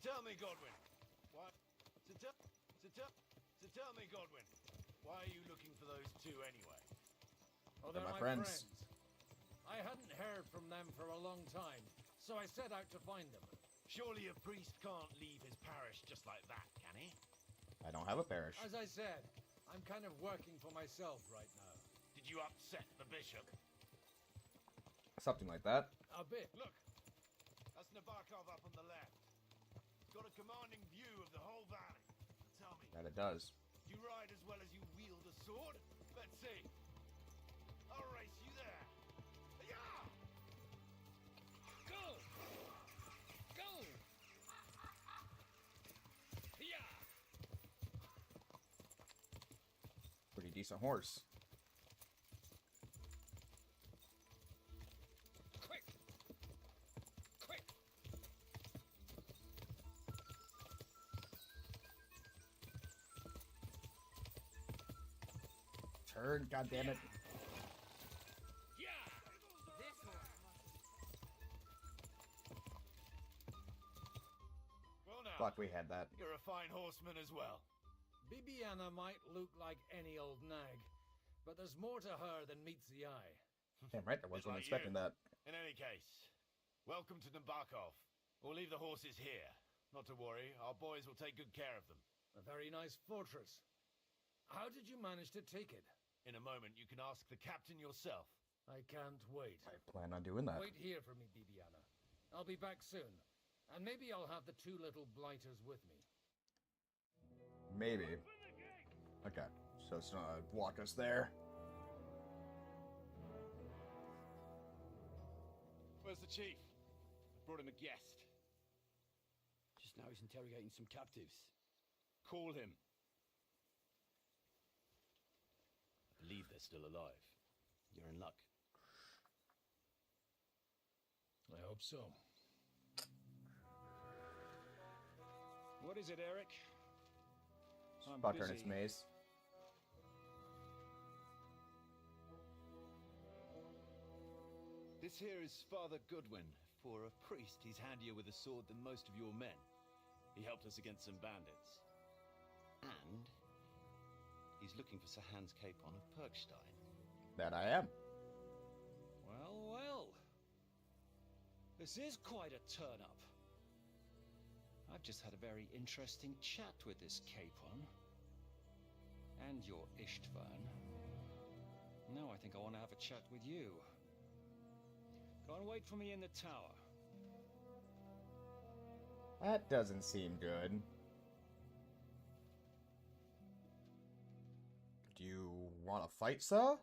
tell me, Godwin, why? So tell me, Godwin, why are you looking for those two anyway? Oh, They're they're my my friends. friends. I hadn't heard from them for a long time, so I set out to find them. Surely a priest can't leave his parish just like that, can he? I don't have a parish. As I said, I'm kind of working for myself right now. Did you upset the bishop? Something like that. A bit. Look, that's Nabokov up on the left. It's got a commanding view of the whole valley. Tell me, That it does. you ride as well as you wield a sword? Let's see. I'll race you there. Yeah! Go! Go! Yeah! Pretty decent horse. Quick! Quick! Turn, goddammit. Yeah! Well now, Fuck, we had that. you're a fine horseman as well. Bibiana might look like any old nag, but there's more to her than meets the eye. Damn right, I wasn't Like expecting you. that. In any case, welcome to Nabokov. We'll leave the horses here. Not to worry, our boys will take good care of them. A very nice fortress. How did you manage to take it? In a moment, you can ask the captain yourself. I can't wait. I plan on doing that. Wait here for me, Bibiana. I'll be back soon. And maybe I'll have the two little blighters with me. Maybe. Okay, so it's gonna walk us there. Where's the chief? I brought him a guest. Just now he's interrogating some captives. Call him. Believe they're still alive. You're in luck. I hope so. What is it, Eric? I'm About turn its busy. maze. This here is Father Goodwin. For a priest, he's handier with a sword than most of your men. He helped us against some bandits. And he's looking for Sir Hans Capon of Perkstein. That I am. Well, well. This is quite a turn-up. I've just had a very interesting chat with this Capon. And your Istvan. Now I think I want to have a chat with you. Go and wait for me in the tower. That doesn't seem good. Do you want to fight, sir?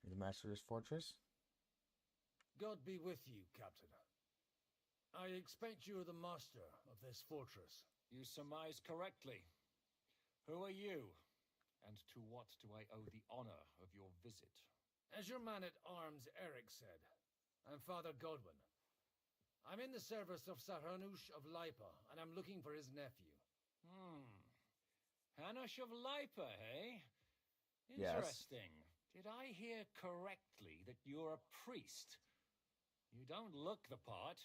You're the master of this fortress? God be with you, Captain. I expect you're the master of this fortress. You surmise correctly. Who are you? And to what do I owe the honor of your visit? As your man-at-arms Eric said, I'm Father Godwin. I'm in the service of Saranush of Lipa, and I'm looking for his nephew. Hanush of Lipa, eh? Yes. Interesting. Did I hear correctly that you're a priest? You don't look the part.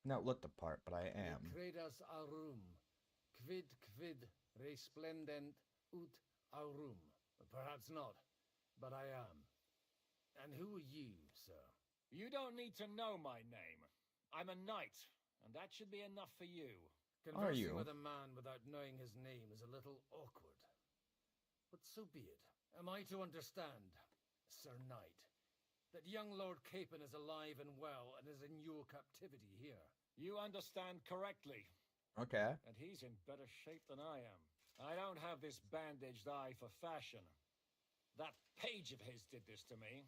Not look the part, but I am. Credas aurum, quid resplendent ut aurum. Perhaps not, but I am. And who are you, sir? You don't need to know my name. I'm a knight, and that should be enough for you. Conversing you? with a man without knowing his name is a little awkward. But so be it. Am I to understand, Sir Knight, that young Lord Capon is alive and well and is in your captivity here? You understand correctly, Okay. and he's in better shape than I am. I don't have this bandaged eye for fashion. That page of his did this to me.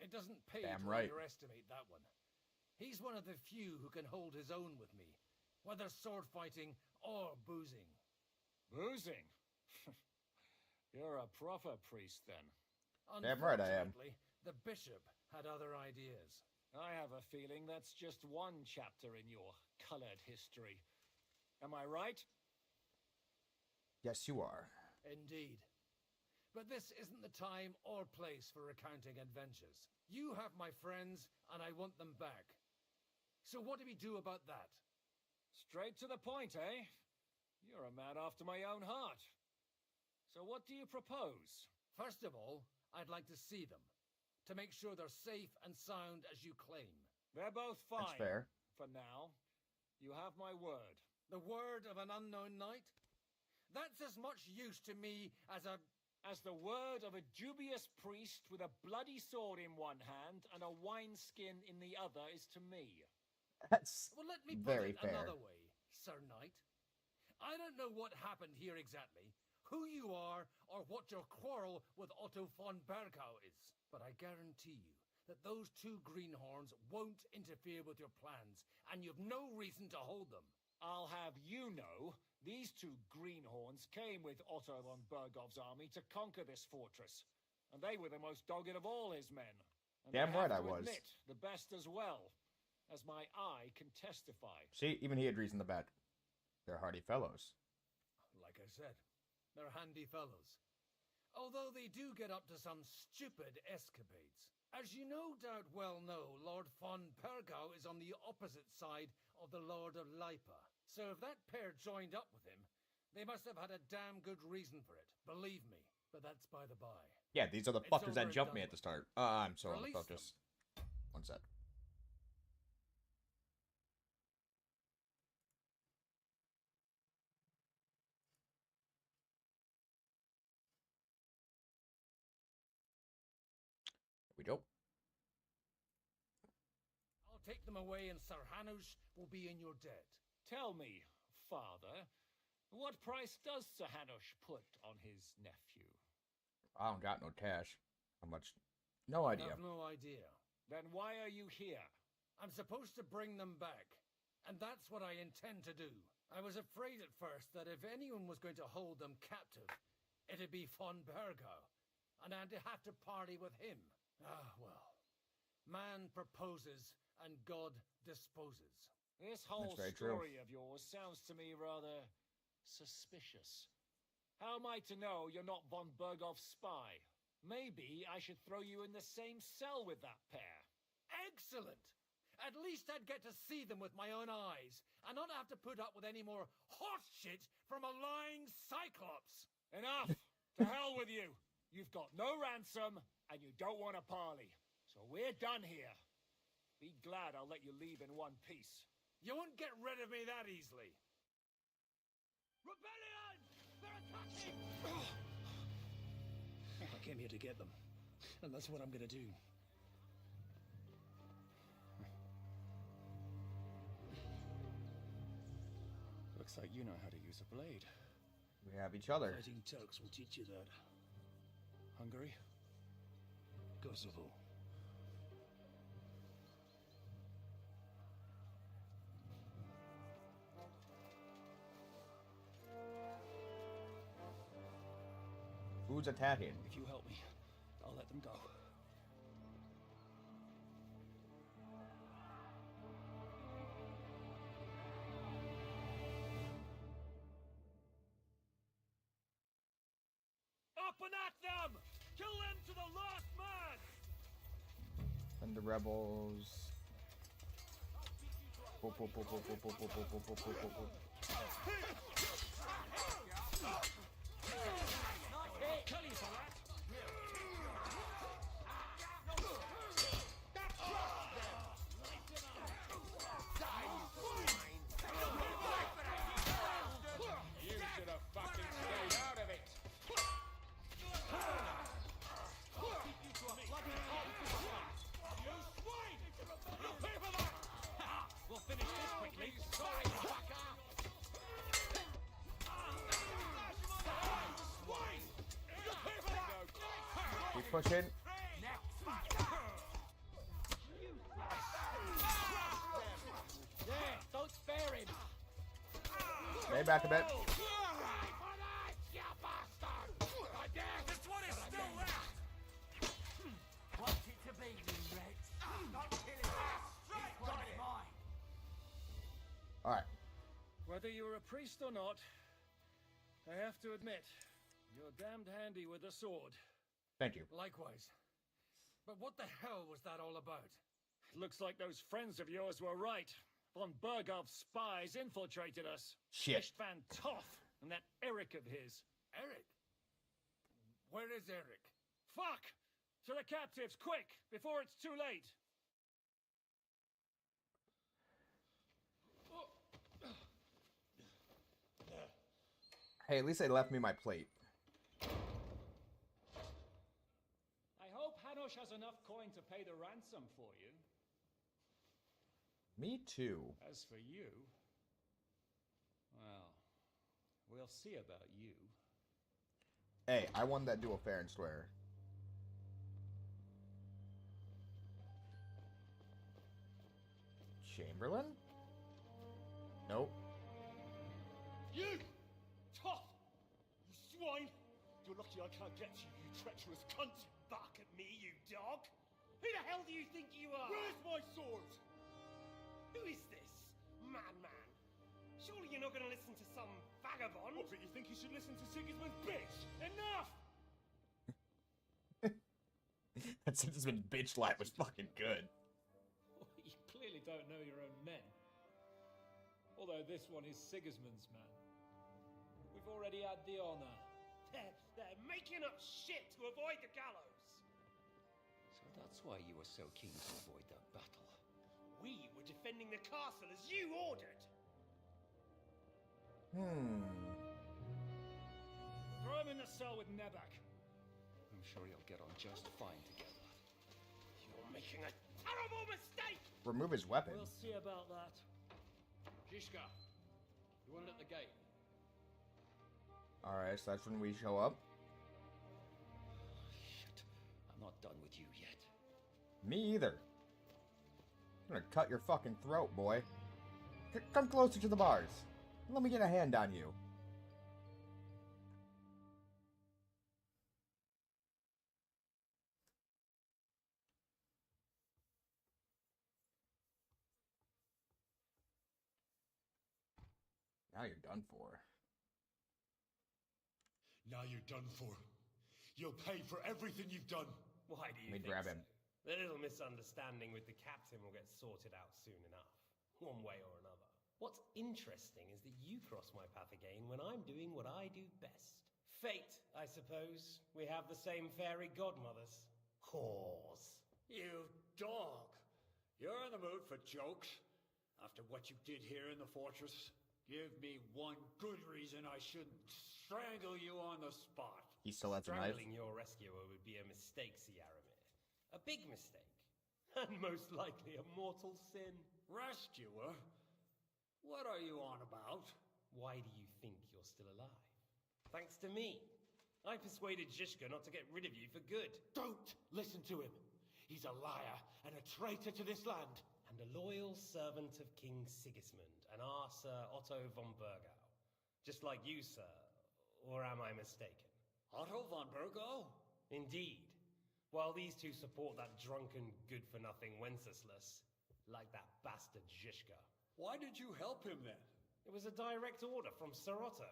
It doesn't pay Damn to right. underestimate that one. He's one of the few who can hold his own with me, whether sword fighting or boozing. Boozing? You're a proper priest, then. Damn right I am. Unfortunately, the bishop had other ideas. I have a feeling that's just one chapter in your colored history. Am I right? Yes, you are. Indeed. But this isn't the time or place for recounting adventures. You have my friends, and I want them back. So what do we do about that? Straight to the point, eh? You're a man after my own heart. So what do you propose? First of all, I'd like to see them, to make sure they're safe and sound as you claim. They're both fine. That's fair. For now. You have my word. The word of an unknown knight? That's as much use to me as the word of a dubious priest with a bloody sword in one hand and a wineskin in the other is to me. That's Well, let me put very it fair. another way, Sir Knight. I don't know what happened here exactly, who you are, or what your quarrel with Otto von Bergau is. But I guarantee you that those two greenhorns won't interfere with your plans, and you've no reason to hold them. I'll have you know, these two greenhorns came with Otto von Bergov's army to conquer this fortress, and they were the most dogged of all his men. And Damn I right I have to was. admit, the best as well, as my eye can testify. See, even he had reason to bet. They're hardy fellows. Like I said, they're handy fellows. Although they do get up to some stupid escapades. As you no doubt well know, Lord von Bergau is on the opposite side of the Lord of Lipa. So if that pair joined up with him, they must have had a damn good reason for it. Believe me. But that's by the by. Yeah, these are the It's fuckers over that and jumped done me at the with. start. I'm so on the Release focus. One sec. Here we go. I'll take them away and Sir Hanush will be in your debt. Tell me, father, what price does Sir Hanush put on his nephew? I don't got no cash. How much? No I idea. have no idea. Then why are you here? I'm supposed to bring them back, and that's what I intend to do. I was afraid at first that if anyone was going to hold them captive, it'd be von Bergau, and I'd have to party with him. Ah, well. Man proposes, and God disposes. This whole very true. story of yours sounds to me rather suspicious. How am I to know you're not von Bergov's spy? Maybe I should throw you in the same cell with that pair. Excellent! At least I'd get to see them with my own eyes, and not have to put up with any more horse shit from a lying cyclops! Enough! To hell with you! You've got no ransom, and you don't want a parley. So we're done here. Be glad I'll let you leave in one piece. You won't get rid of me that easily. Rebellion! They're attacking! I came here to get them, and that's what I'm gonna do. Looks like you know how to use a blade. We have each other. Fighting Turks will teach you that. Hungary? Kosovo. Who's attacking? If you help me, I'll let them go. Up and at them! Kill them to the last man! And the rebels. Boop, boop, boop, boop, boop, boop, boop, boop, boop, boop, boop, boop. You should have fucking stayed out of it. We'll finish this quickly. Keep pushing. There, don't spare him! Stay back a bit. This one is still left! Want it to be, you Rex? Don't kill him! This one's mine! Alright. Whether you're a priest or not, I have to admit, you're damned handy with a sword. Thank you. Likewise. But what the hell was that all about? looks like those friends of yours were right. Von Bergov's spies infiltrated us. Shit. Istvan Toth and that Eric of his. Eric? Where is Eric? Fuck! To the captives, quick, before it's too late. Hey, at least they left me my plate. I hope Hanush has enough coin to pay the ransom for you. Me too. As for you, well, we'll see about you. Hey, I won that duel fair and square. Chamberlain? Nope. You! Tough! You swine! You're lucky I can't get you, you treacherous cunt! Bark at me, you dog! Who the hell do you think you are? Where's my sword? Who is this? Man. Surely you're not going to listen to some vagabond? What, but you think you should listen to Sigismund's bitch? Enough! That Sigismund bitch light was fucking good. You clearly don't know your own men. Although this one is Sigismund's man. We've already had the honor. They're making up shit to avoid the gallows. So that's why you were so keen to avoid that battle. We were defending the castle as you ordered. Throw him in the cell with Nebak. I'm sure you'll get on just fine together. You're making a terrible mistake! Remove his weapon. We'll see about that. Zhishka, you want it at the gate? Alright, so that's when we show up. Shit, I'm not done with you yet. Me either. I'm gonna cut your fucking throat, boy. Come closer to the bars. Let me get a hand on you. Now you're done for. Now you're done for. You'll pay for everything you've done. Why do you Let me think grab so? him. The little misunderstanding with the captain will get sorted out soon enough, one way or another. What's interesting is that you cross my path again when I'm doing what I do best. Fate, I suppose. We have the same fairy godmothers. Whores. You dog. You're in the mood for jokes? After what you did here in the fortress? Give me one good reason I shouldn't strangle you on the spot. He still has a knife. Strangling your rescuer would be a mistake, Sierramir. A big mistake. And most likely a mortal sin. Rescuer? What are you on about? Why do you think you're still alive? Thanks to me. I persuaded Zhishka not to get rid of you for good. Don't listen to him. He's a liar and a traitor to this land. And a loyal servant of King Sigismund and our Sir Otto von Bergau. Just like you, sir. Or am I mistaken? Otto von Bergau? Indeed. While these two support that drunken, good-for-nothing Wenceslas, like that bastard Zhishka. Why did you help him then? It was a direct order from Sir Otto.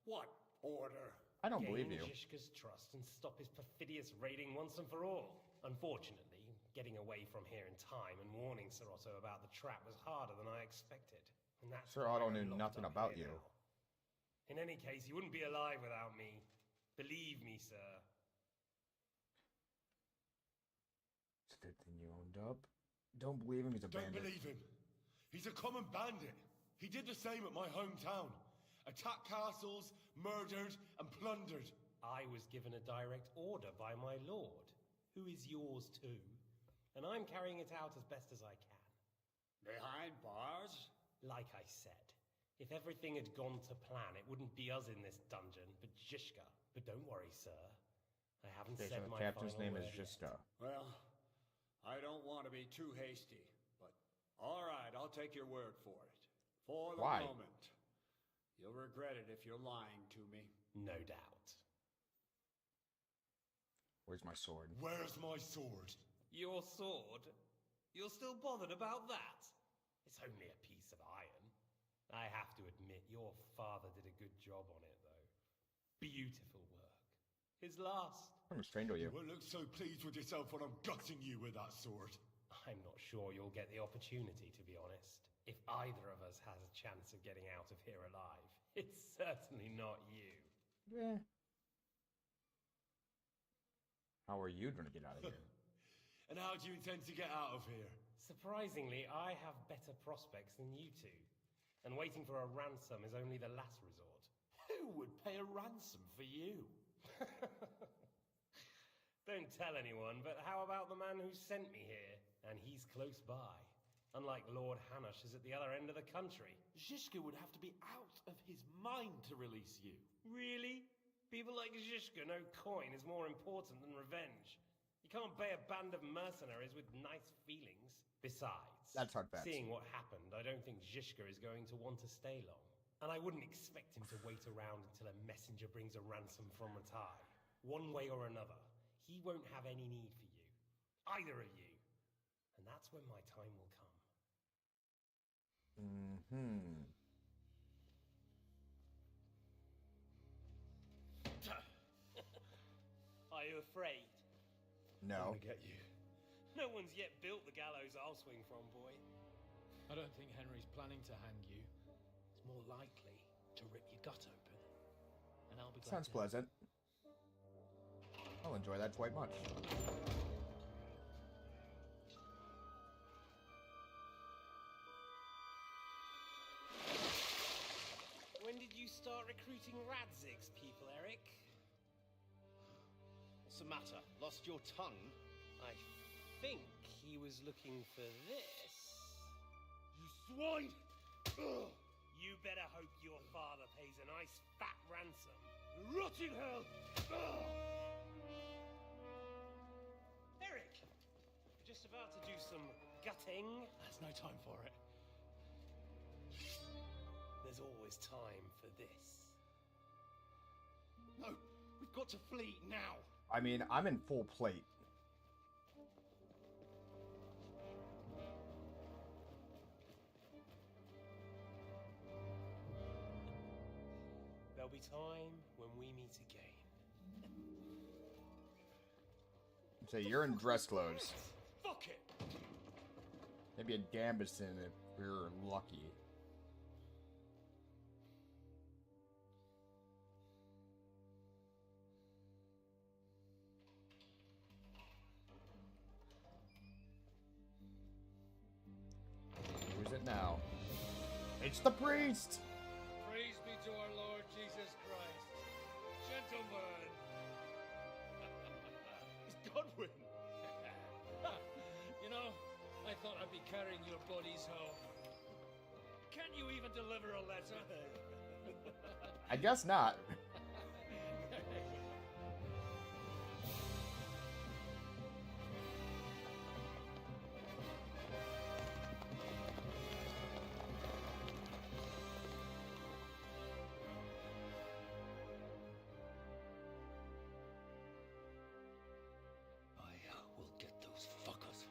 What order? I don't believe Gain you. Zhishka's trust and stop his perfidious raiding once and for all. Unfortunately, getting away from here in time and warning Sir Otto about the trap was harder than I expected. And that's Sir why Otto I'm knew locked nothing up about here you. now. In any case, he wouldn't be alive without me. Believe me, sir. It's a good thing you owned up. Don't believe him, he's a Don't bandit. believe him. He's a common bandit. He did the same at my hometown. Attacked castles, murdered, and plundered. I was given a direct order by my lord, who is yours too. And I'm carrying it out as best as I can. Behind bars? Like I said, if everything had gone to plan, it wouldn't be us in this dungeon, but Zhishka. But don't worry, sir. I haven't Okay, so said the my captain's final name is word yet. Zhishka. Well, I don't want to be too hasty, but all right, I'll take your word for it. For the Why? moment. You'll regret it if you're lying to me. No doubt. Where's my sword? Where's my sword? Your sword? You're still bothered about that? It's only a piece of iron. I have to admit, your father did a good job on it, though. Beautiful work. His last. I'm gonna strangle you. You won't look so pleased with yourself when I'm gutting you with that sword. I'm not sure you'll get the opportunity, to be honest. If either of us has a chance of getting out of here alive, it's certainly not you. Eh. How are you going to get out of here? And how do you intend to get out of here? Surprisingly, I have better prospects than you two. And waiting for a ransom is only the last resort. Who would pay a ransom for you? Don't tell anyone, but how about the man who sent me here? And he's close by. Unlike Lord Hanush is at the other end of the country. Zhishka would have to be out of his mind to release you. Really? People like Zhishka know coin is more important than revenge. You can't pay a band of mercenaries with nice feelings. Besides, That's hard facts. seeing what happened, I don't think Zhishka is going to want to stay long. And I wouldn't expect him to wait around until a messenger brings a ransom from Rattay. One way or another, he won't have any need for you. Either of you. And that's when my time will come. Mm-hmm. Are you afraid? No. I get you. No one's yet built the gallows I'll swing from, boy. I don't think Henry's planning to hang you. He's more likely to rip your gut open. And I'll be glad Sounds to- pleasant. I'll enjoy that quite much. When did you start recruiting Radzig's people, Eric? What's the matter? Lost your tongue? I think he was looking for this. You swine! Ugh! You better hope your father pays a nice fat ransom. Rotting hell! Ugh! Eric! Just about to do some gutting. There's no time for it. There's always time for this. No, we've got to flee now. I mean, I'm in full plate. There'll be time when we meet again. So you're in dress clothes. Fuck it! Maybe a gambeson if we're lucky. Who's it now? It's the priest! Praise be to our Lord Jesus Christ. Gentlemen. It's Godwin! You know, I thought I'd be carrying your bodies home. Can you even deliver a letter? I guess not. I will get those fuckers.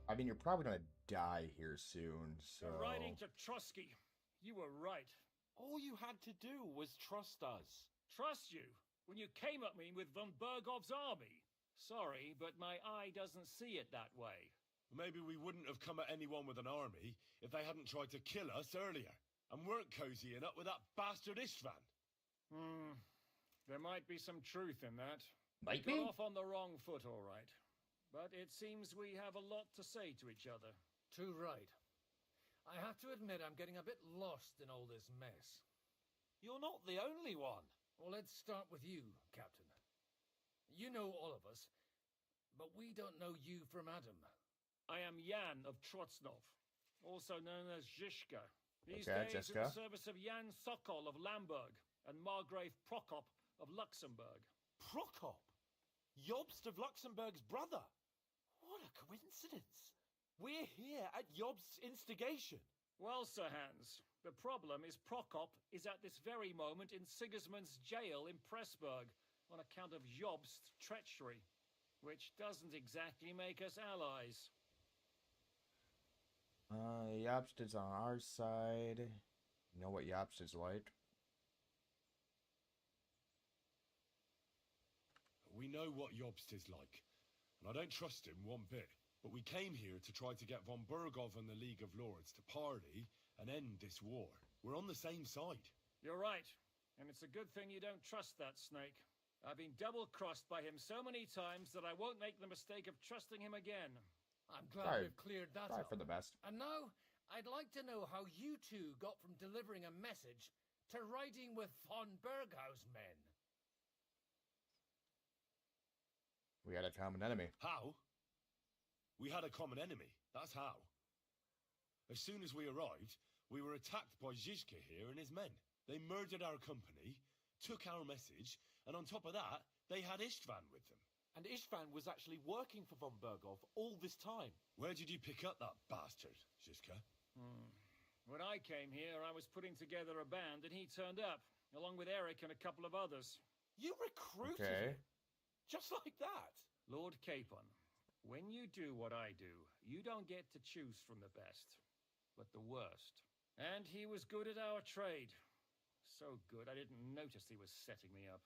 I mean, you're probably gonna die here soon, so... You're riding to Trusky. You were right. All you had to do was trust us. Trust you when you came at me with von Bergov's army. Sorry, but my eye doesn't see it that way. Maybe we wouldn't have come at anyone with an army if they hadn't tried to kill us earlier and weren't cozying up with that bastard Istvan. There might be some truth in that. Might We be? got off on the wrong foot, all right. But it seems we have a lot to say to each other. Too right. I have to admit I'm getting a bit lost in all this mess. You're not the only one. Well, let's start with you, Captain. You know all of us, but we don't know you from Adam. I am Jan of Trotsnov, also known as Zhishka. These Okay, days in Zhishka. the service of Jan Sokol of Lamberg and Margrave Prokop of Luxembourg. Prokop? Jobst of Luxembourg's brother? What a coincidence. We're here at Jobst's instigation. Well, Sir Hans, the problem is Prokop is at this very moment in Sigismund's jail in Pressburg on account of Jobst's treachery, which doesn't exactly make us allies. Yobst is on our side. You know what Yobst is like. we know what Jobst is like, and I don't trust him one bit. But we came here to try to get von Bergov and the League of Lords to parley and end this war. We're on the same side. You're right, and it's a good thing you don't trust that snake. I've been double-crossed by him so many times that I won't make the mistake of trusting him again. I'm glad we've cleared that Try up. for the best. And now, I'd like to know how you two got from delivering a message to riding with von Berghaus men. We had a common enemy. How? We had a common enemy, that's how. As soon as we arrived, we were attacked by Zizka here and his men. They murdered our company, took our message, and on top of that, they had Istvan with them. And Istvan was actually working for von Bergov all this time. Where did you pick up that bastard, Zizka? When I came here, I was putting together a band, and he turned up, along with Eric and a couple of others. You recruited Okay. him? Just like that? Lord Capon, when you do what I do, you don't get to choose from the best, but the worst. And he was good at our trade. So good, I didn't notice he was setting me up.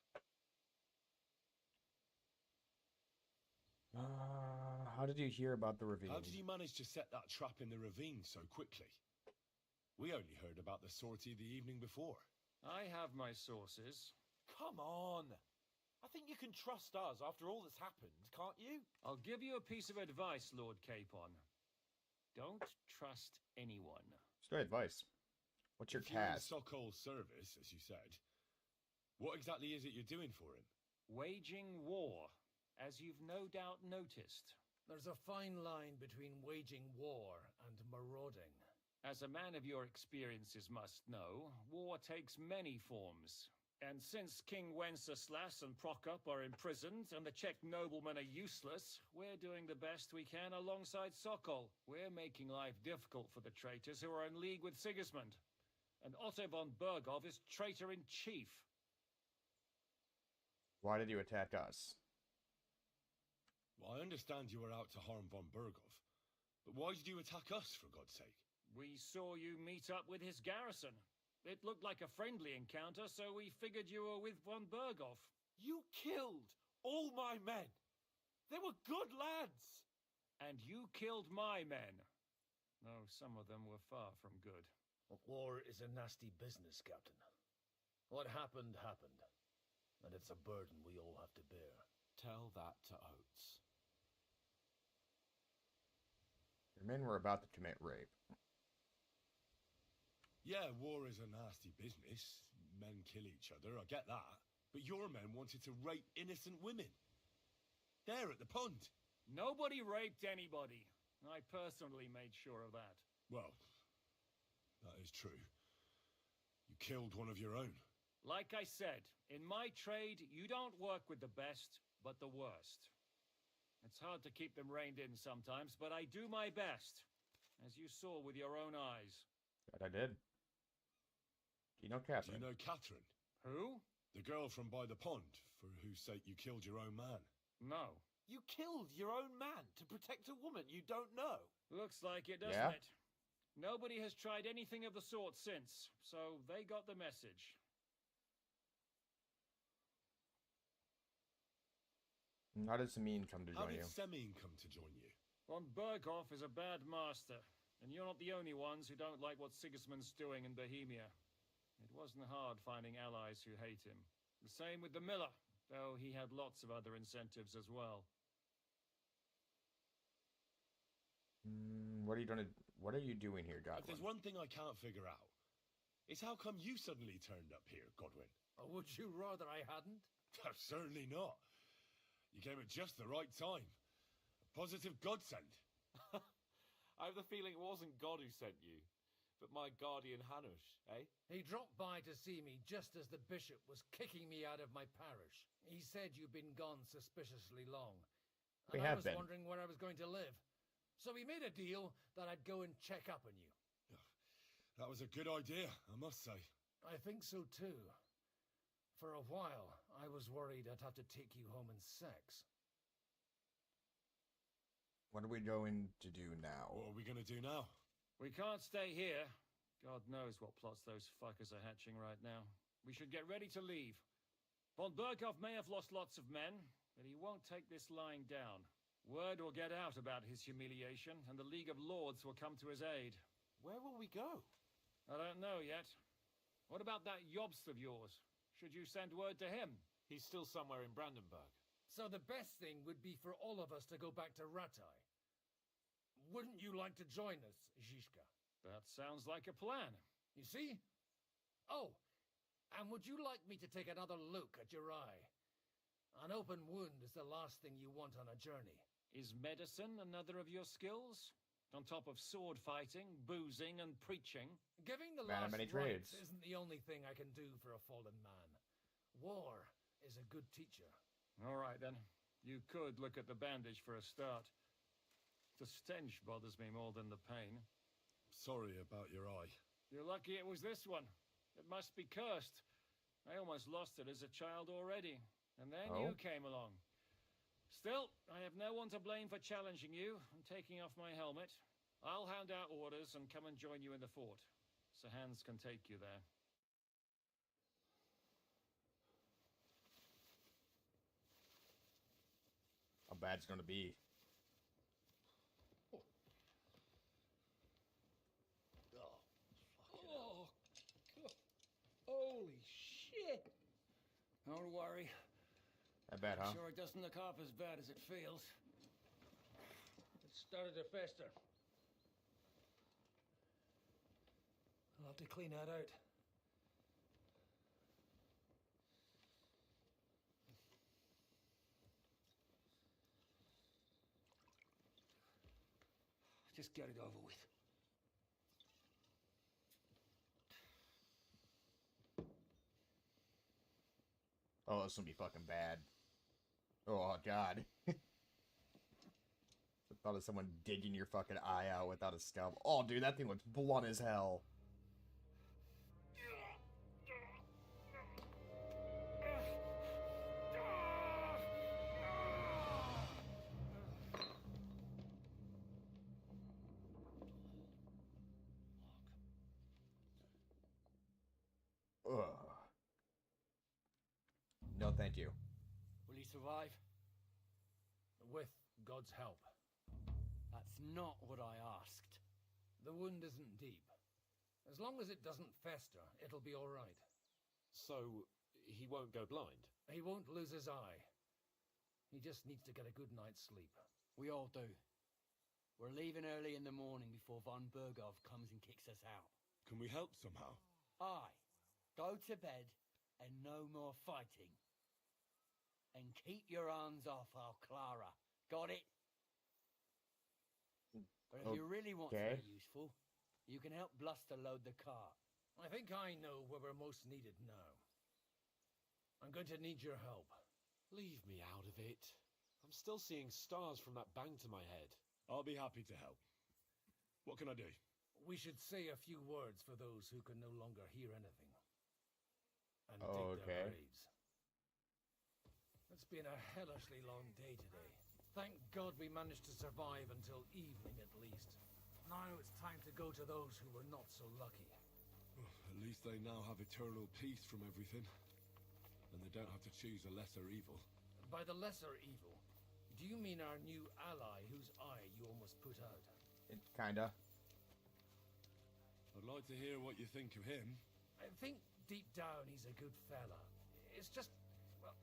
How did you hear about the ravine? How did you manage to set that trap in the ravine so quickly? We only heard about the sortie the evening before. I have my sources. Come on. I think you can trust us after all that's happened, can't you? I'll give you a piece of advice, Lord Capon. Don't trust anyone. It's good advice. What's your If you're in task? Sokol's service, as you said, what exactly is it you're doing for him? Waging war, as you've no doubt noticed. There's a fine line between waging war and marauding. As a man of your experiences must know, war takes many forms. And since King Wenceslas and Prokop are imprisoned and the Czech noblemen are useless, we're doing the best we can alongside Sokol. We're making life difficult for the traitors who are in league with Sigismund. And Otto von Bergov is traitor-in-chief. Why did you attack us? Well, I understand you were out to harm von Bergov, but why did you attack us, for God's sake? We saw you meet up with his garrison. It looked like a friendly encounter, so we figured you were with von Bergov. You killed all my men. They were good lads. And you killed my men. Though some of them were far from good. War is a nasty business, Captain. What happened, happened. And it's a burden we all have to bear. Tell that to Oates. Your men were about to commit rape. Yeah, war is a nasty business. Men kill each other, I get that. But your men wanted to rape innocent women. There at the pond. Nobody raped anybody. I personally made sure of that. Well, that is true. You killed one of your own. Like I said, in my trade, you don't work with the best, but the worst. It's hard to keep them reined in sometimes, but I do my best, as you saw with your own eyes. That I did. Do you know Do Catherine? you know Catherine? Who? The girl from by the pond, for whose sake you killed your own man. No. You killed your own man to protect a woman you don't know. Looks like it, doesn't Yeah? it? Nobody has tried anything of the sort since, so they got the message. How did Samin come to How join did you? Semine come to join you? Von Berghoff is a bad master, and you're not the only ones who don't like what Sigismund's doing in Bohemia. It wasn't hard finding allies who hate him. The same with the miller, though he had lots of other incentives as well. What are you doing? What are you doing here, If Godwin? there's one thing I can't figure out, it's how come you suddenly turned up here, Godwin? Would you rather I hadn't? Certainly not. You came at just the right time. A positive godsend. I have the feeling it wasn't God who sent you, but my guardian Hanush, eh? He dropped by to see me just as the bishop was kicking me out of my parish. He said you'd been gone suspiciously long. We And have I was been. wondering where I was going to live. So we made a deal that I'd go and check up on you. That was a good idea, I must say. I think so too. For a while, I was worried I'd have to take you home in sex. What are we going to do now? What are we going to do now? We can't stay here. God knows what plots those fuckers are hatching right now. We should get ready to leave. Von Berghoff may have lost lots of men, But he won't take this lying down. Word will get out about his humiliation, and the League of Lords will come to his aid. Where will we go? I don't know yet. What about that Jobst of yours? Should you send word to him? He's still somewhere in Brandenburg. So the best thing would be for all of us to go back to Rattay. Wouldn't you like to join us, Zizka? That sounds like a plan. You see? Oh, and would you like me to take another look at your eye? An open wound is the last thing you want on a journey. Is medicine another of your skills? On top of sword fighting, boozing, and preaching? Giving the Man of last many rites trades. isn't the only thing I can do for a fallen man. War is a good teacher. All right, then. You could look at the bandage for a start. The stench bothers me more than the pain. Sorry about your eye. You're lucky it was this one. It must be cursed. I almost lost it as a child already. And then Oh? you came along. Still, I have no one to blame for challenging you and taking off my helmet. I'll hand out orders and come and join you in the fort. Sir Hans can take you there. How bad it's gonna be. Oh, God. Holy shit! Don't worry. That bad, huh? Sure, it doesn't look half as bad as it feels. It started to fester. I'll have to clean that out. Just get it over with. Oh, this gonna be fucking bad. Oh, God. The thought of someone digging your fucking eye out without a scalpel. Oh, dude, that thing looks blunt as hell. Ugh. No, thank you. Will he survive? With God's help. That's not what I asked. The wound isn't deep. As long as it doesn't fester, it'll be all right. So, he won't go blind? He won't lose his eye. He just needs to get a good night's sleep. We all do. We're leaving early in the morning before von Bergov comes and kicks us out. Can we help somehow? Aye. Go to bed and no more fighting. And keep your hands off our Clara. Got it? But if you really want to Okay. be useful, you can help Bluster load the cart. I think I know where we're most needed now. I'm going to need your help. Leave me out of it. I'm still seeing stars from that bang to my head. I'll be happy to help. What can I do? We should say a few words for those who can no longer hear anything. And Oh, dig their okay. graves. It's been a hellishly long day today. Thank God we managed to survive until evening at least. Now it's time to go to those who were not so lucky. At least they now have eternal peace from everything. And they don't have to choose a lesser evil. By the lesser evil, do you mean our new ally whose eye you almost put out? Kinda. I'd like to hear what you think of him. I think deep down he's a good fella. It's just, well,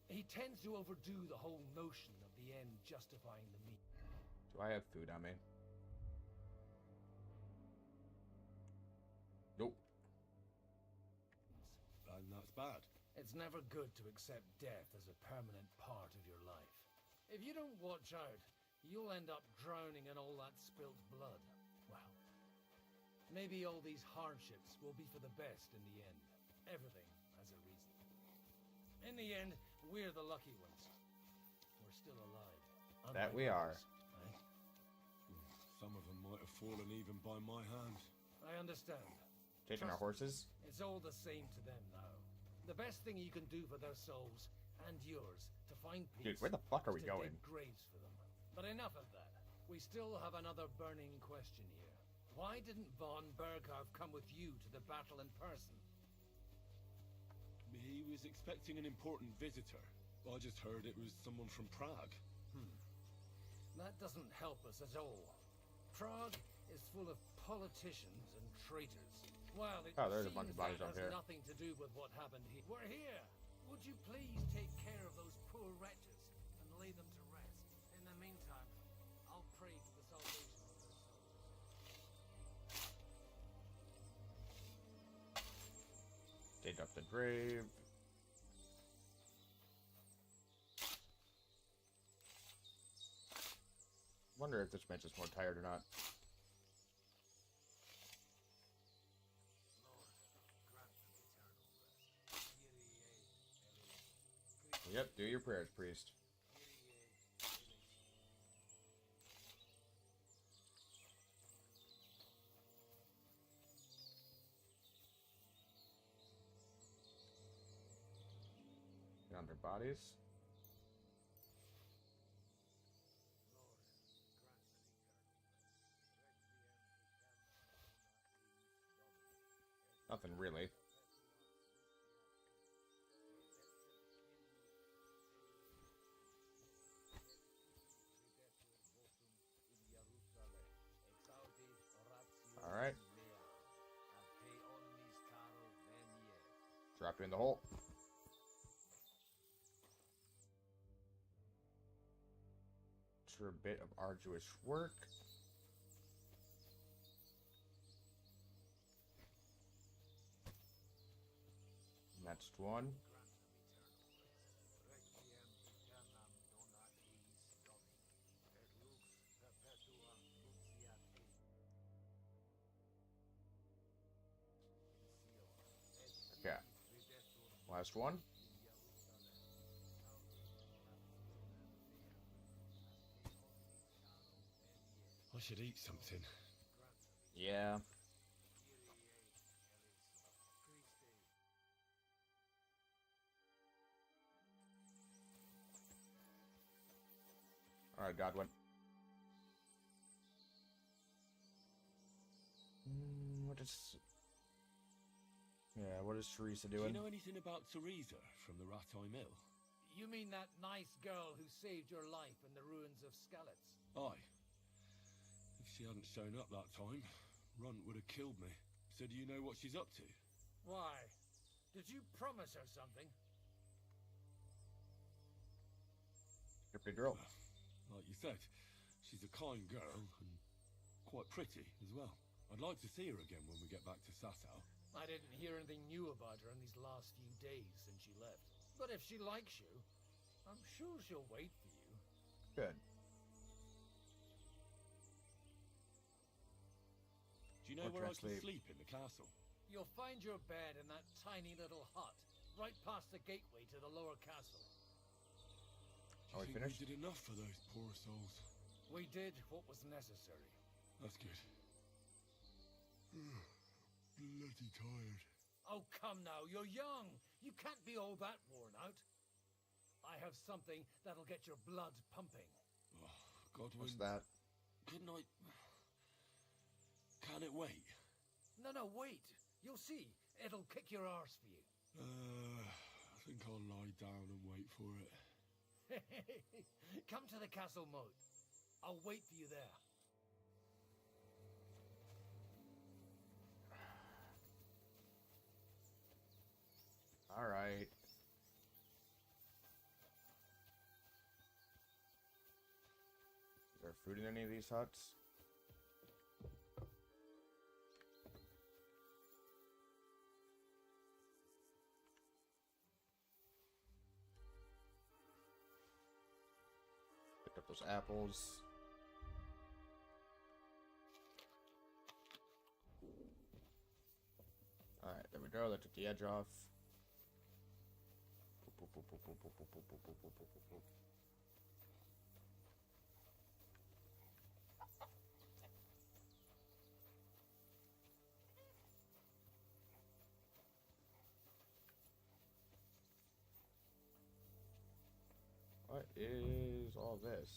he tends to overdo the whole notion of the end justifying the means. Do I have food on me? Nope. And that's bad. It's never good to accept death as a permanent part of your life. If you don't watch out, you'll end up drowning in all that spilt blood. Well, maybe all these hardships will be for the best in the end. Everything has a reason. In the end, we're the lucky ones. We're still alive. That unlike we are. others, eh? Some of them might have fallen even by my hand. I understand. Taking our Trust me, horses? It's all the same to them now. The best thing you can do for their souls and yours to find peace. Dude, where the fuck are we is to going? dig graves for them. But enough of that. We still have another burning question here. Why didn't von Berghoff come with you to the battle in person? He was expecting an important visitor. I just heard it was someone from Prague. That doesn't help us at all. Prague is full of politicians and traitors. Well, it Oh, there's a seems bunch of bodies that up has here. nothing to do with what happened here. We're here. Would you please take care of those poor wretches and lay them to rest? In the meantime, I'll pray for the salvation of their souls. Dig up the grave. Wonder if this bench is more tired or not. Yep, do your prayers, priest. Get on their bodies. Nothing really. All right. Drop you in the hole. After a bit of arduous work. Next one. Okay. Last one. I should eat something. Yeah. All right, Godwin. What is... Yeah, what is Teresa Do doing? you know anything about Teresa from the Rattay Mill? You mean that nice girl who saved your life in the ruins of Skalitz? Aye. If she hadn't shown up that time, Runt would have killed me. So do you know what she's up to? Why? Did you promise her something? Pretty girl. Like you said, she's a kind girl and quite pretty as well. I'd like to see her again when we get back to Sasau. I didn't hear anything new about her in these last few days since she left. But if she likes you, I'm sure she'll wait for you. Good. Do you know Or where I can translate. sleep in the castle? You'll find your bed in that tiny little hut, right past the gateway to the lower castle. Are we Do you think finished? we did enough for those poor souls? We did what was necessary. That's good. Bloody tired. Oh, come now, you're young. You can't be all that worn out. I have something that'll get your blood pumping. Oh, Godwin. What's that? Couldn't I... Can it wait? No, wait. You'll see. It'll kick your arse for you. I think I'll lie down and wait for it. Come to the castle moat. I'll wait for you there. All right. Is there food in any of these huts? Picked up those apples. All right, there we go. That took the edge off. What is all this?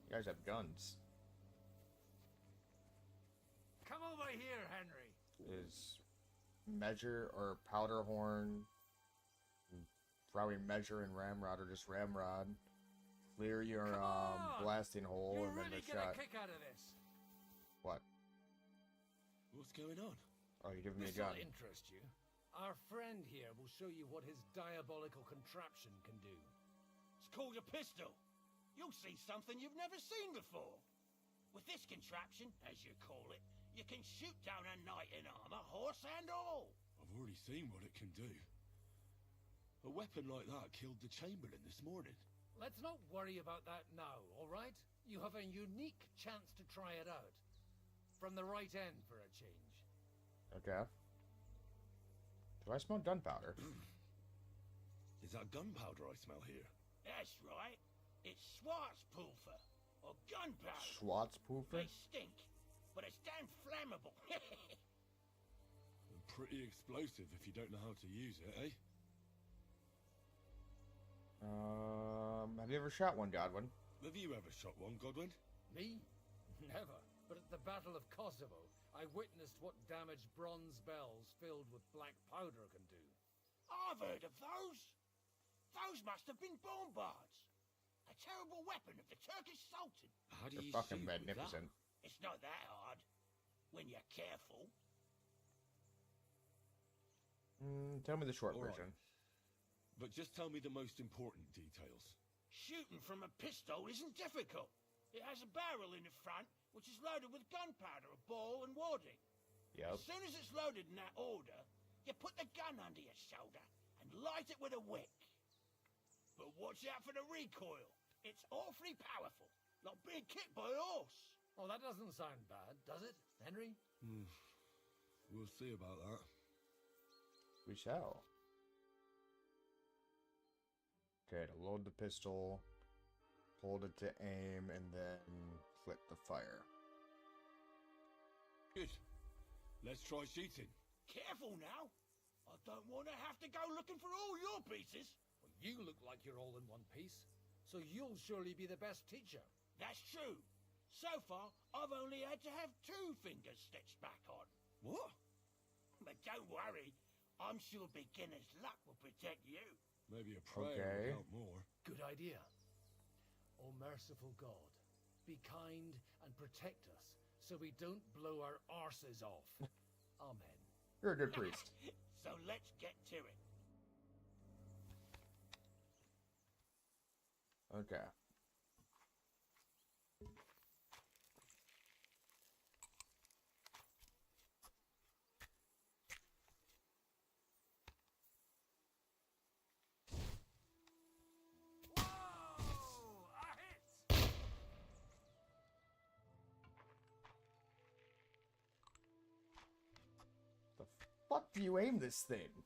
You guys have guns. Come over I hear, Henry? Is measure or powder horn, probably measure and ramrod, or just ramrod. Clear your Come on! blasting hole, You and then really the get shot. a kick out of this. What? What's going on? Oh, you're giving me a This gun. will interest you. Our friend here will show you what his diabolical contraption can do. It's called a pistol. You'll see something you've never seen before. With this contraption, as you call it, you can shoot down a knight in armor, horse and all. I've already seen what it can do. A weapon like that killed the Chamberlain this morning. Let's not worry about that now, all right? You have a unique chance to try it out. From the right end for a change. Okay. Do I smell gunpowder? Is that gunpowder I smell here? That's right. It's Schwarzpulver, or gunpowder. Schwarzpulver? They stink, but it's damn flammable. And pretty explosive if you don't know how to use it, eh? Have you ever shot one, Godwin? Have you ever shot one, Godwin? Me? Never. But at the Battle of Kosovo, I witnessed what damage bronze bells filled with black powder can do. I've heard of those. Those must have been bombards. A terrible weapon of the Turkish Sultan. How do They're you fucking shoot with magnificent. It's not that hard, when you're careful. Tell me the short All right. version. But just tell me the most important details. Shooting from a pistol isn't difficult. It has a barrel in the front, which is loaded with gunpowder, a ball, and wadding. Yep. As soon as it's loaded in that order, you put the gun under your shoulder and light it with a wick. But watch out for the recoil. It's awfully powerful, like being kicked by a horse. Oh, that doesn't sound bad, does it, Henry? We'll see about that. We shall. Okay, to load the pistol, hold it to aim, and then flip the fire. Good. Let's try shooting. Careful now. I don't want to have to go looking for all your pieces. Well, you look like you're all in one piece, so you'll surely be the best teacher. That's true. So far, I've only had to have 2 fingers stitched back on. What? But don't worry. I'm sure beginner's luck will protect you. Maybe a prayer Okay. would help more. Good idea. O merciful God, be kind and protect us so we don't blow our arses off. Amen. You're a good priest. So let's get to it. Okay. Whoa! A hit! The fuck do you aim this thing?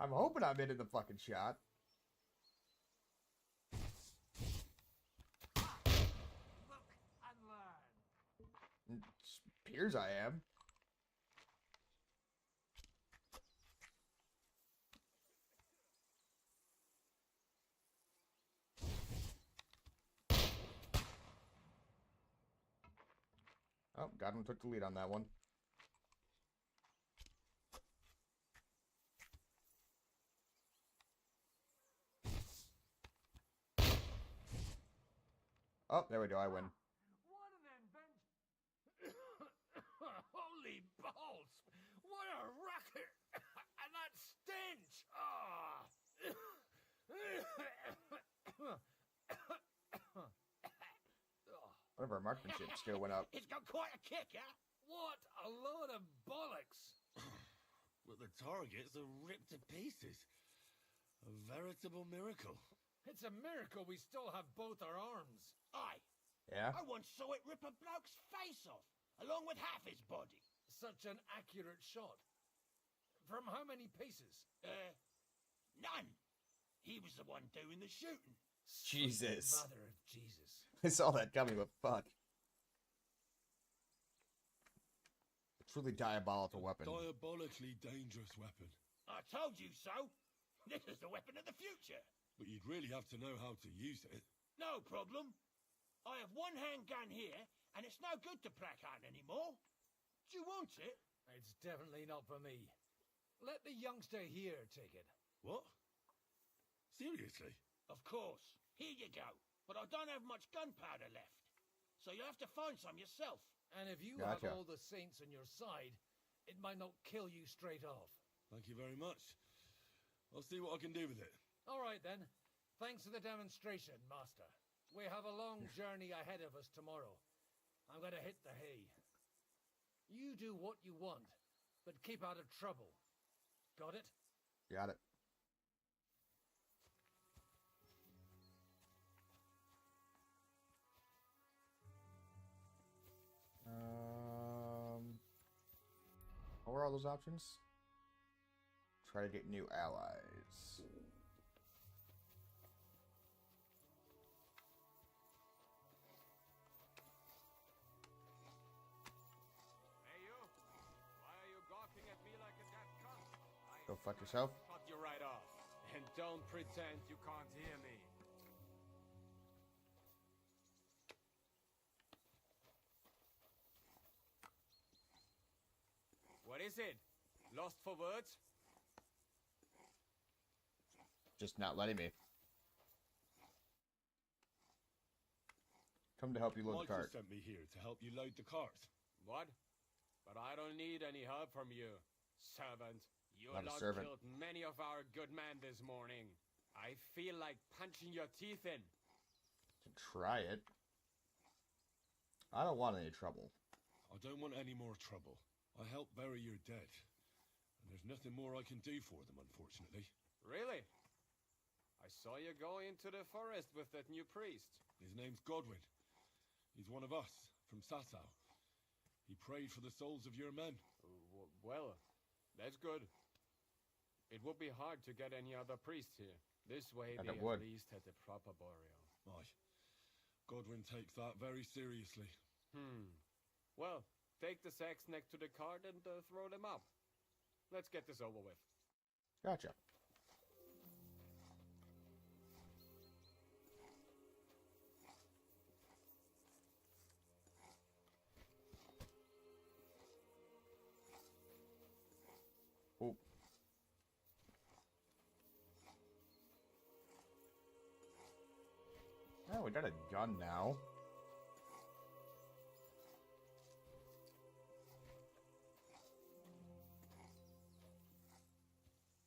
I'm hoping I'm into the fucking shot. Look and learn. It appears I am. Oh, Godwin took the lead on that one. Oh, there we go, I win. What an invention! Holy balls! What a racket! And that stench! Ah! One of our marksmanship skill went up. It's got quite a kick, huh? What a load of bollocks! But the targets are ripped to pieces. A veritable miracle. It's a miracle we still have both our arms. Aye. Yeah? I once saw it rip a bloke's face off, along with half his body. Such an accurate shot. From how many paces? None. He was the one doing the shooting. Jesus. Mother of Jesus. I saw that coming, but fuck. truly diabolical weapon. Diabolically dangerous weapon. I told you so. This is the weapon of the future. But you'd really have to know how to use it. No problem. I have one handgun here, and it's no good to Prakan anymore. Do you want it? It's definitely not for me. Let the youngster here take it. What? Seriously? Of course. Here you go. But I don't have much gunpowder left. So you have to find some yourself. And if you Gotcha. have all the saints on your side, it might not kill you straight off. Thank you very much. I'll see what I can do with it. All right, then. Thanks for the demonstration, Master. We have a long journey ahead of us tomorrow. I'm going to hit the hay. You do what you want, but keep out of trouble. Got it? Got it. What were all those options? Try to get new allies. Hey you! Why are you gawking at me like a dead cunt? Go fuck yourself. Cut you right off. And don't pretend you can't hear me. What is it? Lost for words? Just not letting me. Come to help you load the Michael cart. sent me here to help you load the cart. What? But I don't need any help from you, servant. You Not a lot servant. killed many of our good men this morning. I feel like punching your teeth in. To try it. I don't want any trouble. I don't want any more trouble. I helped bury your dead. And there's nothing more I can do for them, unfortunately. Really? I saw you go into the forest with that new priest. His name's Godwin. He's one of us, from Sasau. He prayed for the souls of your men. Well, that's good. It would be hard to get any other priest here. This way And they it would. at least had the proper burial. Aye. Godwin takes that very seriously. Well, take the sacks next to the cart and throw them up. Let's get this over with. Gotcha. Oh. Oh, we got a gun now.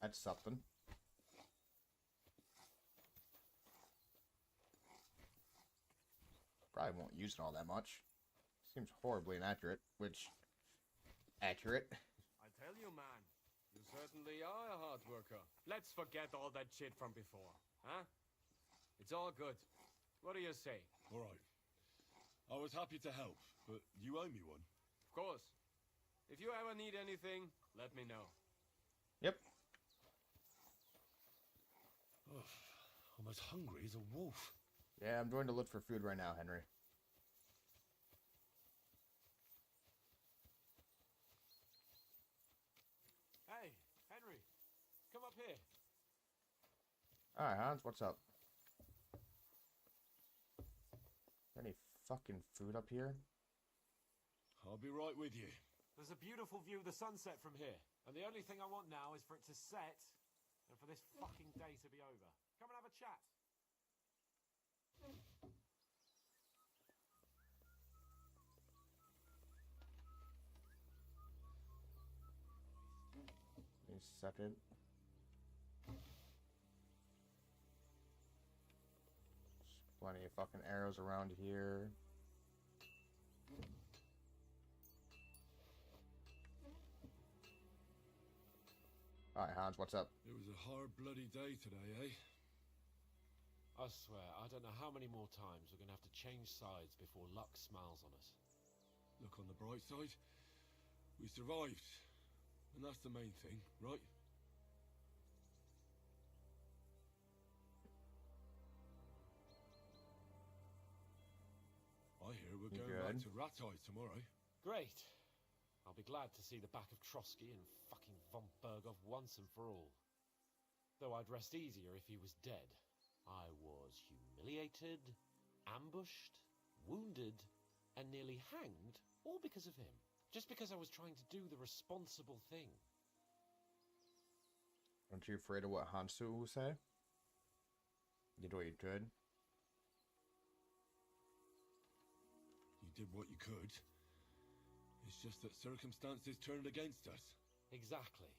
That's something. Probably won't use it all that much. Seems horribly inaccurate, which... accurate. I tell you, man, you certainly are a hard worker. Let's forget all that shit from before, huh? It's all good. What do you say? All right. I was happy to help, but you owe me one. Of course. If you ever need anything, let me know. Yep. I'm as hungry as a wolf. Yeah, I'm going to look for food right now, Henry. Hey, Henry, come up here. Alright, Hans, what's up? Any fucking food up here? I'll be right with you. There's a beautiful view of the sunset from here, and the only thing I want now is for it to set and for this fucking day to be over. Come and have a chat. Give me a second. There's plenty of fucking arrows around here. Alright, Hans, what's up? It was a hard, bloody day today, eh? I swear, I don't know how many more times we're going to have to change sides before luck smiles on us. Look on the bright side. We survived. And that's the main thing, right? I hear we're You going back good? to Ratai tomorrow. Great. I'll be glad to see the back of Trotsky and fucking von Berghoff once and for all. Though I'd rest easier if he was dead. I was humiliated, ambushed, wounded, and nearly hanged, all because of him. Just because I was trying to do the responsible thing. Aren't you afraid of what Hansu will say? You did what you could. You did what you could. It's just that circumstances turned against us. Exactly.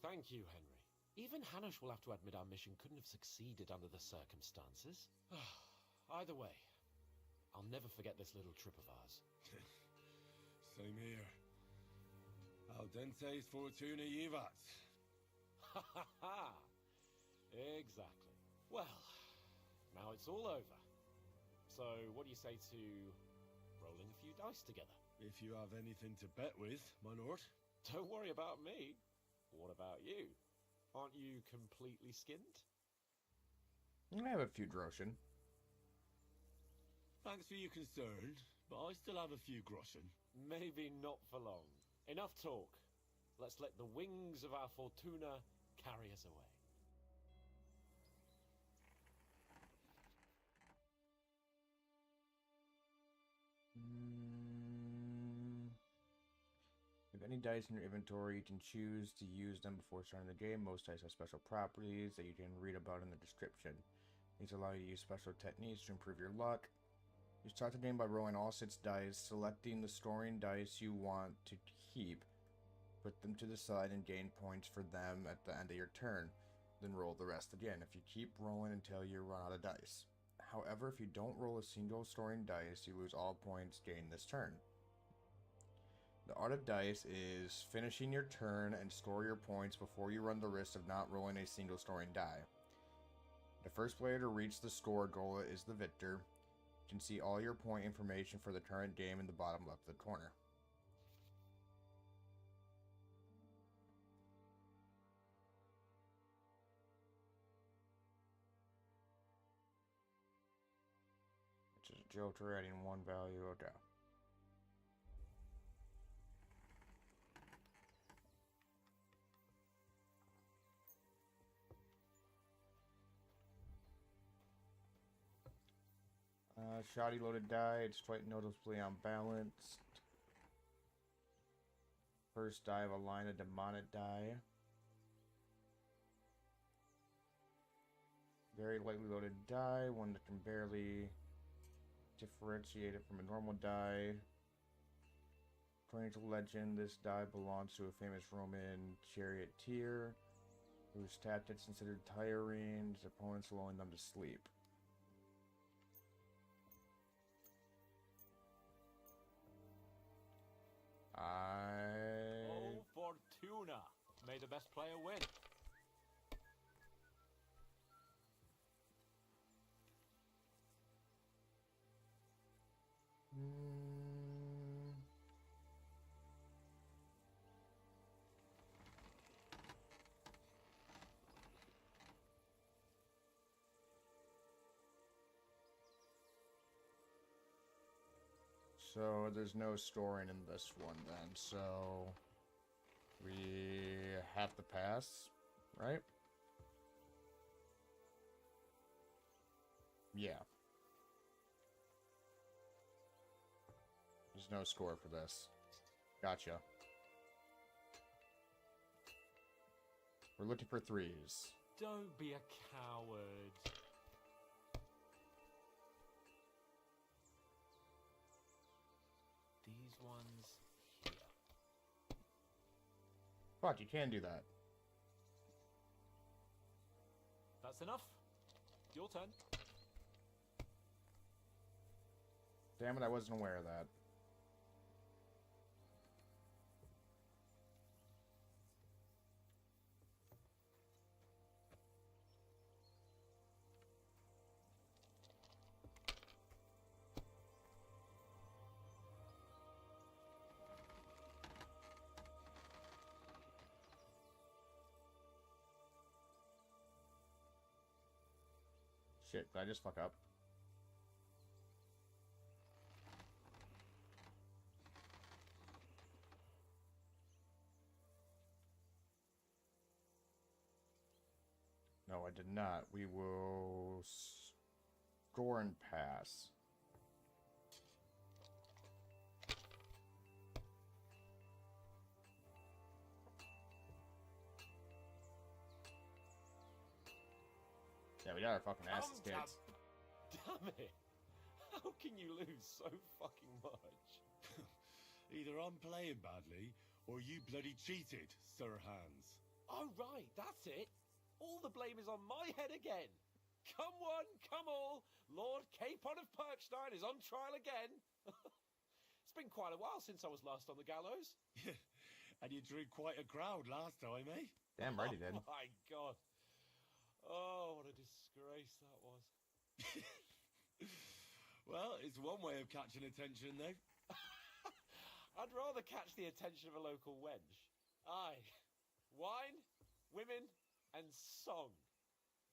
Thank you, Henry. Even Hanush will have to admit our mission couldn't have succeeded under the circumstances. Either way, I'll never forget this little trip of ours. Same here. Al dente fortuna jivat. Ha ha ha! Exactly. Well, now it's all over. So, what do you say to rolling a few dice together? If you have anything to bet with, my lord. Don't worry about me. What about you? Aren't you completely skinned? I have a few groschen. Thanks for your concern, but I still have a few groschen. Maybe not for long. Enough talk. Let's let the wings of our Fortuna carry us away. If any dice in your inventory, you can choose to use them before starting the game. Most dice have special properties that you can read about in the description. These allow you to use special techniques to improve your luck. You start the game by rolling all 6 dice, selecting the scoring dice you want to keep, put them to the side, and gain points for them at the end of your turn. Then roll the rest again if you keep rolling until you run out of dice. However, if you don't roll a single scoring dice, you lose all points gained this turn. The art of dice is finishing your turn and score your points before you run the risk of not rolling a single scoring die. The first player to reach the score goal is the victor. You can see all your point information for the current game in the bottom left of the corner. Which is a Joker adding 1 value. Okay. Shoddy loaded die, it's quite noticeably unbalanced. First die of a line of demonic die. Very lightly loaded die, one that can barely differentiate it from a normal die. According to legend, this die belongs to a famous Roman charioteer whose tactics considered tiring, his opponents allowing them to sleep. Oh, Fortuna! May the best player win. So there's no scoring in this one then, so we have to pass, right? Yeah. There's no score for this. Gotcha. We're looking for 3s. Don't be a coward. These ones here. Fuck, you can do that. That's enough. Your turn. Damn it, I wasn't aware of that. Shit, did I just fuck up? I did not. We will score and pass. Yeah, we got our fucking asses kicked. Damn it! How can you lose so fucking much? Either I'm playing badly, or you bloody cheated, Sir Hans. Oh, right, that's it. All the blame is on my head again. Come one, come all. Lord Capon of Perkstein is on trial again. It's been quite a while since I was last on the gallows. And you drew quite a crowd last time, eh? Damn right he did. Oh, my God. Oh, what a disgrace that was. Well, it's one way of catching attention, though. I'd rather catch the attention of a local wench. Aye. Wine, women, and song.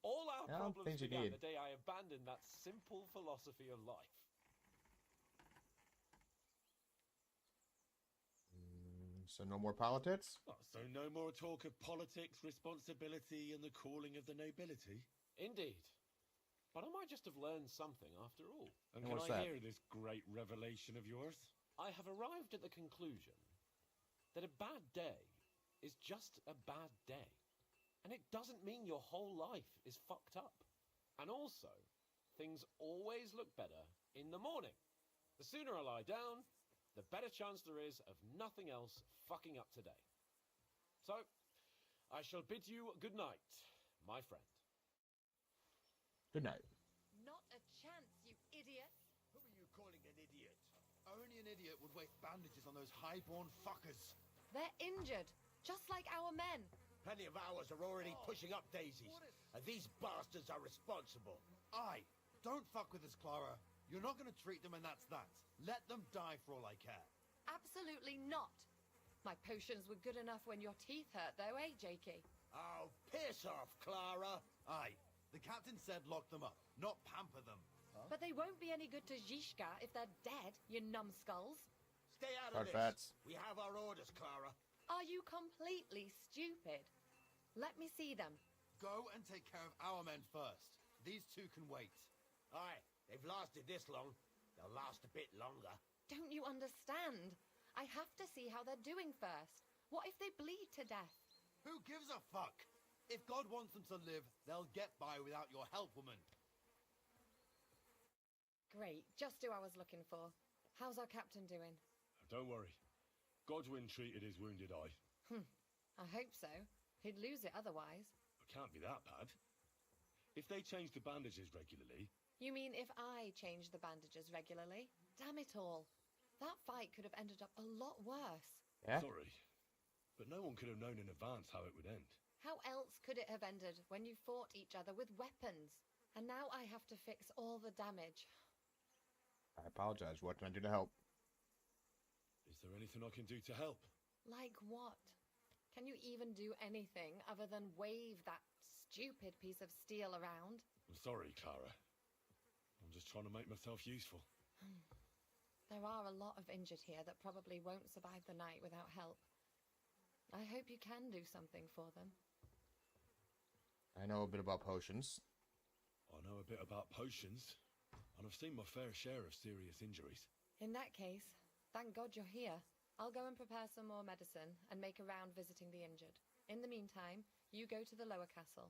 All our problems began the day I abandoned that simple philosophy of life. So no more politics? Oh, so no more talk of politics, responsibility, and the calling of the nobility? Indeed. But I might just have learned something after all. And can I hear this great revelation of yours? I have arrived at the conclusion that a bad day is just a bad day. And it doesn't mean your whole life is fucked up. And also, things always look better in the morning. The sooner I lie down, the better chance there is of nothing else fucking up today. So, I shall bid you good night, my friend. Good night. Not a chance, you idiot. Who are you calling an idiot? Only an idiot would waste bandages on those highborn fuckers. They're injured, just like our men. Plenty of ours are already pushing up daisies, and these bastards are responsible. Aye, don't fuck with us, Clara. You're not going to treat them and that's that. Let them die for all I care. Absolutely not. My potions were good enough when your teeth hurt, though, eh, Jakey? Oh, piss off, Clara. Aye, the captain said lock them up, not pamper them. Huh? But they won't be any good to Zizka if they're dead, you numbskulls. Stay out of this. We have our orders, Clara. Are you completely stupid? Let me see them. Go and take care of our men first. These two can wait. Aye, they've lasted this long. They'll last a bit longer. Don't you understand? I have to see how they're doing first. What if they bleed to death? Who gives a fuck? If God wants them to live, they'll get by without your help, woman. Great, just who I was looking for. How's our captain doing? Don't worry. Godwin treated his wounded eye. I hope so. He'd lose it otherwise. It can't be that bad. If they change the bandages regularly... You mean if I change the bandages regularly? Damn it all. That fight could have ended up a lot worse. Yeah? Sorry, but no one could have known in advance how it would end. How else could it have ended when you fought each other with weapons? And now I have to fix all the damage. I apologize. What can I do to help? Is there anything I can do to help? Like what? Can you even do anything other than wave that stupid piece of steel around? I'm sorry, Clara. I'm just trying to make myself useful. There are a lot of injured here that probably won't survive the night without help. I hope you can do something for them. I know a bit about potions. I know a bit about potions, and I've seen my fair share of serious injuries. In that case, thank God you're here. I'll go and prepare some more medicine and make a round visiting the injured. In the meantime, you go to the lower castle.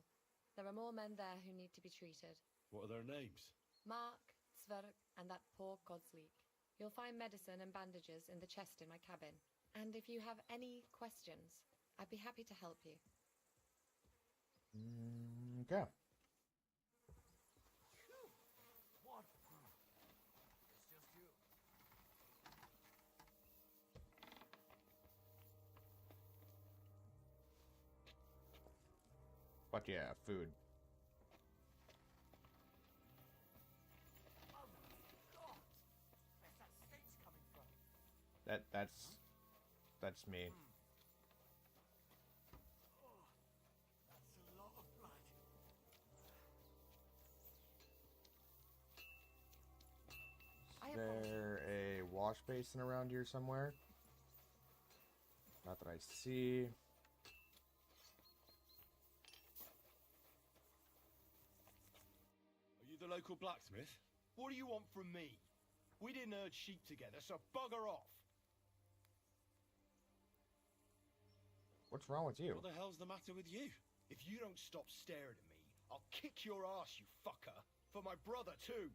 There are more men there who need to be treated. What are their names? Mark, Sverk, and that poor Godsleek. You'll find medicine and bandages in the chest in my cabin. And if you have any questions, I'd be happy to help you. Okay. What? It's just you. But yeah, food. Oh, God! Where's that stench coming from? That's me. Oh, that's a lot of blood. Is there a wash basin around here somewhere? Not that I see. local blacksmith? What do you want from me? We didn't herd sheep together, so bugger off. What's wrong with you? What the hell's the matter with you? If you don't stop staring at me, I'll kick your ass, you fucker. For my brother, too.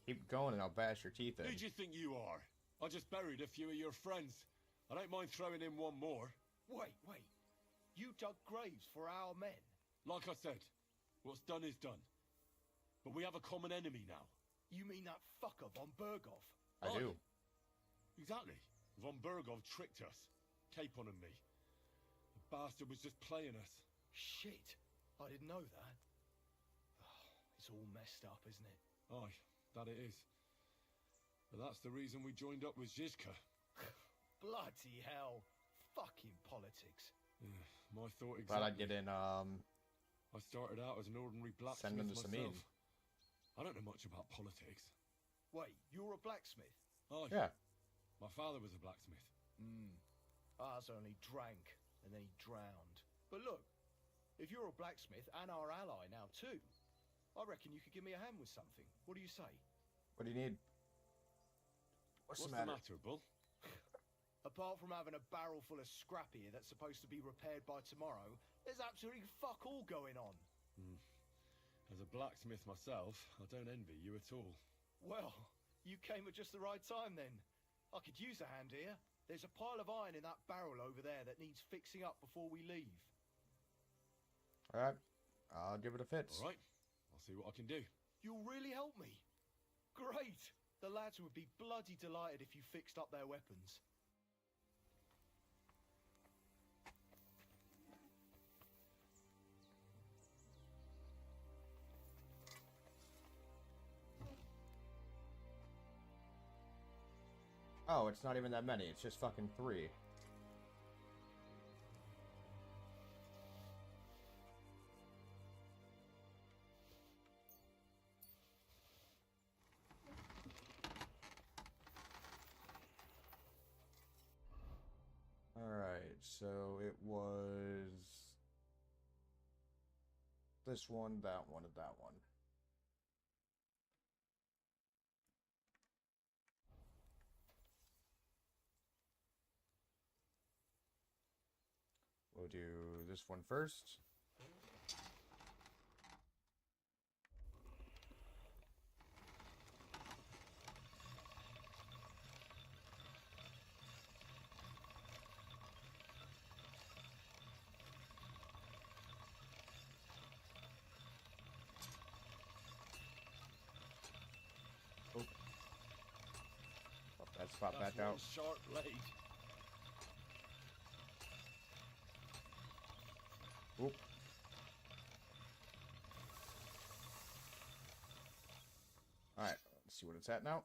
Keep going and I'll bash your teeth in. Who do you think you are? I just buried a few of your friends. I don't mind throwing in one more. Wait. You dug graves for our men? Like I said, what's done is done. But we have a common enemy now. You mean that fucker von Berghoff? I do. Exactly. Von Berghoff tricked us. Capon and me. The bastard was just playing us. Shit. I didn't know that. Oh, it's all messed up, isn't it? Aye, that it is. But that's the reason we joined up with Zizka. Bloody hell. Fucking politics. Yeah, my thought exactly. But I'd get in, I started out as an ordinary blacksmith send them to myself. Samin. I don't know much about politics. Wait, you're a blacksmith? Aye. Yeah. My father was a blacksmith. Ours only drank, and then he drowned. But look, if you're a blacksmith and our ally now too, I reckon you could give me a hand with something. What do you say? What do you need? What's the matter, Bull? Apart from having a barrel full of scrap here that's supposed to be repaired by tomorrow, there's absolutely fuck all going on. As a blacksmith myself, I don't envy you at all. Well, you came at just the right time then. I could use a hand here. There's a pile of iron in that barrel over there that needs fixing up before we leave. Alright. I'll give it a fits. Alright. I'll see what I can do. You'll really help me. Great. The lads would be bloody delighted if you fixed up their weapons. Oh, it's not even that many. It's just fucking 3. Alright, so it was this one, that one, and that one. We'll do this one first. Oh. Let's swap back out. Sharp blade. Oop. Alright, let's see what it's at now.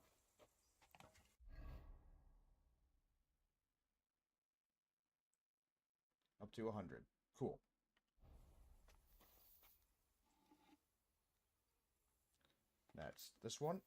Up to 100. Cool. That's this one.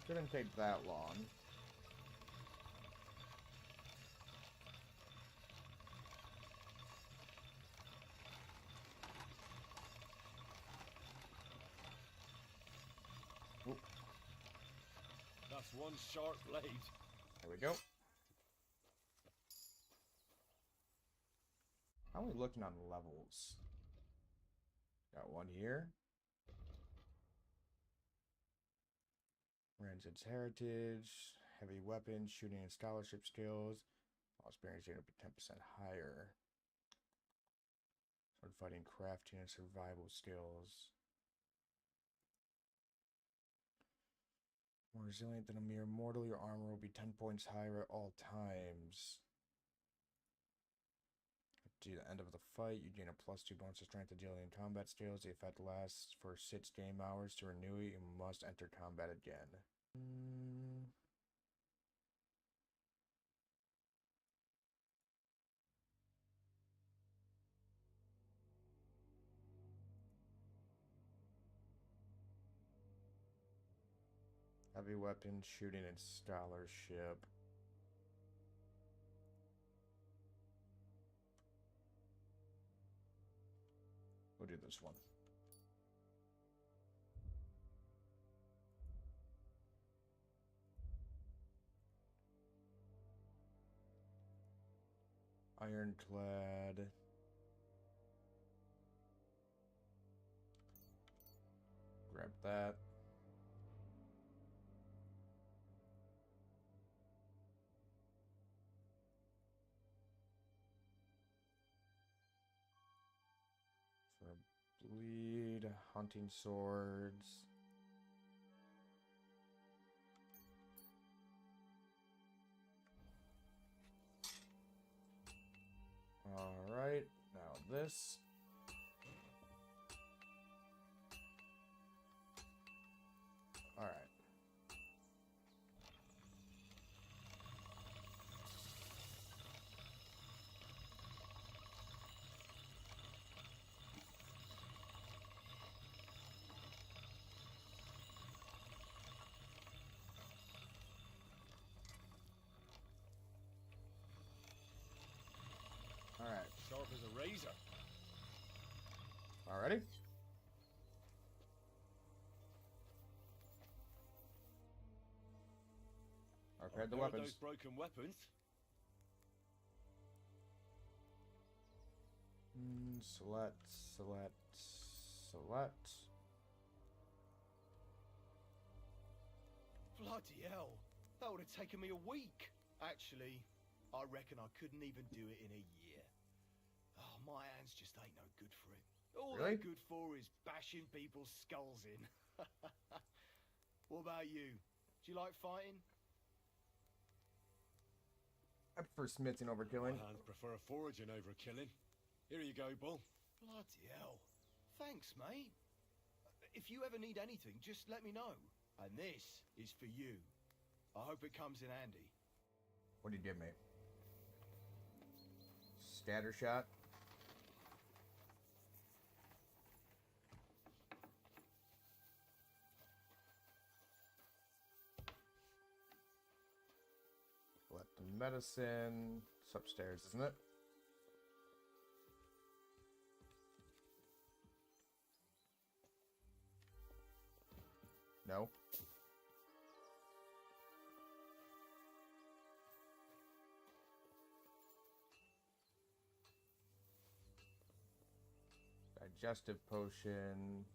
Shouldn't take that long. Oop. That's one sharp blade. There we go. How are we looking on levels? Got one here. Rancid's Heritage, Heavy Weapons, Shooting and Scholarship Skills. All experience unit 10% higher. Sword Fighting, Crafting, and Survival Skills. More resilient than a mere mortal, your armor will be 10 points higher at all times. To the end of the fight, you gain a +2 bonus to strength to dealing combat skills. The effect lasts for 6 game hours. To renew it, you must enter combat again. Heavy weapons, shooting, and scholarship. We'll do this one. Ironclad. Grab that. So bleed, hunting swords. Alright, now this. Alright. Alright. Sharp as a razor. Alrighty. Repaired the I've heard weapons. those broken weapons. Select. Bloody hell. That would have taken me a week. Actually, I reckon I couldn't even do it in a year. Oh, my hands just ain't no good for it. All Really? they're good for is bashing people's skulls in. What about you? Do you like fighting? I prefer smithing over killing. My hands prefer foraging over killing. Here you go, Bull. Bloody hell. Thanks, mate. If you ever need anything, just let me know. And this is for you. I hope it comes in handy. What did you give me? Scatter shot. Let the medicine. It's upstairs, isn't it? No. Digestive potion.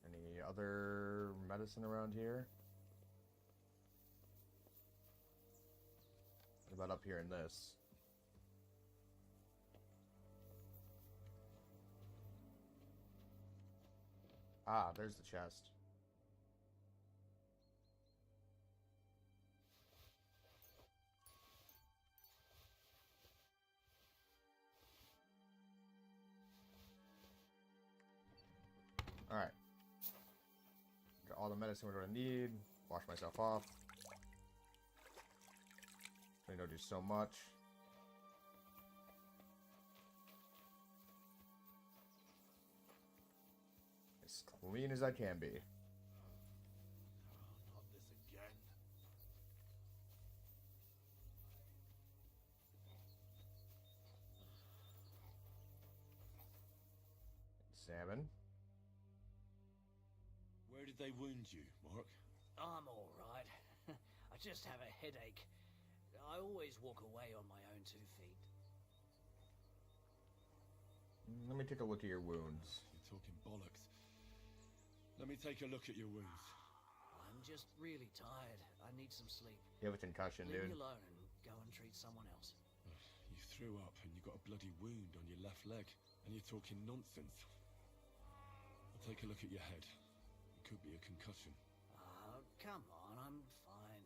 Any other medicine around here? What about up here in this? Ah, there's the chest. Alright. Got all the medicine we're gonna need. Wash myself off. I don't do so much. As clean as I can be. Not this again. Examine. Where did they wound you, Mark? I'm all right. I just have a headache. I always walk away on my own 2 feet. Let me take a look at your wounds. You're talking bollocks. Let me take a look at your wounds. I'm just really tired. I need some sleep. You have a concussion, Leave dude. me alone and go and treat someone else. You threw up and you got a bloody wound on your left leg, and you're talking nonsense. I'll take a look at your head. It could be a concussion. Oh, come on, I'm fine.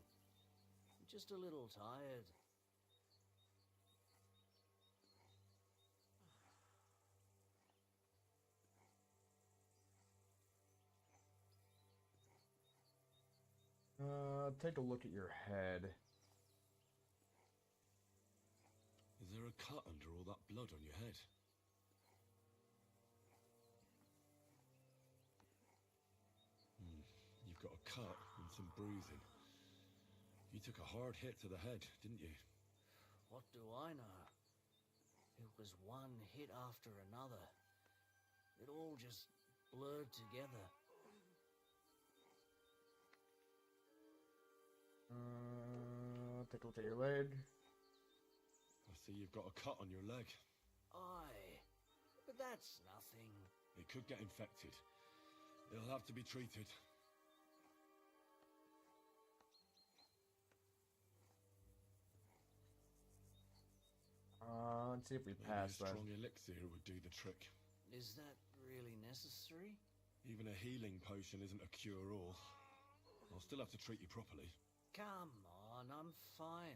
I'm just a little tired. Take a look at your head. Is there a cut under all that blood on your head? You've got a cut and some bruising. You took a hard hit to the head, didn't you? What do I know? It was one hit after another. It all just blurred together. Take a look at your leg. I see you've got a cut on your leg. Aye, but that's nothing. It could get infected. It'll have to be treated. Let's see if we Maybe pass a that. strong elixir would do the trick. Is that really necessary? Even a healing potion isn't a cure-all. I'll still have to treat you properly. Come on, I'm fine.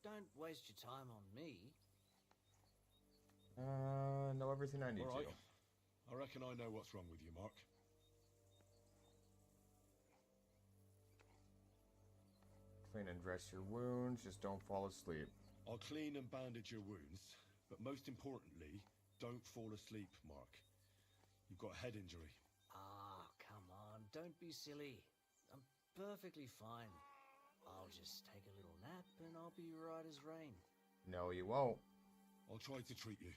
Don't waste your time on me. Know everything I need All right. to. I reckon I know what's wrong with you, Mark. Clean and dress your wounds, just don't fall asleep. I'll clean and bandage your wounds, but most importantly, don't fall asleep, Mark. You've got a head injury. Ah, come on, don't be silly. I'm perfectly fine. I'll just take a little nap and I'll be right as rain. No, you won't. I'll try to treat you.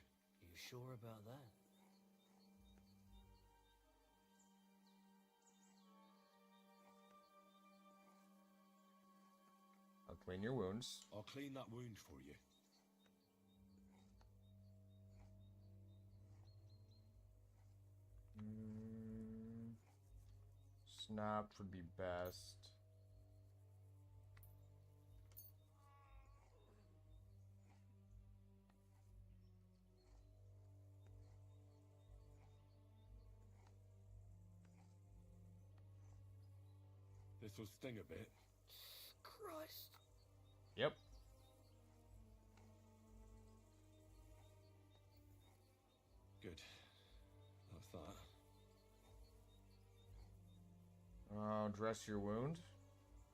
You sure about that? I'll clean your wounds. I'll clean that wound for you. Snapped would be best. This will sting a bit. Christ. Yep. Good. That's that. Dress your wound.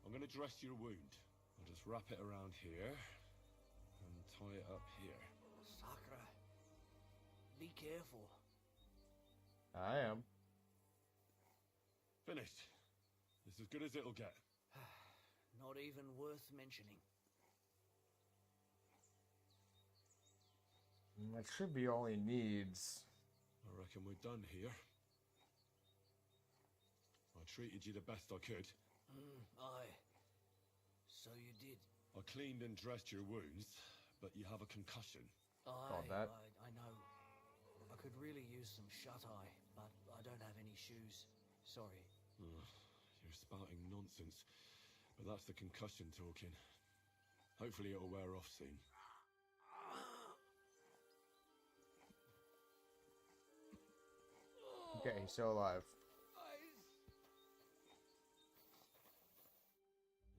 I'm going to dress your wound. I'll just wrap it around here and tie it up here. Sakra. Be careful. I am. Finished. It's as good as it'll get. Not even worth mentioning. That should be all he needs. I reckon we're done here. I treated you the best I could. Aye. So you did. I cleaned and dressed your wounds, but you have a concussion. Aye, that. I know. I could really use some shut-eye, but I don't have any shoes. Sorry. You're spouting nonsense, but that's the concussion talking. Hopefully it'll wear off soon. Okay, he's still alive.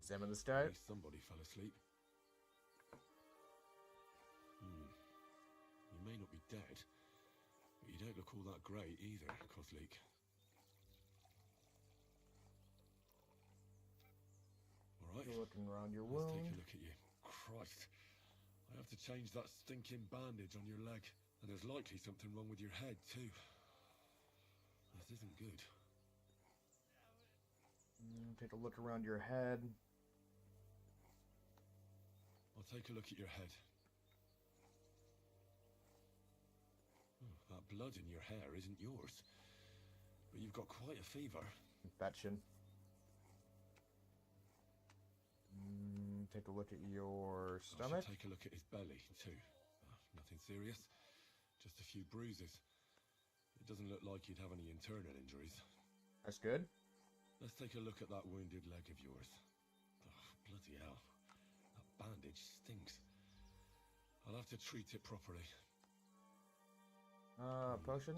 Examine the At stat. least somebody fell asleep. You may not be dead, but you don't look all that great either, Kozlik. Alright, You're looking around your let's wound. take a look at you. Christ, I have to change that stinking bandage on your leg. And there's likely something wrong with your head, too. This isn't good. Take a look around your head. I'll take a look at your head. That blood in your hair isn't yours. But you've got quite a fever. Infection. Take a look at your I stomach. should take a look at his belly, too. Nothing serious. Just a few bruises. It doesn't look like you'd have any internal injuries. That's good. Let's take a look at that wounded leg of yours. Oh, bloody hell. That bandage stinks. I'll have to treat it properly. Potion?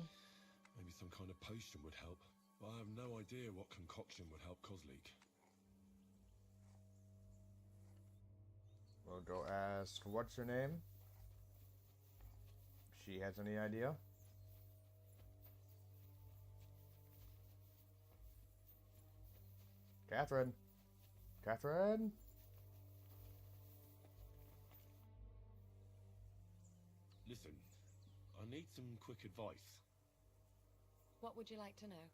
Maybe some kind of potion would help. But I have no idea what concoction would help Kozlik. We'll go ask, what's her name? If she has any idea. Catherine. Catherine? Listen, I need some quick advice. What would you like to know?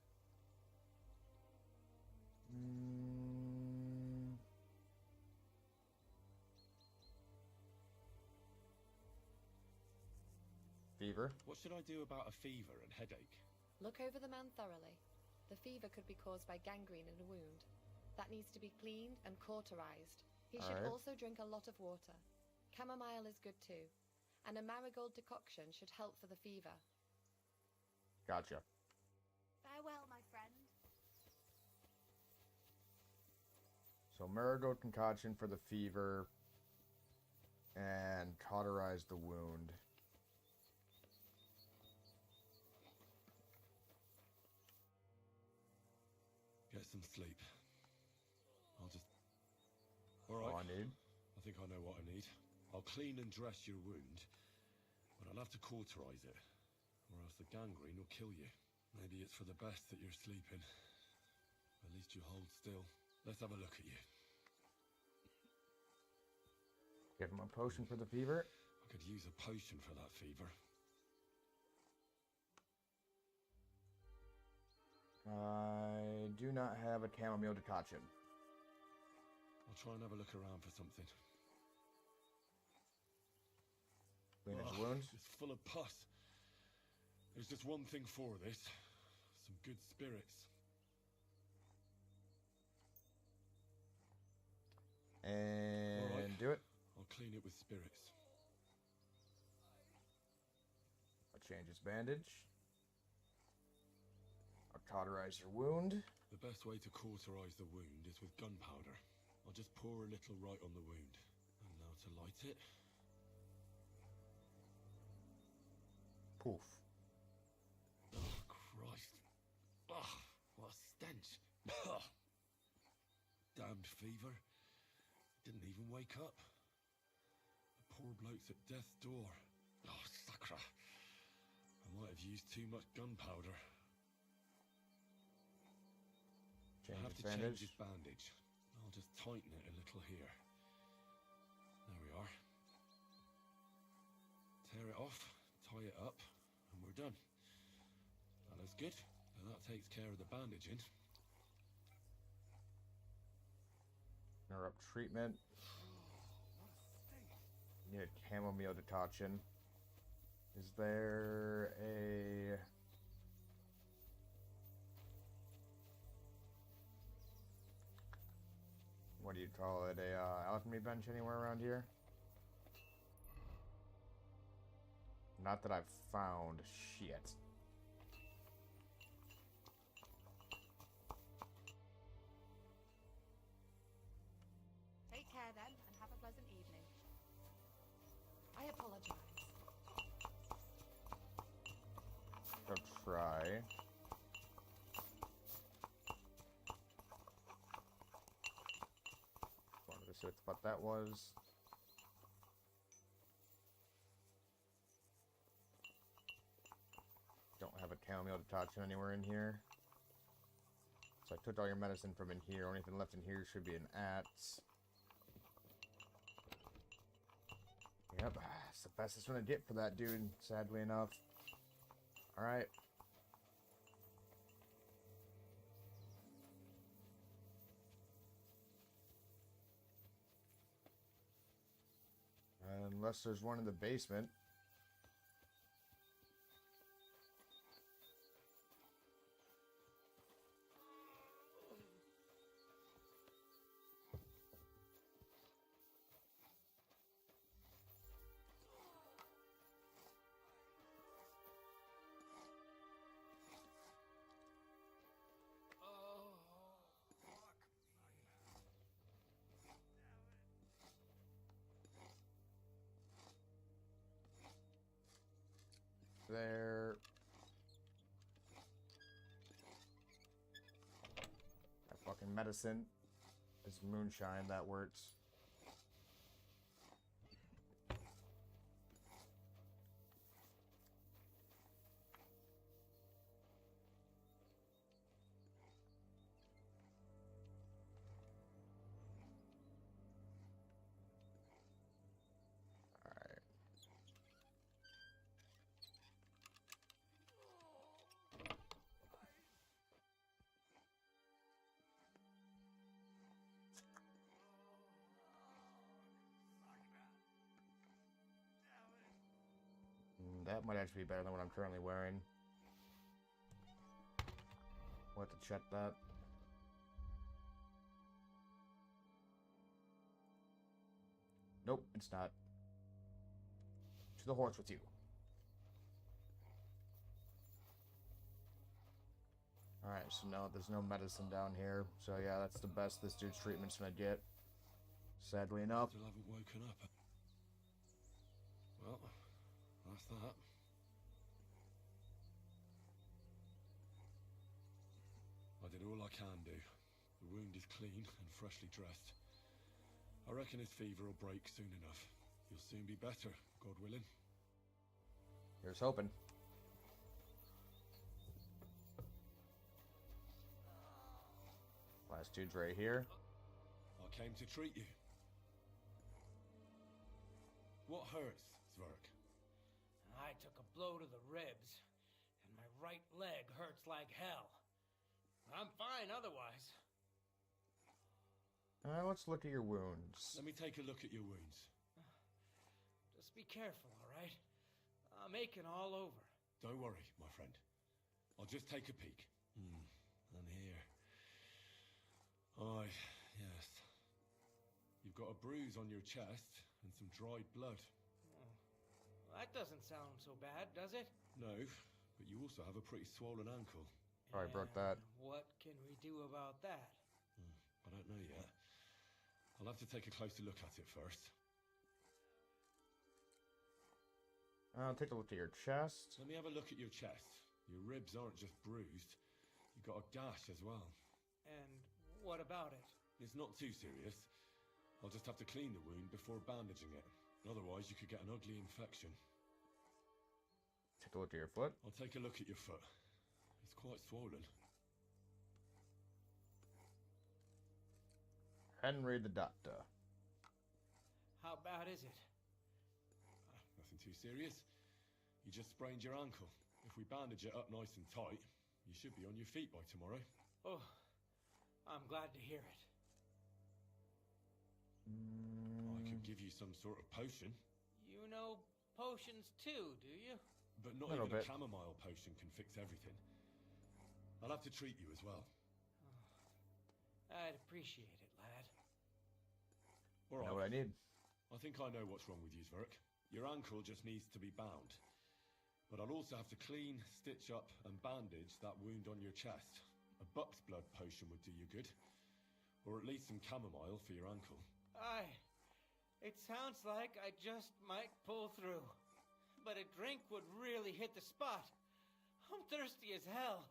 Fever? What should I do about a fever and headache? Look over the man thoroughly. The fever could be caused by gangrene in a wound. That needs to be cleaned and cauterized. He should Alright. also drink a lot of water. Chamomile is good too. And a marigold decoction should help for the fever. Gotcha. Farewell, my friend. So marigold concoction for the fever and cauterize the wound. Get some sleep. I'll just... All I Alright. need. I think I know what I need. I'll clean and dress your wound, but I'll have to cauterize it, or else the gangrene will kill you. Maybe it's for the best that you're sleeping. At least you hold still. Let's have a look at you. Give him a potion for the fever. I could use a potion for that fever. I do not have a chamomile decoction. I'll try and have a look around for something. Clean his Ugh, wounds. It's full of pus. There's just one thing for this. Some good spirits. And Alright. do it. I'll clean it with spirits. I'll change his bandage. I'll cauterize your wound. The best way to cauterize the wound is with gunpowder. I'll just pour a little right on the wound. And now to light it. Poof. Oh, Christ. Oh, what a stench. Damned fever. Didn't even wake up. The poor bloke's at death's door. Oh, sacre. I might have used too much gunpowder. I Change have his to change bandage. his bandage. I'll just tighten it a little here. There we are. Tear it off, tie it up, and we're done. That looks good. And that takes care of the bandaging. Interrupt treatment. Need a chamomile decoction. Is there a... What do you call it? A alchemy bench anywhere around here? Not that I've found. Shit. Take care then, and have a pleasant evening. I apologize. I'll try. Wanted to see what that was. Don't have a chamomile decoction anywhere in here. So I took all your medicine from in here. Only thing left in here should be an axe. Yep, it's the best it's gonna get for that dude, sadly enough. Alright. Unless there's one in the basement. There. That fucking medicine is moonshine, that works. That might actually be better than what I'm currently wearing. We'll have to check that. Nope, it's not. To the horse with you. Alright, so no, there's no medicine down here. So yeah, that's the best this dude's treatment's gonna get. Sadly enough. Still haven't woken up. Well, that's that. I did all I can do. The wound is clean and freshly dressed. I reckon his fever will break soon enough. He'll soon be better, God willing. Here's hoping. Last dude's right here. I came to treat you. What hurts, Zverk? I took a blow to the ribs, and my right leg hurts like hell. I'm fine otherwise. Let's look at your wounds. Let me take a look at your wounds. Just be careful, all right? I'm aching all over. Don't worry, my friend. I'll just take a peek. And here. Aye, yes. You've got a bruise on your chest and some dried blood. Oh, that doesn't sound so bad, does it? No, but you also have a pretty swollen ankle. I broke that. What can we do about that? I don't know yet. I'll have to take a closer look at it first. I'll take a look at your chest. Let me have a look at your chest. Your ribs aren't just bruised. You've got a gash as well. And what about it? It's not too serious. I'll just have to clean the wound before bandaging it. Otherwise, you could get an ugly infection. Take a look at your foot. I'll take a look at your foot. It's quite swollen. Henry the doctor. How bad is it? Nothing too serious. You just sprained your ankle. If we bandage it up nice and tight, you should be on your feet by tomorrow. Oh, I'm glad to hear it. I could give you some sort of potion. You know potions too, do you? But not even a chamomile potion can fix everything. I'll have to treat you as well. I'd appreciate it, lad. All right. Know what I need. I think I know what's wrong with you, Zverk. Your ankle just needs to be bound. But I'll also have to clean, stitch up, and bandage that wound on your chest. A buck's blood potion would do you good. Or at least some chamomile for your ankle. It sounds like I just might pull through. But a drink would really hit the spot. I'm thirsty as hell.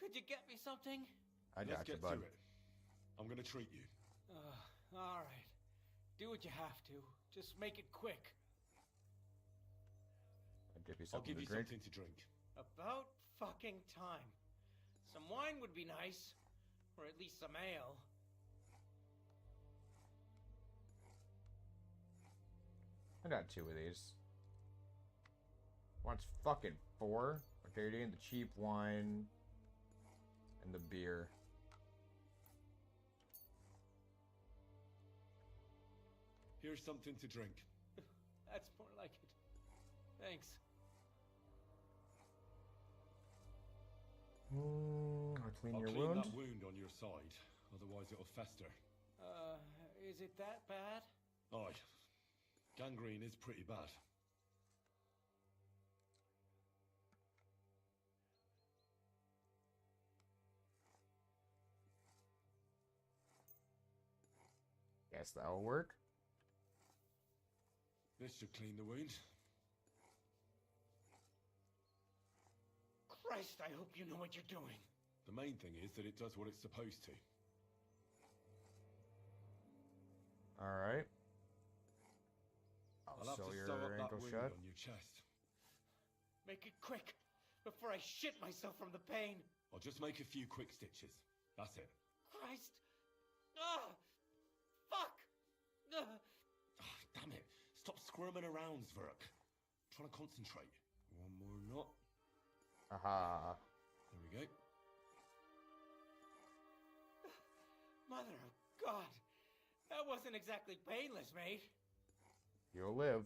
Could you get me something? I got you, bud. Let's get to it. I'm gonna treat you. All right. Do what you have to. Just make it quick. I'll give you something to drink. About fucking time. Some wine would be nice. Or at least some ale. I got 2 of these. Wants fucking 4? Okay, you're getting the cheap wine and the beer. Here's something to drink. That's more like it. Thanks. I'll clean I'll your clean wound. that wound on your side, otherwise it'll fester. Is it that bad? Aye. Gangrene is pretty bad. Guess that'll work. This should clean the wound. Christ, I hope you know what you're doing. The main thing is that it does what it's supposed to. Alright. I'll have sew to your sew up that ankle wound shut. on your chest. Make it quick, before I shit myself from the pain. I'll just make a few quick stitches. That's it. Christ! Ah! Fuck! Damn it. Stop squirming around, Zverk. I'm trying to concentrate. One more knot. Aha. There we go. Mother of God! That wasn't exactly painless, mate. You'll live.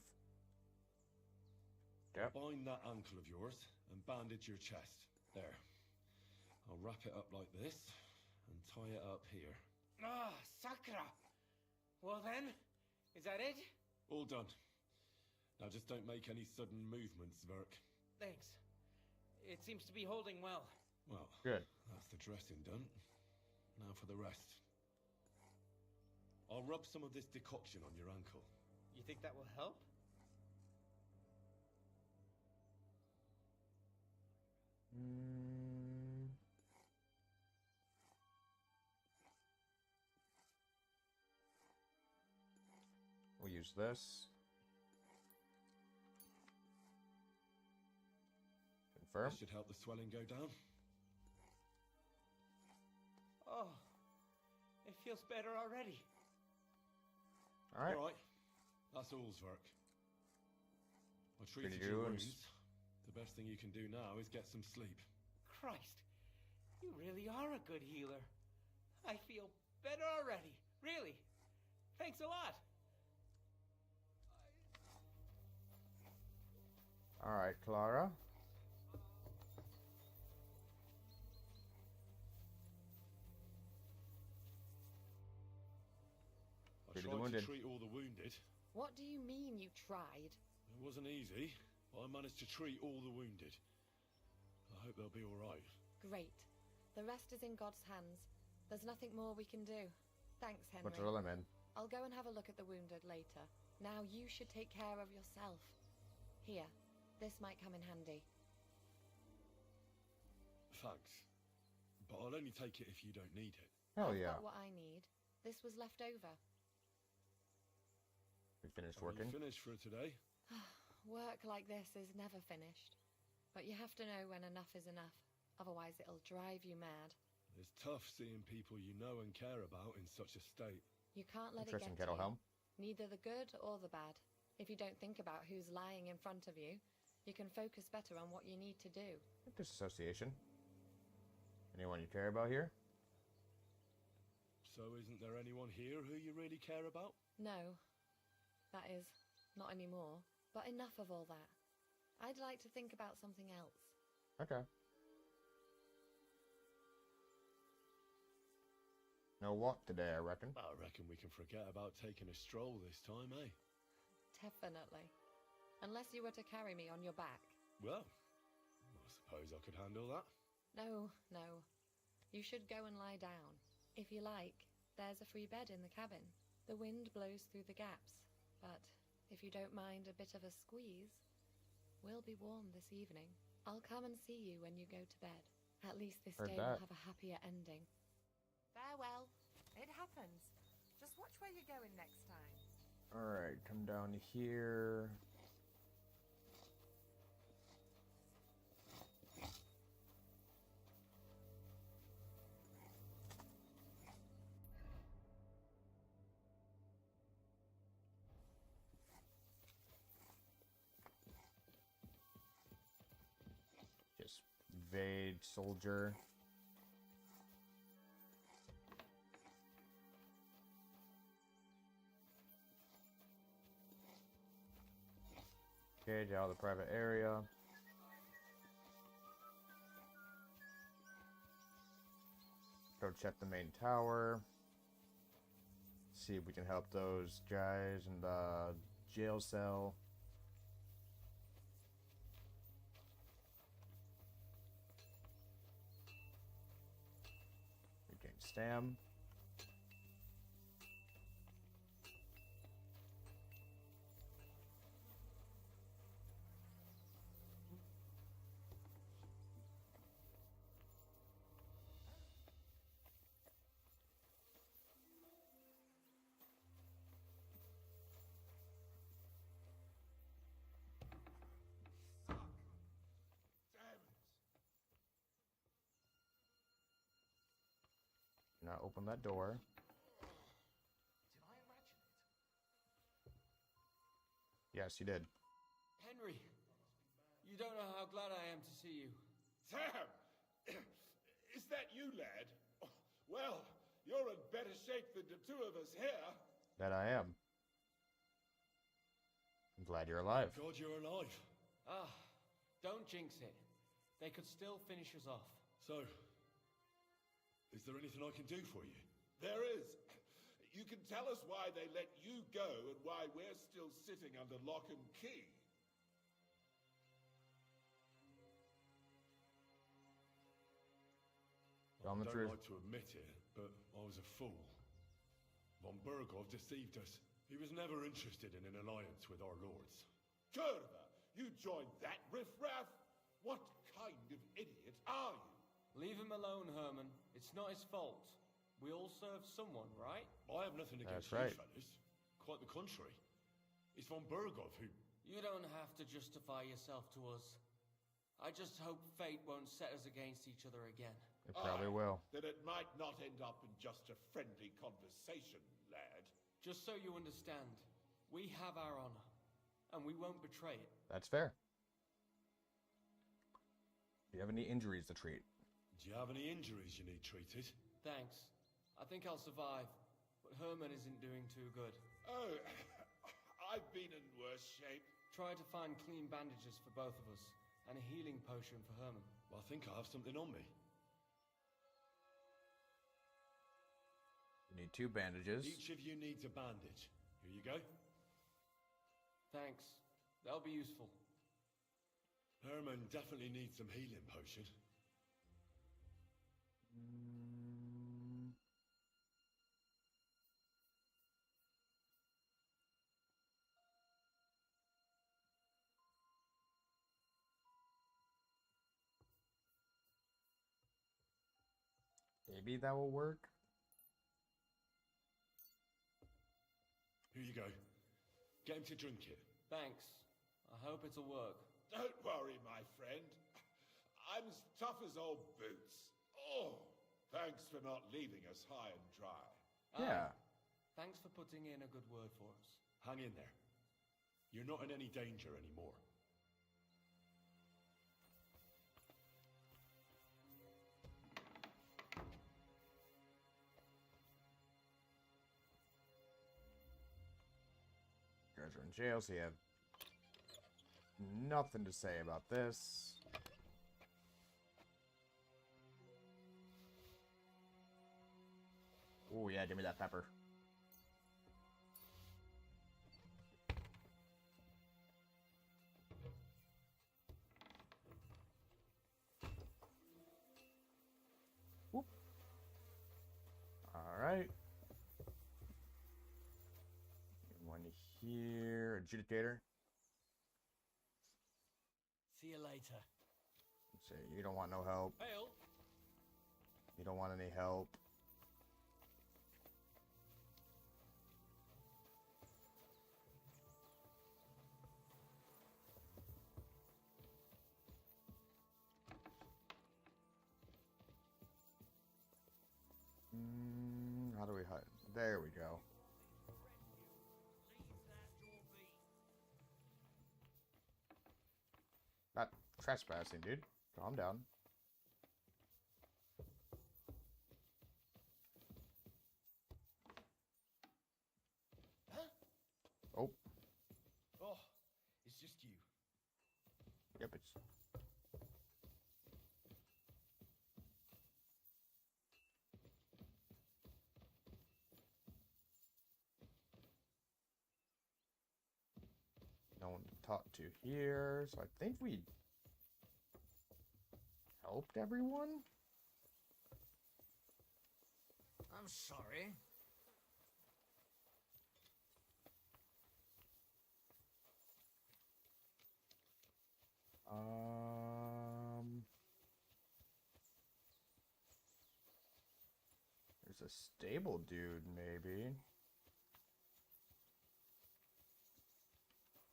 Yep. Bind that ankle of yours and bandage your chest. There. I'll wrap it up like this and tie it up here. Ah, Sakra! Well then, is that it? All done. Now just don't make any sudden movements, Verk. Thanks. It seems to be holding well. Well, good. That's the dressing done. Now for the rest. I'll rub some of this decoction on your ankle. You think that will help? We'll use this. Confirm. This should help the swelling go down. Oh, it feels better already. All right. All right. That's all's work. I treated Pretty your good. wounds. The best thing you can do now is get some sleep. Christ, you really are a good healer. I feel better already. Really. Thanks a lot. All right, Clara. I Treated the tried to wounded. treat all the wounded. What do you mean you tried? It wasn't easy, but I managed to treat all the wounded. I hope they'll be all right. Great. The rest is in God's hands. There's nothing more we can do. Thanks, Henry. What's all I'm in? I'll go and have a look at the wounded later. Now you should take care of yourself. Here, this might come in handy. Thanks. But I'll only take it if you don't need it. Hell I've yeah. got what I need. This was left over. We finished Are you working. finished for today? Work like this is never finished. But you have to know when enough is enough. Otherwise it'll drive you mad. It's tough seeing people you know and care about in such a state. You can't let it get Interesting to kettle you. helm. Neither the good or the bad. If you don't think about who's lying in front of you, you can focus better on what you need to do. Disassociation. Anyone you care about here? So isn't there anyone here who you really care about? No. That is, not anymore. But enough of all that. I'd like to think about something else. Okay. No walk today, I reckon. I reckon we can forget about taking a stroll this time, eh? Definitely. Unless you were to carry me on your back. Well, I suppose I could handle that. No, no. You should go and lie down. If you like, there's a free bed in the cabin. The wind blows through the gaps. But if you don't mind a bit of a squeeze, we'll be warm this evening. I'll come and see you when you go to bed. At least this Heard day will that. have a happier ending. Farewell. It happens. Just watch where you're going next time. Alright, come down here. Just evade soldier. Okay, get out of the private area. Go check the main tower. See if we can help those guys in the jail cell. Regain stam. Now open that door. Yes, you did. Henry, you don't know how glad I am to see you. Sam! Is that you, lad? Oh, well, you're in better shape than the two of us here. That I am. I'm glad you're alive. God, you're alive. Ah, jinx it. They could still finish us off. So, is there anything I can do for you? There is. You can tell us why they let you go and why we're still sitting under lock and key. I Tell 'em the don't truth. like to admit it, but I was a fool. Von Bergov deceived us. He was never interested in an alliance with our lords. Kurva, you joined that riffraff? What kind of idiot are you? Leave him alone, Herman. It's not his fault. We all serve someone, right? I have nothing against That's right. you fellas. Quite the contrary. It's Von Bergov who... You don't have to justify yourself to us. I just hope fate won't set us against each other again. It probably will. Then it might not end up in just a friendly conversation, lad. Just so you understand, we have our honor, and we won't betray it. That's fair. Do you have any injuries to treat? Do you have any injuries you need treated? Thanks. I think I'll survive, but Herman isn't doing too good. Oh, I've been in worse shape. Try to find clean bandages for both of us, and a healing potion for Herman. Well, I think I have something on me. You need 2 bandages. Each of you needs a bandage. Here you go. Thanks. That'll be useful. Herman definitely needs some healing potion. Maybe that will work. Here you go. Get him to drink it. Thanks. I hope it'll work. Don't worry, my friend. I'm as tough as old boots. Oh, thanks for not leaving us high and dry. Yeah. Thanks for putting in a good word for us. Hang in there. You're not in any danger anymore. You guys are in jail, so you have nothing to say about this. Oh yeah, give me that pepper. Whoop. All right. One here, adjudicator. See you later. Let's see, you don't want no help. Hail. You don't want any help. How do we hide? There we go. Not trespassing, dude. Calm down. Huh? Oh. Oh, it's just you. Yep, it's... No one to talk to here, so I think we helped everyone? I'm sorry. There's a stable dude, maybe.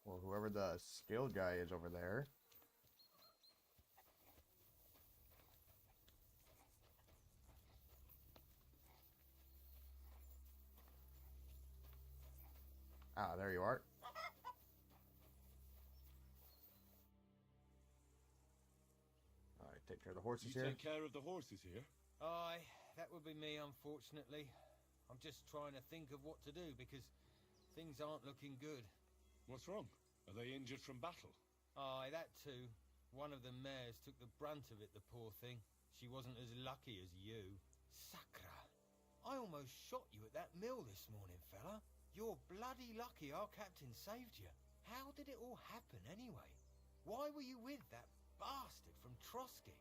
Or whoever the skilled guy is over there. Ah, there you are. Alright, take care of the horses You here. take care of the horses here? Aye, that would be me, unfortunately. I'm just trying to think of what to do, because things aren't looking good. What's wrong? Are they injured from battle? Aye, that too. One of the mares took the brunt of it, the poor thing. She wasn't as lucky as you. Sacra! I almost shot you at that mill this morning, fella. You're bloody lucky our captain saved you. How did it all happen, anyway? Why were you with that bastard from Trotsky?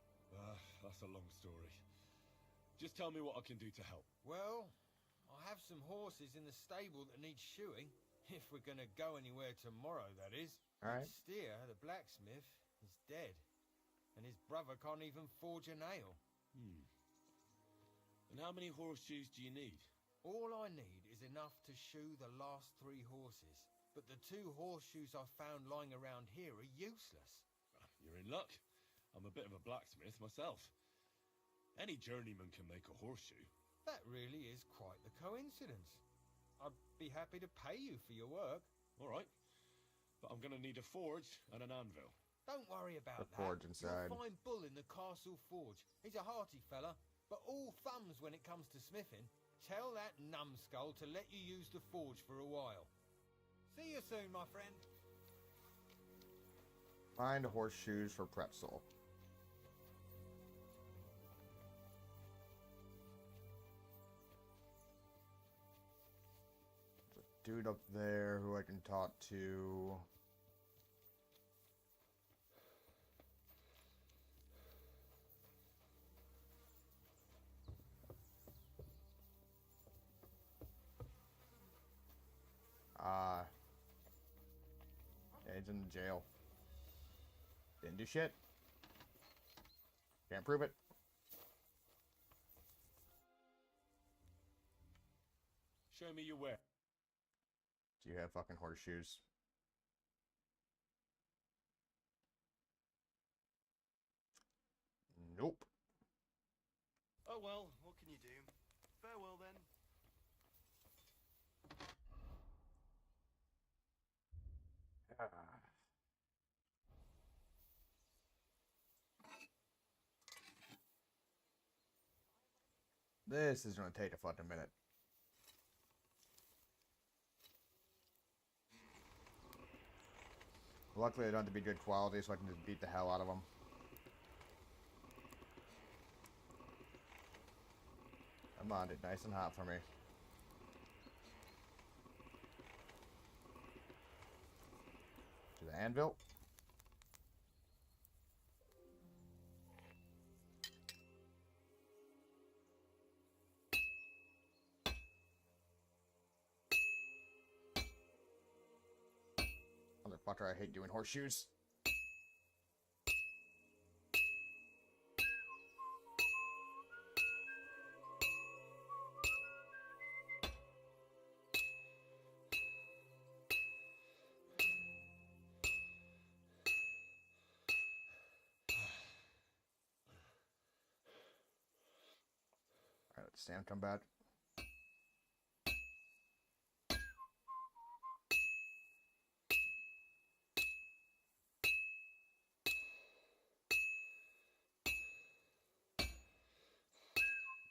That's a long story. Just tell me what I can do to help. Well, I have some horses in the stable that need shoeing. If we're going to go anywhere tomorrow, that is. All right. Steer, the blacksmith, is dead. And his brother can't even forge a nail. And how many horseshoes do you need? All I need is enough to shoe the last 3 horses. But the 2 horseshoes I found lying around here are useless. You're in luck. I'm a bit of a blacksmith myself. Any journeyman can make a horseshoe. That really is quite the coincidence. I'd be happy to pay you for your work. All right. But I'm going to need a forge and an anvil. Don't worry about The that. forge inside. You'll find Bull in the castle forge. He's a hearty fella, but all thumbs when it comes to smithing. Tell that numbskull to let you use the forge for a while. See you soon, my friend. Find horseshoes for Pretzel. There's a dude up there who I can talk to. Yeah, he's in jail. Didn't do shit. Can't prove it. Show me your way. Do you have fucking horseshoes? Nope. Oh well, what can you do? Farewell then. This is gonna take a fucking minute. Luckily, they don't have to be good quality, so I can just beat the hell out of them. Come on, it's nice and hot for me. To the anvil. Motherfucker, I hate doing horseshoes. Alright, let Sam come back.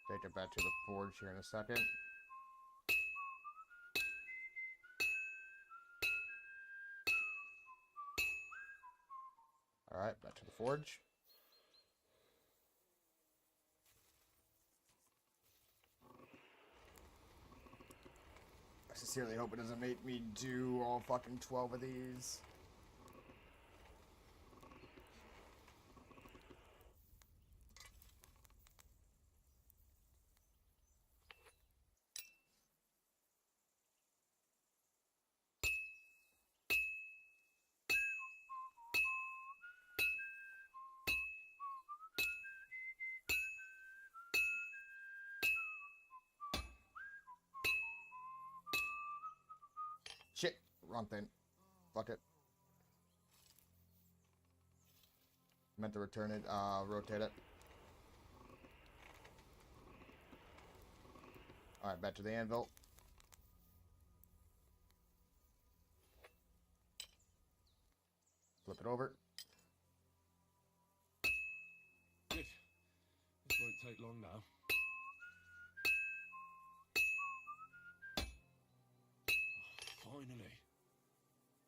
Take it back to the forge here in a second. Alright, back to the forge. I sincerely hope it doesn't make me do all fucking 12 of these. Shit, wrong thing. Fuck it. Meant to return it, rotate it. Alright, back to the anvil. Flip it over. Good. This won't take long now. Finally.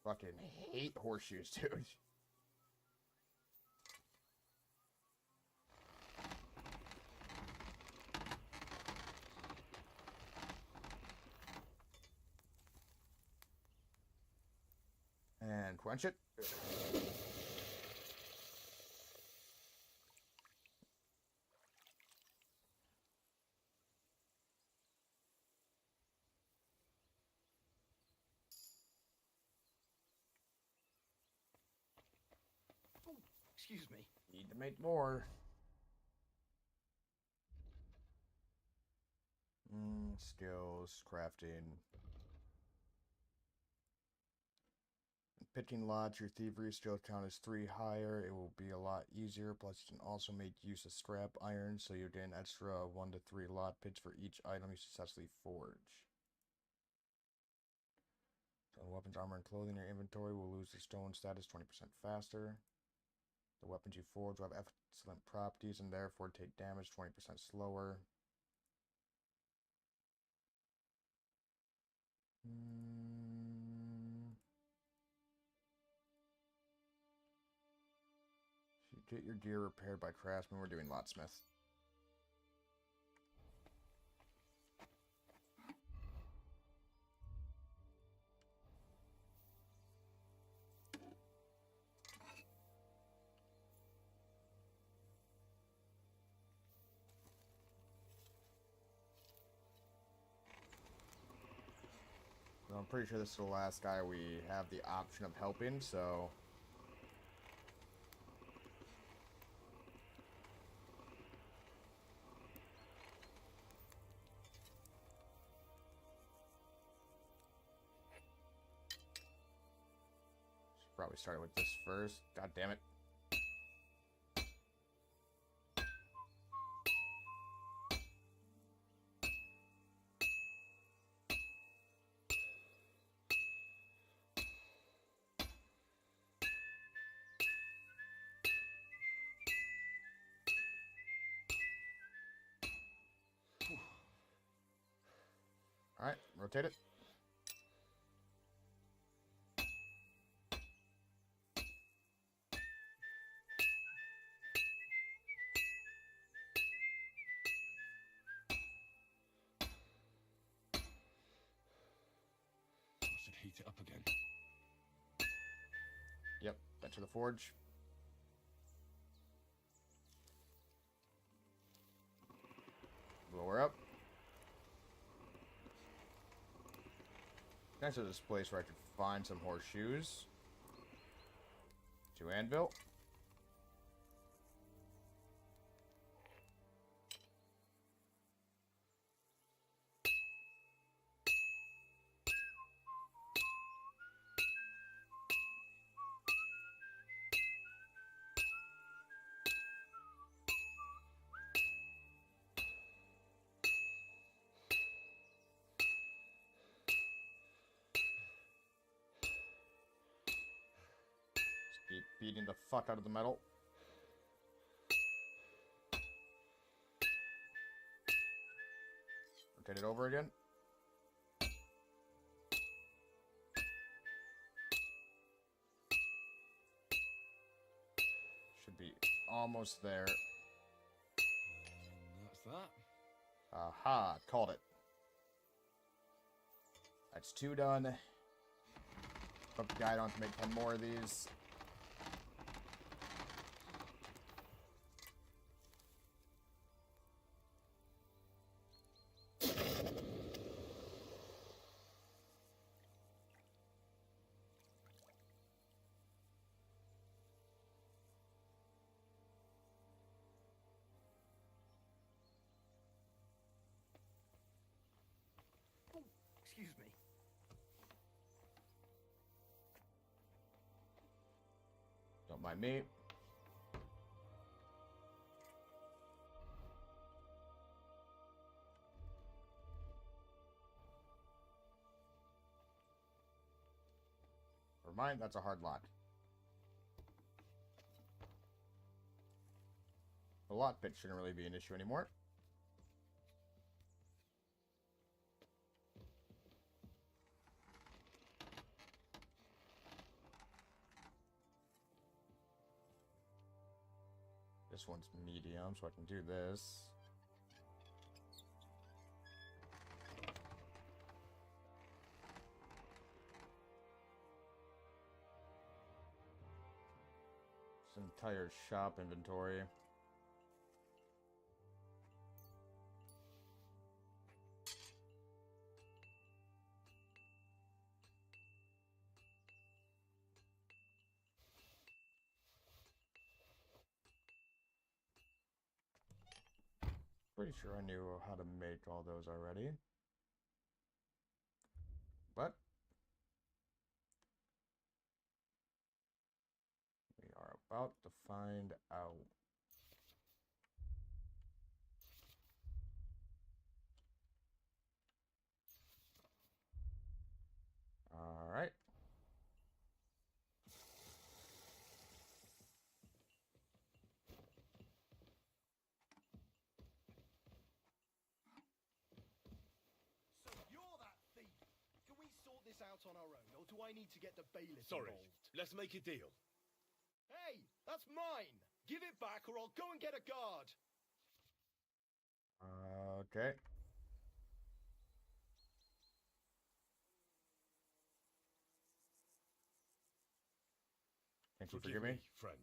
Fucking hate horseshoes, dude. Crunch it. Oh, excuse me. Need to make more. Skills, crafting. Pitching lots, your thievery skill count is 3 higher. It will be a lot easier. Plus, you can also make use of scrap iron, so you get an extra 1 to 3 lot pits for each item you successfully forge. So weapons, armor, and clothing in your inventory will lose the stone status 20% faster. The weapons you forge will have excellent properties and therefore take damage 20% slower. Get your gear repaired by craftsmen. We're doing lotsmith. So I'm pretty sure this is the last guy we have the option of helping, so... Probably started with this first. God damn it. All right, rotate it. Heat it up again. Yep, back to the forge. Blow her up. Next to this place where I could find some horseshoes. To anvil. Keep beating the fuck out of the metal. Rotate it over again. Should be almost there. And that's that. Aha, called it. That's 2 done. Put the guide on to make 10 more of these. Excuse me. Don't mind me. Never mind, that's a hard lock. The lock pit shouldn't really be an issue anymore. This one's medium, so I can do this. entire shop inventory. Pretty sure I knew how to make all those already. But we are about to find out. All right. So you're that thief. Can we sort this out on our own, or do I need to get the bailiff Sorry, involved? let's make a deal. Hey, that's mine. Give it back, or I'll go and get a guard. Okay. Can't you forgive me? Friend.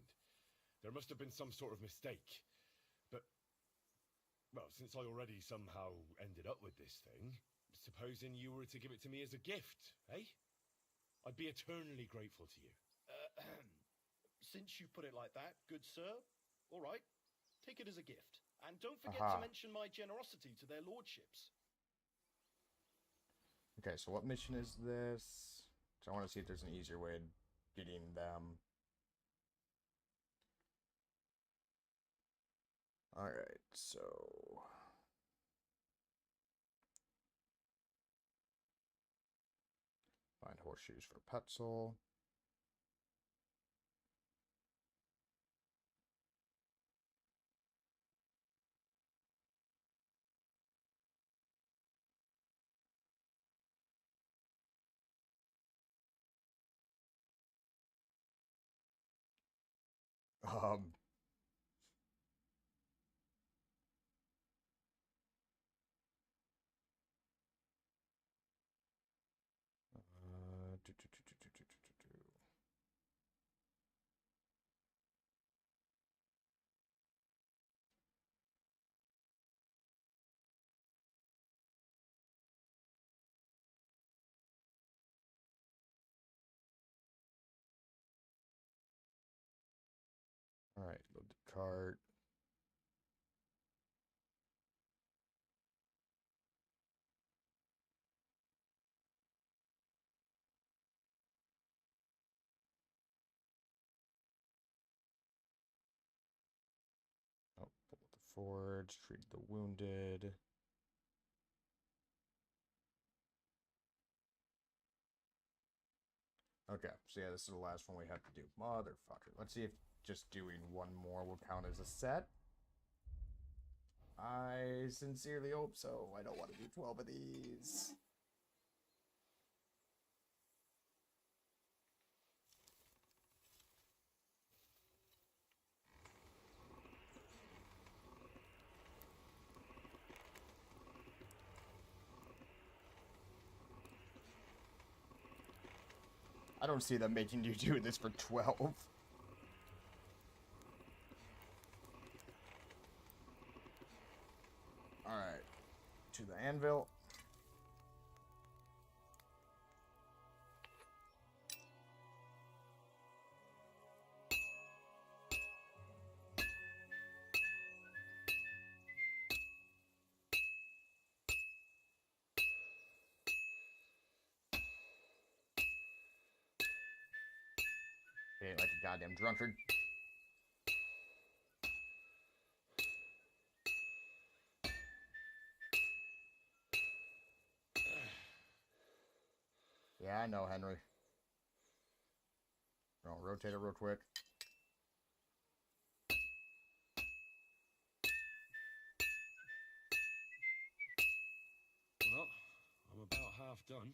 There must have been some sort of mistake. But, well, since I already somehow ended up with this thing, supposing you were to give it to me as a gift, eh? I'd be eternally grateful to you. Since you put it like that, good sir, all right, take it as a gift. And don't forget to mention my generosity to their lordships. Okay, so what mission is this? So I want to see if there's an easier way of getting them. Alright, so... find horseshoes for Petzl. Um... Alright, load the cart. Oh, pull the forge, treat the wounded. Okay, so yeah, this is the last one we have to do. Motherfucker. Let's see if just doing one more will count as a set. I sincerely hope so. I don't want to do 12 of these. I don't see them making you do this for 12. Alright. To the anvil. He ain't like a goddamn drunkard. Yeah, I know, Henry. I'll rotate it real quick. Well, I'm about half done.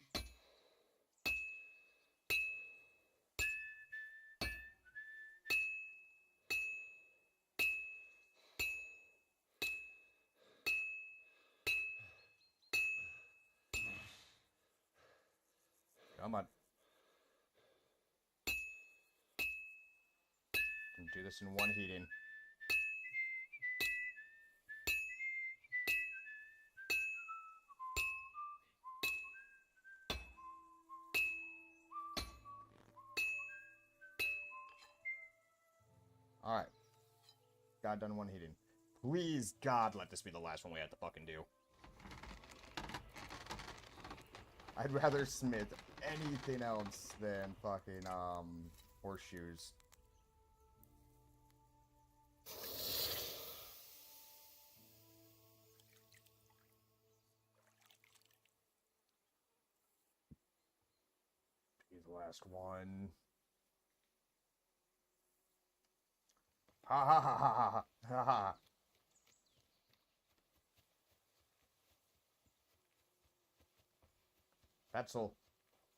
Come on. do this in one heating. Alright. Got done one heating. Please, God, let this be the last one we have to fucking do. I'd rather smith anything else than fucking, horseshoes. Be the last one. Ha ha ha ha ha ha ha. Petzl.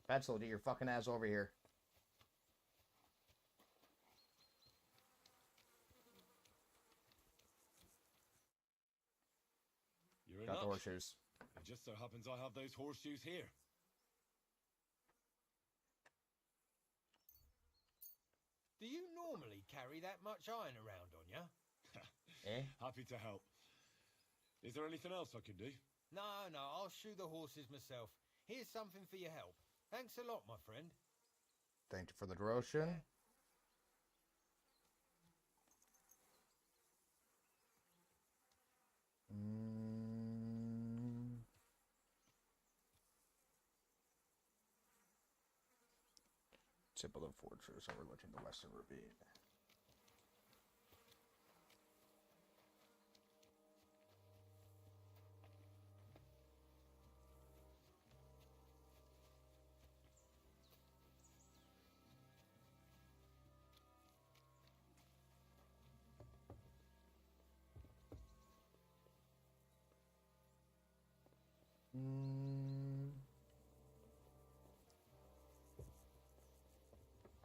Petzl, get your fucking ass over here. You're in Got luck. the horseshoes. It just so happens I have those horseshoes here. Do you normally carry that much iron around on you? Eh? Happy to help. Is there anything else I can do? No, I'll shoe the horses myself. Here's something for your help. Thanks a lot, my friend. Thank you for the devotion. Tip of the fortress overlooking the western ravine.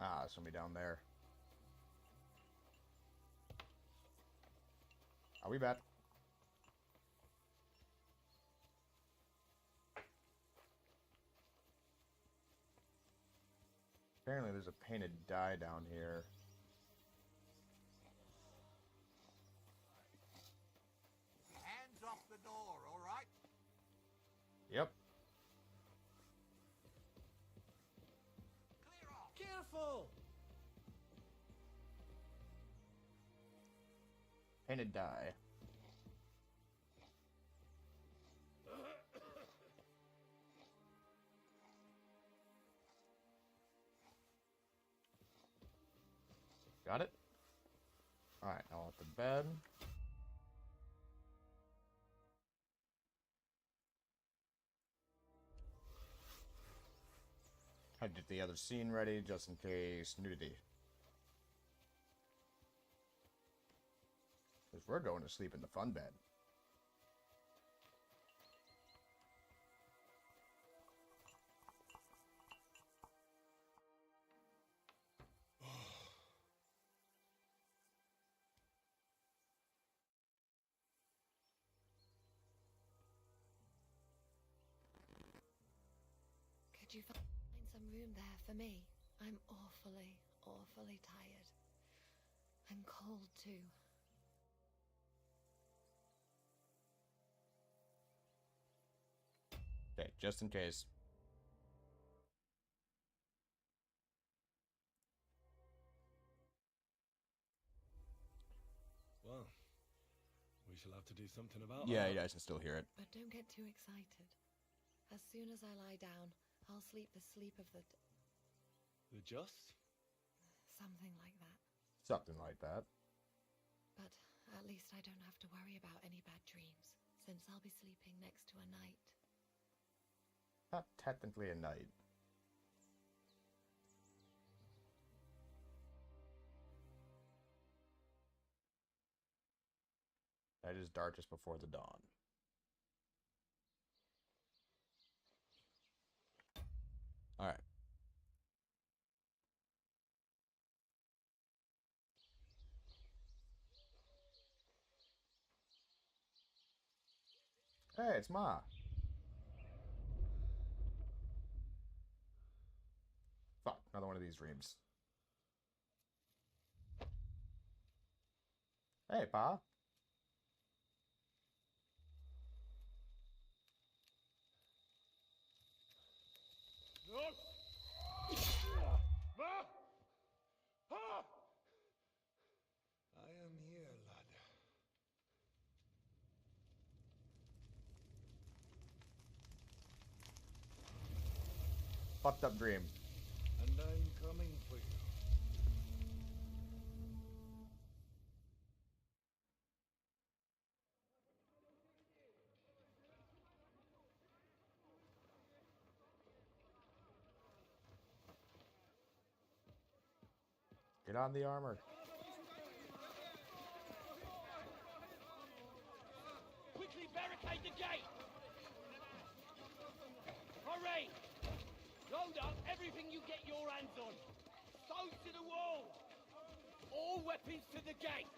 Ah, it's gonna be down there. Are we back? Apparently there's a painted dye down here. Hands off the door, all right? Yep. Careful! Painted dye. Got it? Alright, now at the bed. I get the other scene ready just in case nudity. Because we're going to sleep in the fun bed. Could you find some room there for me? I'm awfully, awfully tired. I'm cold too. Okay, just in case. Well, we shall have to do something about Yeah, that. you guys can still hear it. But don't get too excited. As soon as I lie down, I'll sleep the sleep of the... The just? Something like that. Something like that. But at least I don't have to worry about any bad dreams, since I'll be sleeping next to a knight. Not technically a knight. Night is darkest before the dawn. Alright. Hey, it's Ma. Fuck, another one of these dreams. Hey, Pa. I am here, lad. Fucked up dream. And I'm coming for you. Get on the armor. Quickly barricade the gate! Hurry! Load up everything you get your hands on. Stones to the wall! All weapons to the gate!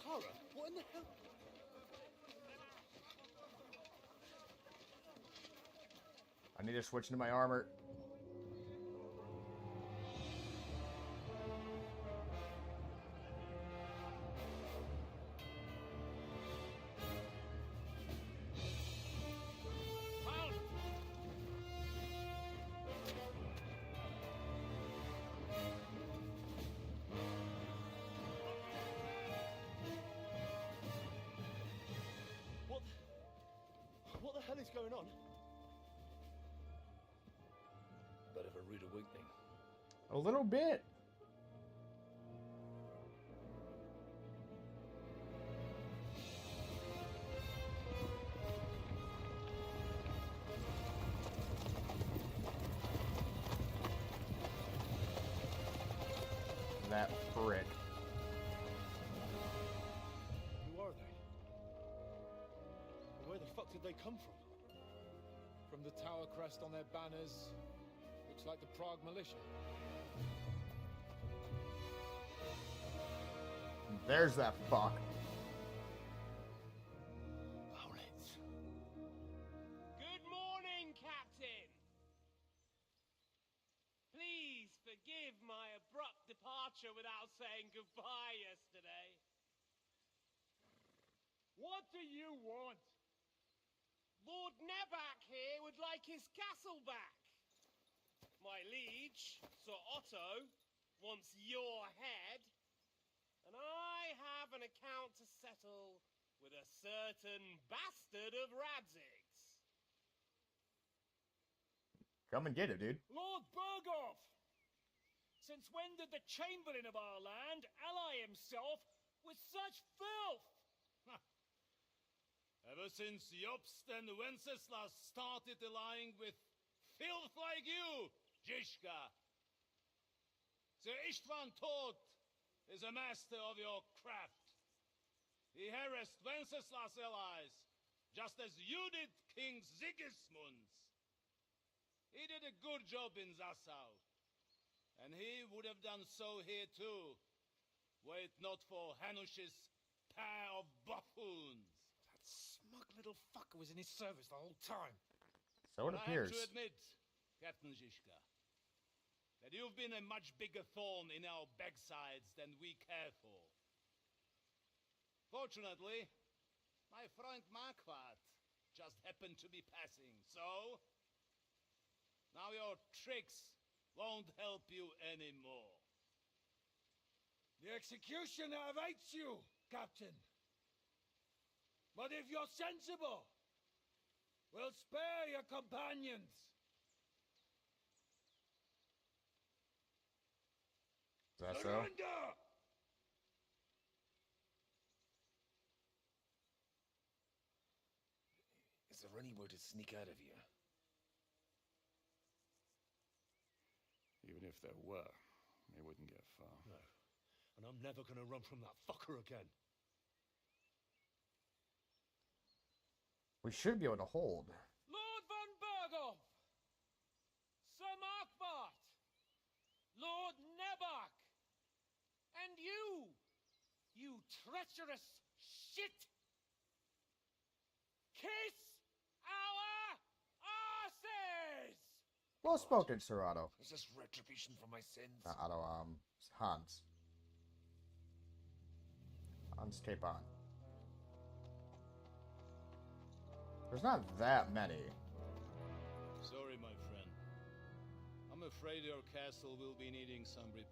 Clara, what in the hell? I need to switch into my armor. What the hell is going on? Bit of a rude awakening. A little bit. That prick. Who are they? Where the fuck did they come from? From the tower crest on their banners, looks like the Prague militia. There's that fuck. Good morning, Captain! Please forgive my abrupt departure without saying goodbye yesterday. What do you want? Lord Nebak here would like his castle back. My liege, Sir Otto, wants your head. And I have an account to settle with a certain bastard of Radzig's. Come and get it, dude. Lord Berghoff! Since when did the Chamberlain of our land ally himself with such filth? Ever since Jobst and Wenceslas started allying with filth like you, Zizka. Sir Istvan Todt is a master of your craft. He harassed Wenceslas' allies, just as you did King Sigismund's. He did a good job in Zassau, and he would have done so here too, were it not for Hanush's pair of buffoons. Smug little fucker was in his service the whole time. So it appears. I have to admit, Captain Zizka, that you've been a much bigger thorn in our backsides than we care for. Fortunately, my friend Marquardt just happened to be passing, so now your tricks won't help you anymore. The executioner awaits you, Captain. But if you're sensible, we'll spare your companions. Is that so? Surrender! Is there any way to sneak out of here? Even if there were, they wouldn't get far. No. And I'm never gonna run from that fucker again. We should be able to hold. Lord von Berghoff! Sir Marquardt! Lord Nebak! And you! You treacherous shit! Kiss our asses! Well spoken, Sir Otto. Is this retribution for my sins? Otto, Hans. Hans Capon. There's not that many. Sorry, my friend. I'm afraid your castle will be needing some repairs.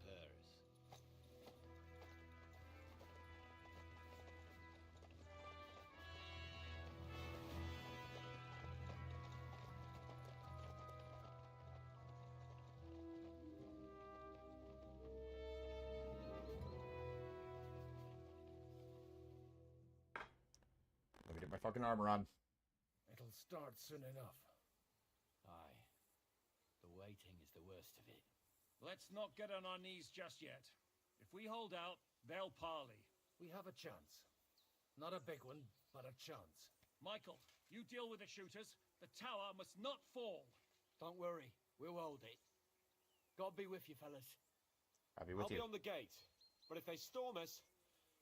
Let me get my fucking armor on. It'll start soon enough. Aye. The waiting is the worst of it. Let's not get on our knees just yet. If we hold out, they'll parley. We have a chance. Not a big one, but a chance. Michael, you deal with the shooters. The tower must not fall. Don't worry, we'll hold it. God be with you, fellas. I'll be with you. I'll be on the gate. But if they storm us,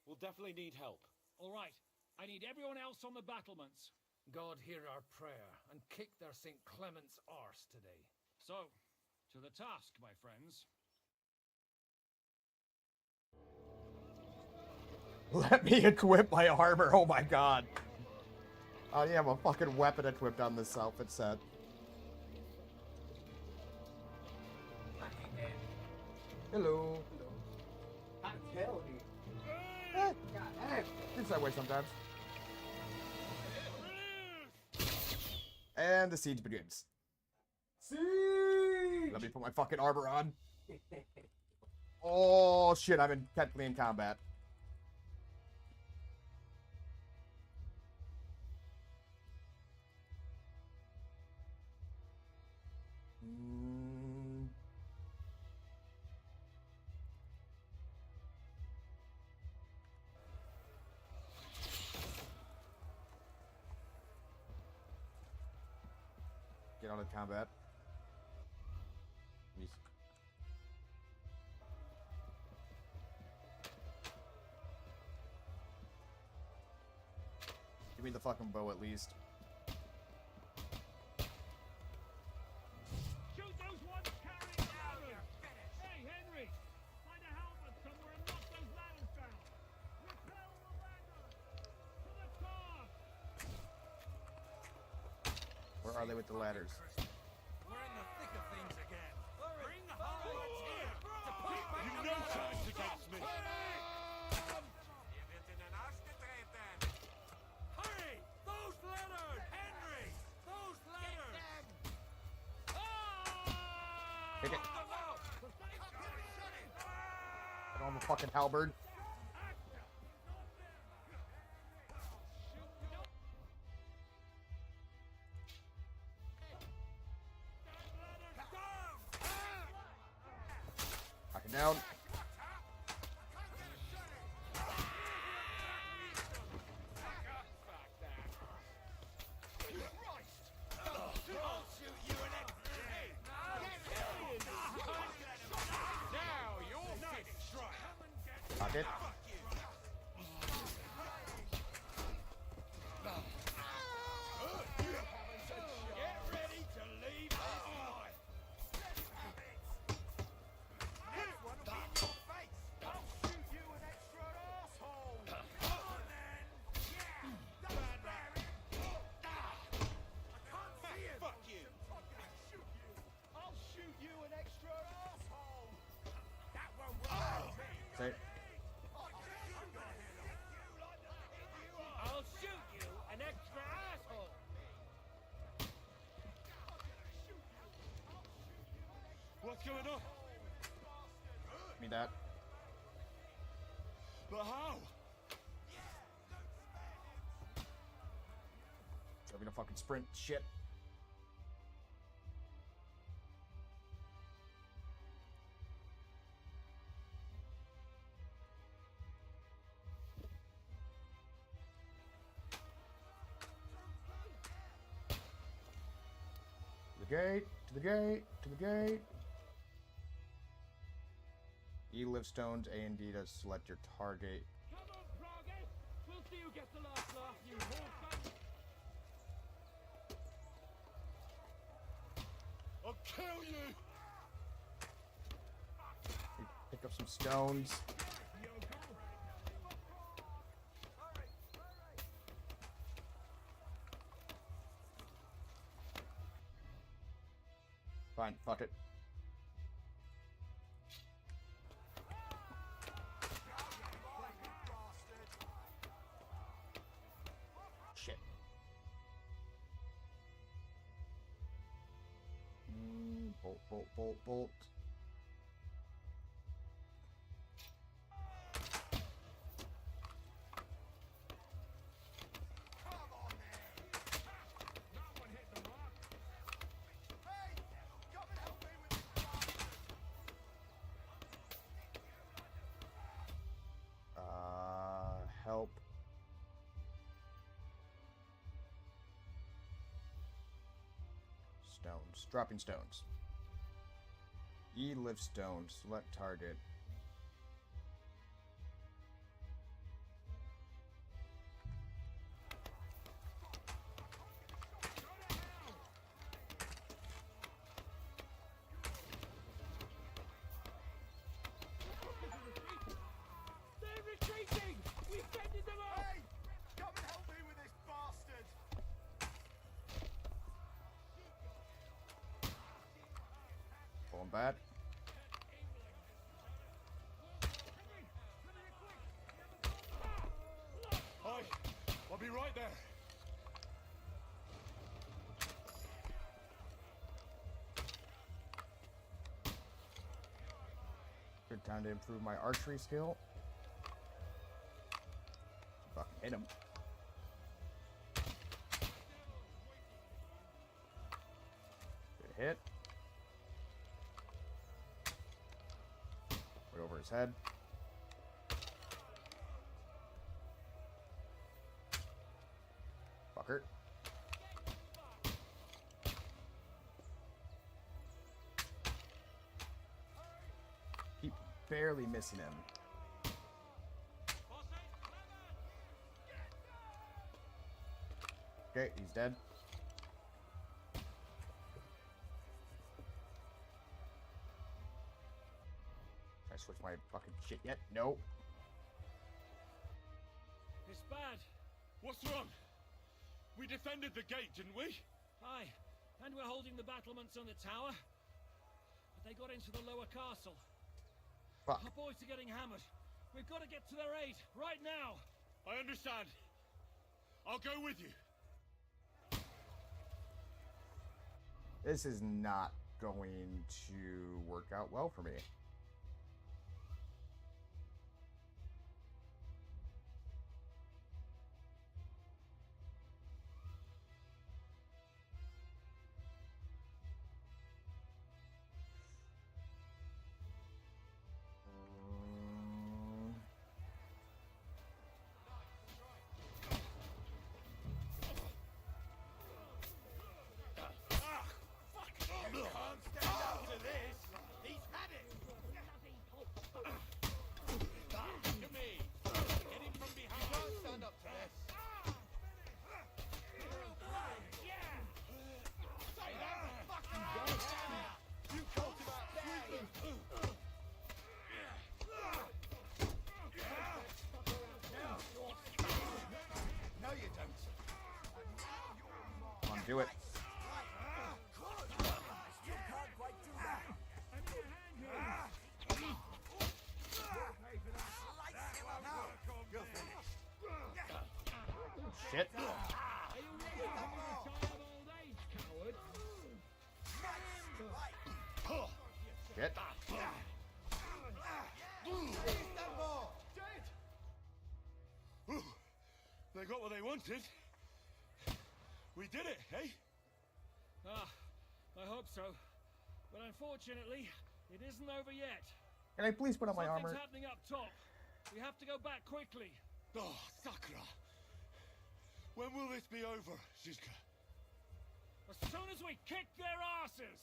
we'll definitely need help. All right. I need everyone else on the battlements. God hear our prayer and kick their St. Clement's arse today. So, to the task, my friends. Let me equip my armor. Oh my god. Oh yeah, I have a fucking weapon equipped on this outfit set. Hello. It's that way sometimes. And the siege begins. Siege! Let me put my fucking armor on. Oh shit, I'm technically in combat. Get out of combat. Give me the fucking bow at least. Shoot those ones carrying ladders! Hey, Henry! Find a helmet somewhere and knock those ladders down! Repel the ladders! To the top! Where are they with the ladders? We're in the thick of things again. Bring the Hollywoods here to put back You've no chance against me. Hurry! Those ladders! Henry! Those ladders! Take it. I don't have a fucking halberd. Knock it down. Knock it. Get ready to leave alive! This one will be in your face! I'll shoot you an extra asshole! Come on then! Yeah! Bad man! I can't see him! Fuck you! I'll shoot you an extra asshole! That won't work! Say. I'll shoot you an extra asshole! What's going on? Give me that. But how? Tell me to fucking sprint shit. To the gate, to the gate, to the gate. E lift stones, A and D to select your target. Come on, Froggy! We'll see who gets the last laugh, you whore. I'll kill you! Pick up some stones. Fine, fuck it. Shit. Bolt, bolt, bolt, bolt. Help. Stones. Dropping stones. E lift stone. Select target. Bad. Hi, I'll be right there. Good time to improve my archery skill. Fucking hit him. Good hit. Right over his head. Fucker. Keep barely missing him. Okay, he's dead. I switch my fucking shit yet? No. It's bad. What's wrong? We defended the gate, didn't we? Aye, and we're holding the battlements on the tower. But they got into the lower castle. Fuck. Our boys are getting hammered. We've got to get to their aid, right now. I understand. I'll go with you. This is not going to work out well for me. Do it. Shit. Shit. They got what they wanted. We did it, eh? Ah, I hope so. But unfortunately, it isn't over yet. Can I please put on my armor? Something's happening up top. We have to go back quickly. Oh, Sakura. When will this be over, Zizka? As soon as we kick their asses!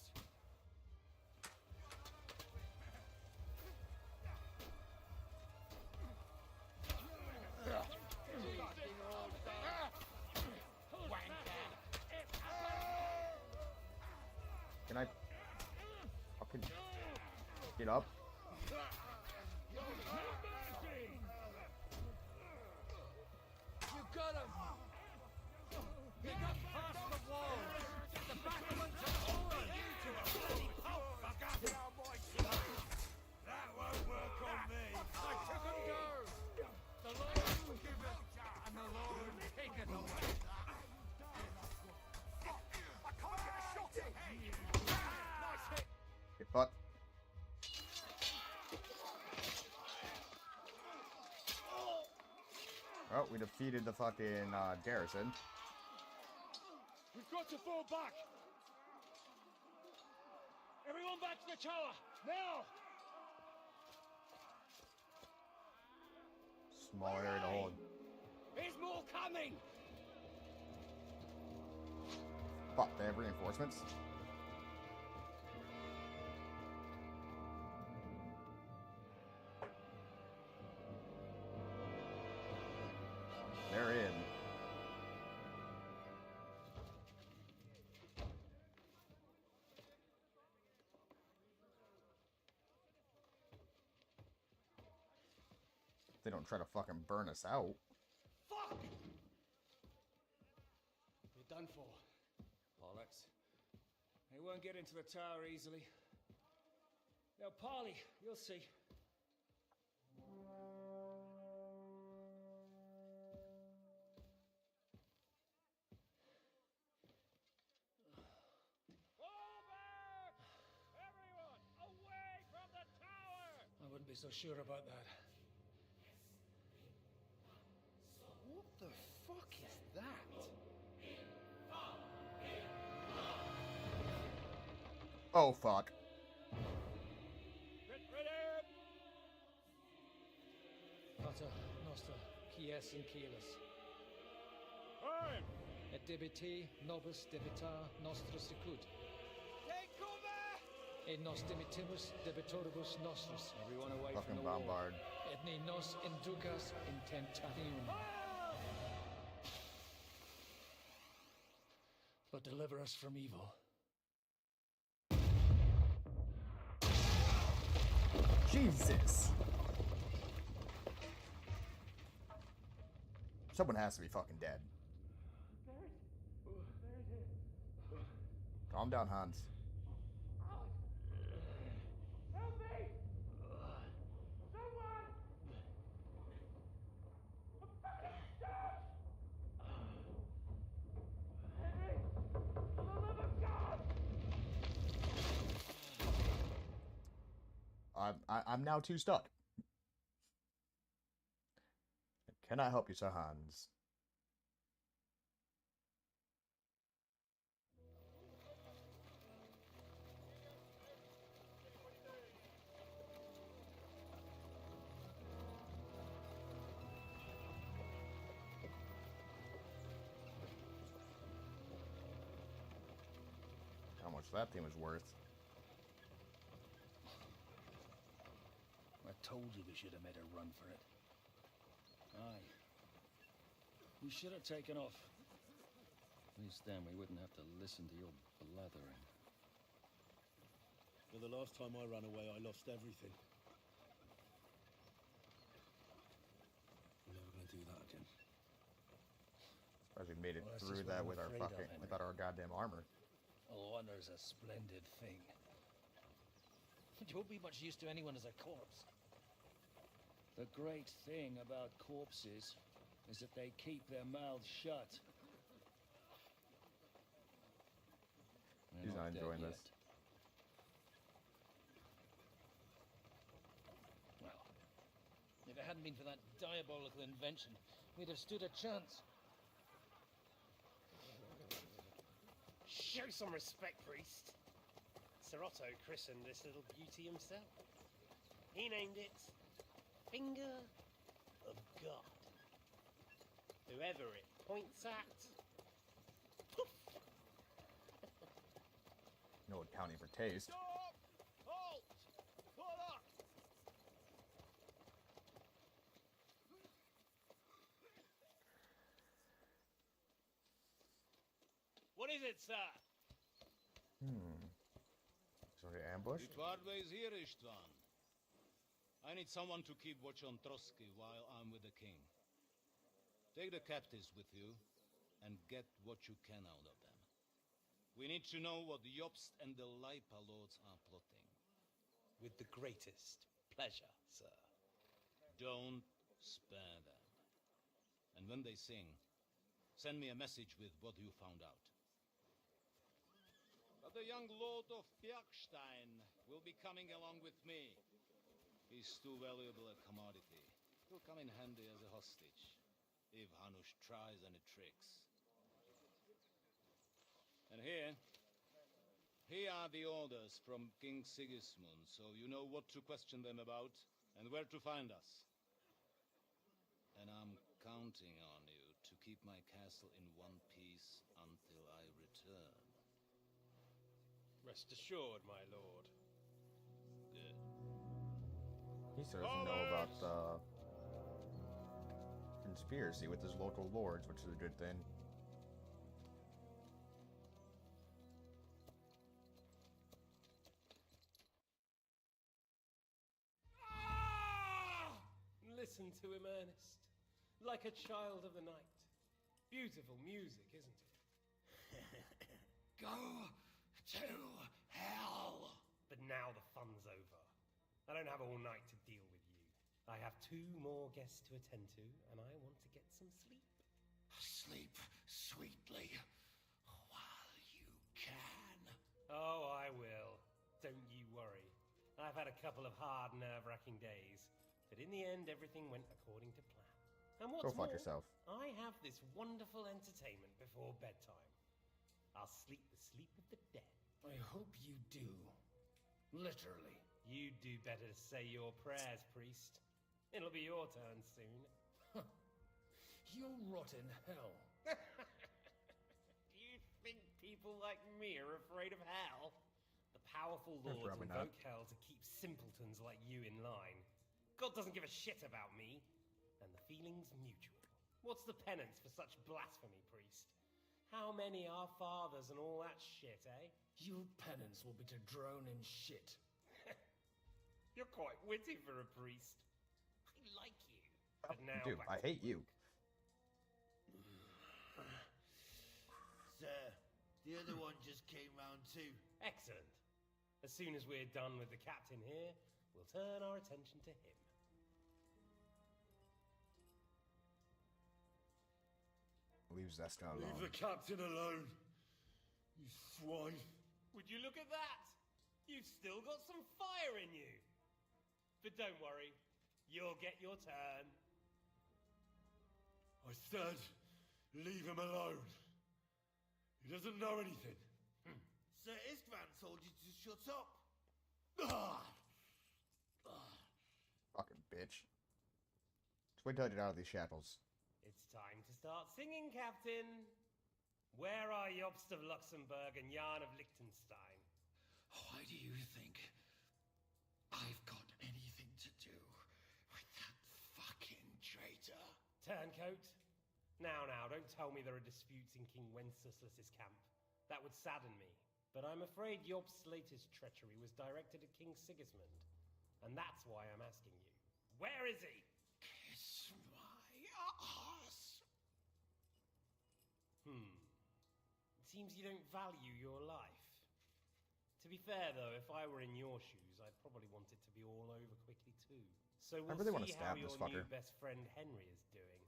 Can I fucking get up? You got him! He got past the wall! The battlements are all into us! Oh, we defeated the fucking garrison. We've got to fall back! Everyone back to the tower! Now! Small area to hold. There's more coming! Fuck, they have reinforcements? They're in. They don't try to fucking burn us out. Fuck! You're done for. Bollocks. They won't get into the tower easily. Now, Parley, you'll see. I wouldn't be so sure about that. What the fuck is that? Oh, fuck. Get ready! Pater Noster, Quies and Keyless. Time! Et debiti nobis debitar nostra sicut. Take cover! Et nos dimitimus debitoribus nostris. Everyone away Fucking from the wall. bombard. Et ne nos inducas in tentationem. But deliver us from evil. Jesus! Someone has to be fucking dead. Calm down, Hans. Help me! Someone! Henry! For the love of God! I'm now too stuck. I cannot help you, Sir Hans. How much that thing was worth. I told you we should have made a run for it. Aye. We should have taken off. At least then we wouldn't have to listen to your blathering. Well, the last time I ran away, I lost everything. I'm never gonna do that again. As we made it Well, that's through just what that I'm with our afraid of, fucking, Henry. without our goddamn armor. Honor's a splendid thing. It won't be much use to anyone as a corpse. The great thing about corpses is that they keep their mouths shut. They're He's not dead enjoying yet. this. Well, if it hadn't been for that diabolical invention, we'd have stood a chance. Show some respect, priest. Sir Otto christened this little beauty himself. He named it Finger of God. Whoever it points at, poof. No accounting for taste. Stop! Halt! Pull up! What is it, sir? So they ambushed? Twardways here, Istvan. I need someone to keep watch on Trotsky while I'm with the king. Take the captives with you, and get what you can out of them. We need to know what the Jobst and the Leipa lords are plotting. With the greatest pleasure, sir. Don't spare them. And when they sing, send me a message with what you found out. But the young lord of Bjergstein will be coming along with me. He's too valuable a commodity. He'll come in handy as a hostage. if Hanush tries any tricks. And here are the orders from King Sigismund, so you know what to question them about and where to find us. And I'm counting on you to keep my castle in one piece until I return. Rest assured, my lord. Good. He still doesn't know about the conspiracy with his local lords, which is a good thing. Listen to him, Ernest. Like a child of the night. Beautiful music, isn't it? Go to hell! But now the fun's over. I don't have all night to deal with you. I have 2 more guests to attend to, and I want to get some sleep. Sleep sweetly while you can. Oh, I will. Don't you worry. I've had a couple of hard, nerve-wracking days, but in the end, everything went according to plan. And what's Go fuck more, yourself. I have this wonderful entertainment before bedtime. I'll sleep the sleep of the dead. I hope you do. Literally. You'd do better to say your prayers, priest. It'll be your turn soon. You'll rot in hell. Do you think people like me are afraid of hell? The powerful lords Probably not. invoke hell to keep simpletons like you in line. God doesn't give a shit about me. And the feeling's mutual. What's the penance for such blasphemy, priest? How many are fathers and all that shit, eh? Your penance will be to drown in shit. You're quite witty for a priest. I like you. But now Dude, back I to hate you. Sir, the other one just came round too. Excellent. As soon as we're done with the captain here, we'll turn our attention to him. Leave Zesta alone. Leave the captain alone, you swine. Would you look at that? You've still got some fire in you. But don't worry, you'll get your turn. I said, leave him alone. He doesn't know anything. Sir Istvan told you to shut up. Fucking bitch. Just wait till I get out of these shackles. It's time to start singing, Captain. Where are Jobst of Luxembourg and Jan of Liechtenstein? Why do you think I've got anything to do with that fucking traitor? Turncoat? Now, don't tell me there are disputes in King Wenceslas's camp. That would sadden me. But I'm afraid Jobst's latest treachery was directed at King Sigismund. And that's why I'm asking you. Where is he? Kiss my ass. It seems you don't value your life. To be fair, though, if I were in your shoes, I'd probably want it to be all over quickly, too. So we'll really wanna see how stab your this fucker. new best friend Henry is doing.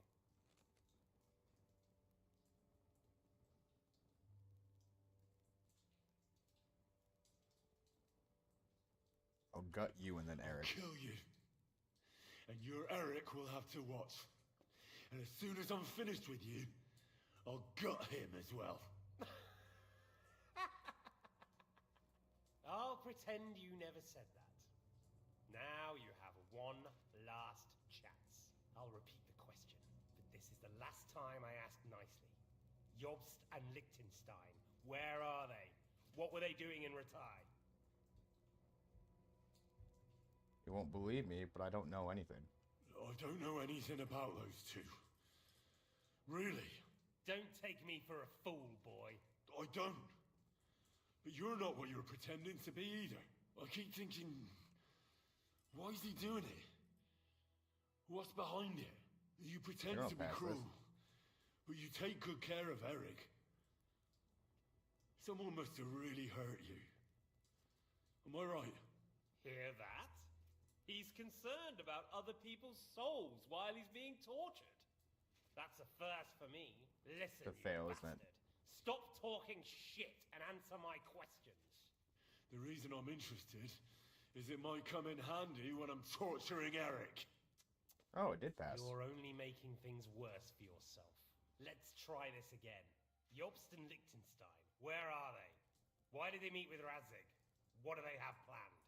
I'll gut you and then Eric. Kill you. And your Eric will have to watch. And as soon as I'm finished with you, I'll gut him as well. I'll pretend you never said that. Now you have one last chance. I'll repeat the question, but this is the last time I ask nicely. Jobst and Liechtenstein, where are they? What were they doing in Rattay? You won't believe me, but I don't know anything. I don't know anything about those two. Really. Don't take me for a fool, boy. I don't. But you're not what you're pretending to be either. I keep thinking, why is he doing it? What's behind it? You pretend You're to be past cruel, this. but you take good care of Eric. Someone must have really hurt you. Am I right? Hear that? He's concerned about other people's souls while he's being tortured. That's a first for me. Listen, It's a fail, you isn't it? bastard. Stop talking shit and answer my questions. The reason I'm interested is it might come in handy when I'm torturing Eric. Oh, it did pass. You're only making things worse for yourself. Let's try this again. Jobst and Liechtenstein, where are they? Why did they meet with Radzig? What do they have planned?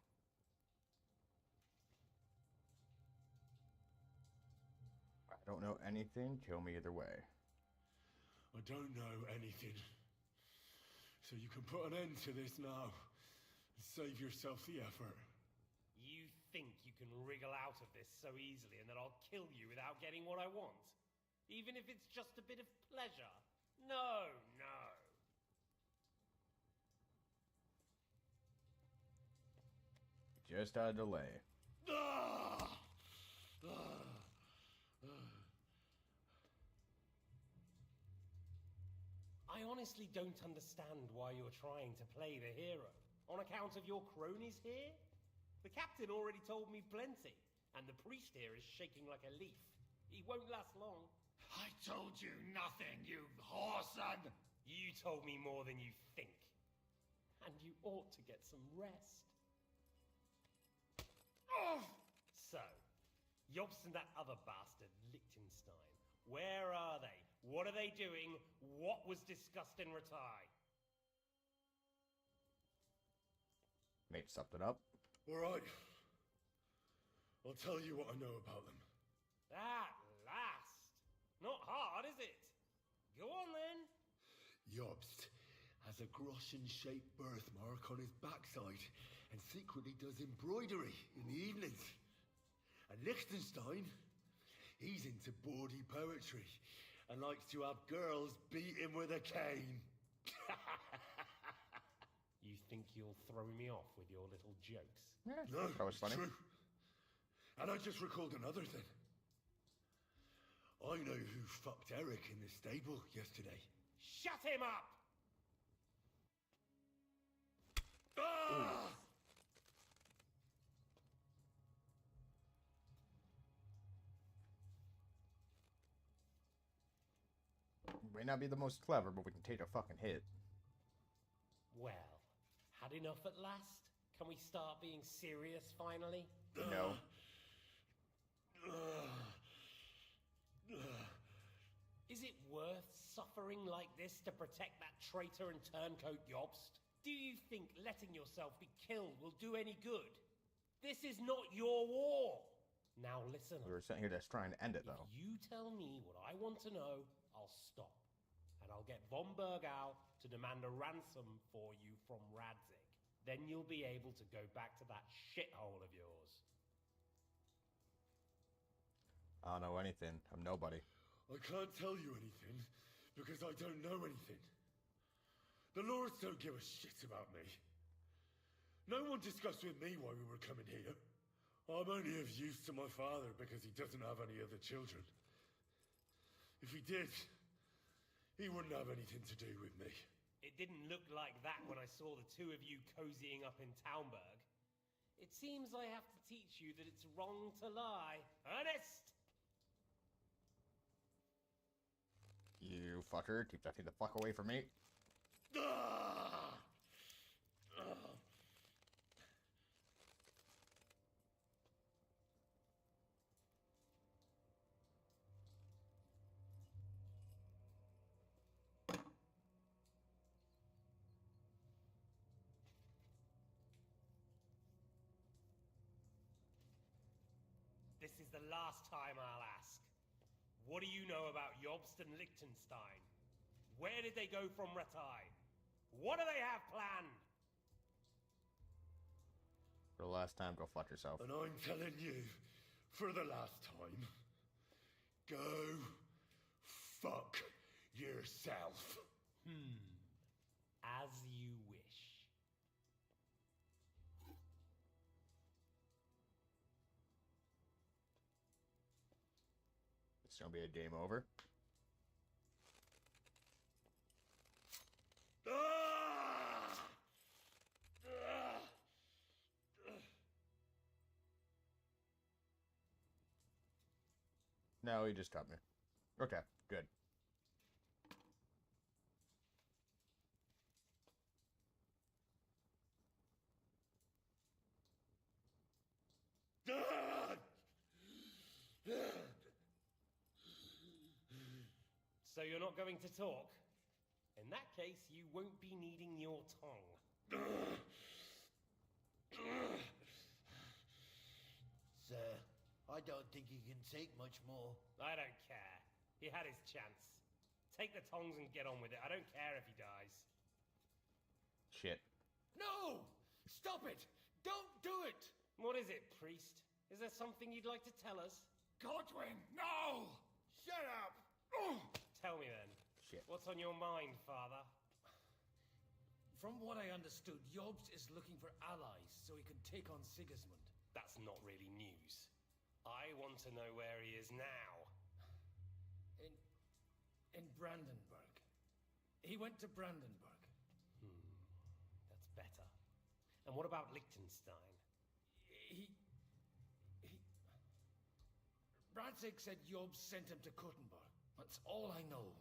I don't know anything. Kill me either way. I don't know anything. So you can put an end to this now. And save yourself the effort. You think you can wriggle out of this so easily and that I'll kill you without getting what I want? Even if it's just a bit of pleasure? No, no. Just a delay. I honestly don't understand why you're trying to play the hero. On account of your cronies here? The captain already told me plenty, and the priest here is shaking like a leaf. He won't last long. I told you nothing, you whoreson! You told me more than you think. And you ought to get some rest. Oh! So, Jobst and that other bastard, Liechtenstein. Where are they? What are they doing? What was discussed in Rattay? Made something up. Alright. I'll tell you what I know about them. At last! Not hard, is it? Go on then. Jobst has a Groschen-shaped birthmark on his backside and secretly does embroidery in the evenings. And Liechtenstein, he's into bawdy poetry and likes to have girls beat him with a cane. You think you'll throw me off with your little jokes? Yeah, no, that was funny. True. And I just recalled another thing. I know who fucked Eric in the stable yesterday. Shut him up! Ah! May not be the most clever, but we can take a fucking hit. Well, had enough at last? Can we start being serious finally? No. Is it worth suffering like this to protect that traitor and turncoat Jobst? Do you think letting yourself be killed will do any good? This is not your war! Now listen We were sitting here just trying to end it, though. If you tell me what I want to know, I'll stop. And I'll get von Bergau to demand a ransom for you from Radzig. Then you'll be able to go back to that shithole of yours. I don't know anything. I'm nobody. I can't tell you anything because I don't know anything. The lords don't give a shit about me. No one discussed with me why we were coming here. I'm only of use to my father because he doesn't have any other children. If he did, he wouldn't have anything to do with me. It didn't look like that when I saw the two of you cozying up in Talmberg. It seems I have to teach you that it's wrong to lie. Ernest! You fucker. Keep that thing the fuck away from me. Ah! Ah! This is the last time I'll ask. What do you know about Jobst and Liechtenstein? Where did they go from Rattay? What do they have planned? For the last time, go fuck yourself. And I'm telling you, for the last time, go fuck yourself. As you wish. It's gonna be a game over. No, he just cut me. Okay, good. Ah! So you're not going to talk? In that case, you won't be needing your tongue. Sir, I don't think he can take much more. I don't care. He had his chance. Take the tongs and get on with it. I don't care if he dies. Shit. No! Stop it! Don't do it! What is it, priest? Is there something you'd like to tell us? Godwin, no! Shut up! Tell me then. Shit. What's on your mind, father? From what I understood, Jobst is looking for allies so he can take on Sigismund. That's not really news. I want to know where he is now. In Brandenburg. He went to Brandenburg. That's better. And what about Liechtenstein? Radzig said Jobst sent him to Kuttenberg. That's all I know.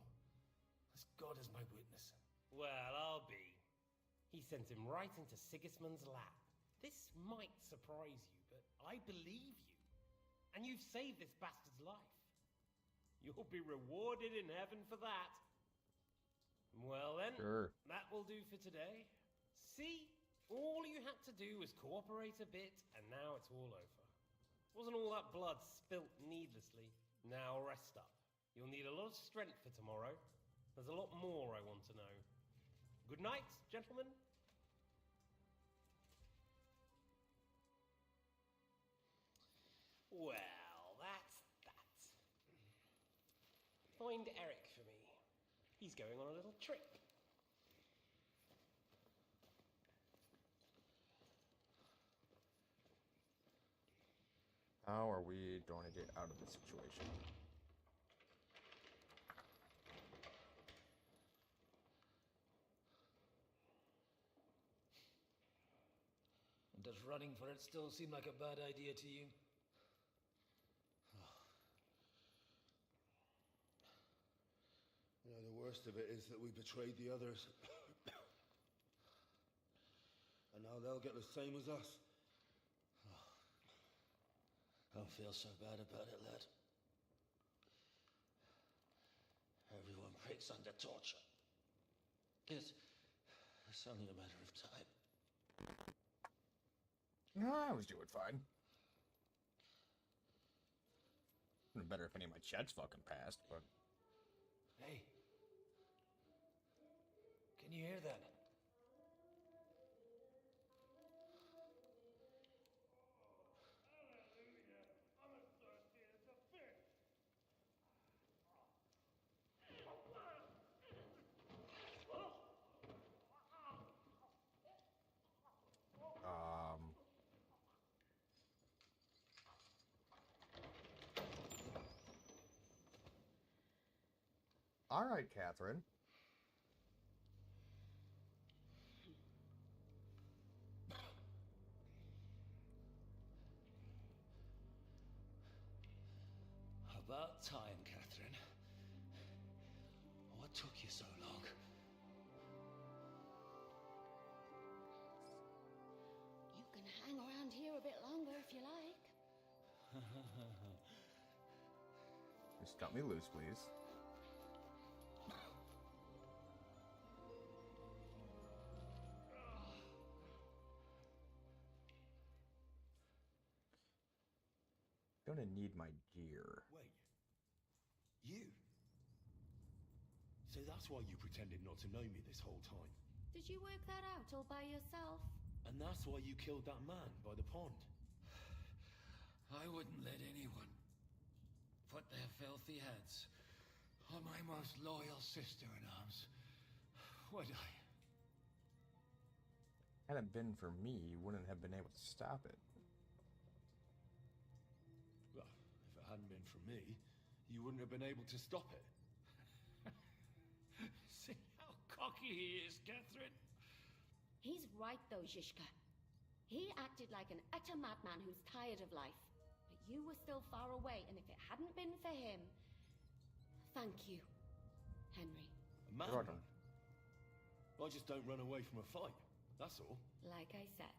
As God is my witness. Well, I'll be. He sent him right into Sigismund's lap. This might surprise you, but I believe you. And you've saved this bastard's life. You'll be rewarded in heaven for that. Well then, Sure. that will do for today. See? All you had to do was cooperate a bit, and now it's all over. Wasn't all that blood spilt needlessly. Now rest up. You'll need a lot of strength for tomorrow. There's a lot more I want to know. Good night, gentlemen. Well, that's that. Find Eric for me. He's going on a little trip. How are we going to get out of this situation? Does running for it still seem like a bad idea to you? You know, the worst of it is that we betrayed the others. And now they'll get the same as us. Don't feel so bad about it, lad. Everyone breaks under torture. It's only a matter of time. No, I was doing fine. Better if any of my checks fucking passed, but... Hey. Can you hear that? All right, Catherine. About time, Catherine. What took you so long? You can hang around here a bit longer if you like. Just cut me loose, please. Gonna need my gear. Wait. You? So that's why you pretended not to know me this whole time. Did you work that out all by yourself? And that's why you killed that man by the pond. I wouldn't let anyone put their filthy heads on my most loyal sister-in-arms, would I? Had it been for me, you wouldn't have been able to stop it. Well, if it hadn't been for me, you wouldn't have been able to stop it. See how cocky he is, Catherine. He's right, though, Zizka. He acted like an utter madman who's tired of life. But you were still far away, and if it hadn't been for him... Thank you, Henry. A madman? I just don't run away from a fight, that's all. Like I said,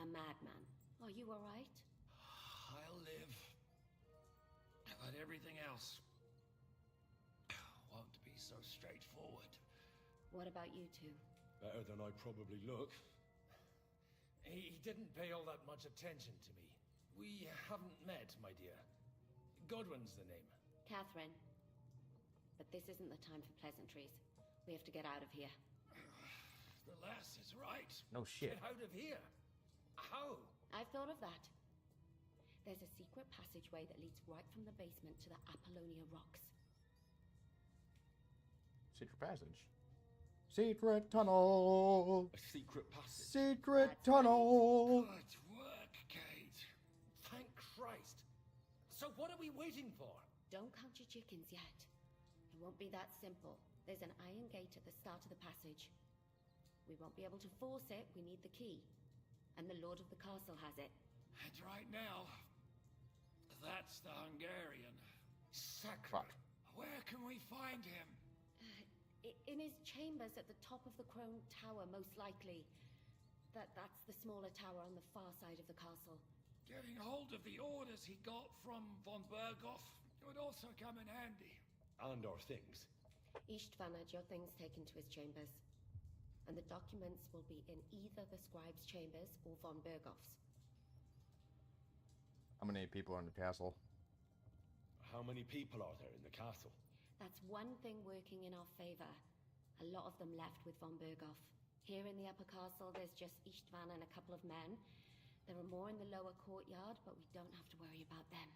a madman. Are you all right? I'll live. But everything else won't. so straightforward. What about you two? Better than I probably look. He didn't pay all that much attention to me. We haven't met, my dear. Godwin's the name. Catherine. But this isn't the time for pleasantries. We have to get out of here. The lass is right. No shit. Get out of here. How? I've thought of that. There's a secret passageway that leads right from the basement to the Apollonia Rocks. Secret passage. Secret tunnel. A secret passage. Secret tunnel. Good work, Kate. Thank Christ. So what are we waiting for? Don't count your chickens yet. It won't be that simple. There's an iron gate at the start of the passage. We won't be able to force it. We need the key. And the Lord of the Castle has it. And right now, that's the Hungarian. Sacre. Where can we find him? In his chambers at the top of the Crone Tower, most likely. That's the smaller tower on the far side of the castle. Getting hold of the orders he got from von Berghoff would also come in handy. And our things. Istvan had your things taken to his chambers. And the documents will be in either the scribe's chambers or von Berghoff's. How many people are in the castle? How many people are there in the castle? That's one thing working in our favor. A lot of them left with von Berghoff. Here in the upper castle, there's just Istvan and a couple of men. There are more in the lower courtyard, but we don't have to worry about them.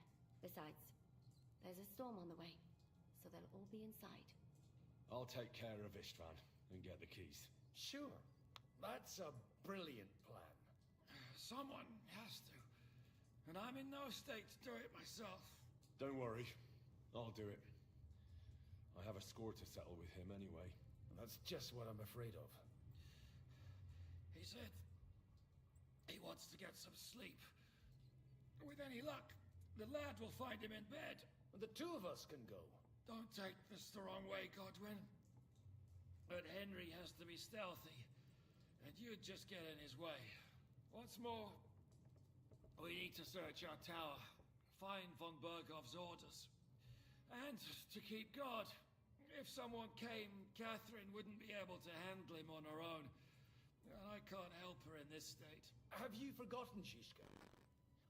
Besides, there's a storm on the way, so they'll all be inside. I'll take care of Istvan and get the keys. Sure. That's a brilliant plan. Someone has to. And I'm in no state to do it myself. Don't worry. I'll do it. I have a score to settle with him anyway. That's just what I'm afraid of. He said he wants to get some sleep. With any luck, the lad will find him in bed. The two of us can go. Don't take this the wrong way, Godwin. But Henry has to be stealthy, and you'd just get in his way. What's more, we need to search our tower, find von Berghoff's orders, and to keep guard. If someone came, Catherine wouldn't be able to handle him on her own. And I can't help her in this state. Have you forgotten, Zizka?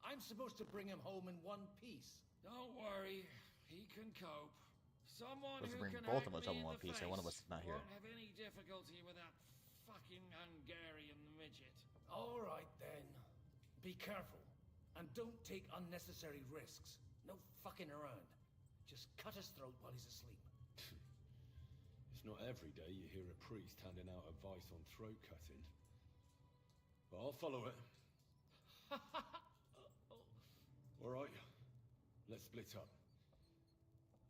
I'm supposed to bring him home in one piece. Don't worry, he can cope. Someone Supposed to who bring can both hack of us me home in one the piece, and one of us face is not here. Won't have any difficulty with that fucking Hungarian midget. All right, then. Be careful. And don't take unnecessary risks. No fucking around. Just cut his throat while he's asleep. It's not every day you hear a priest handing out advice on throat cutting. But I'll follow it. Alright, let's split up.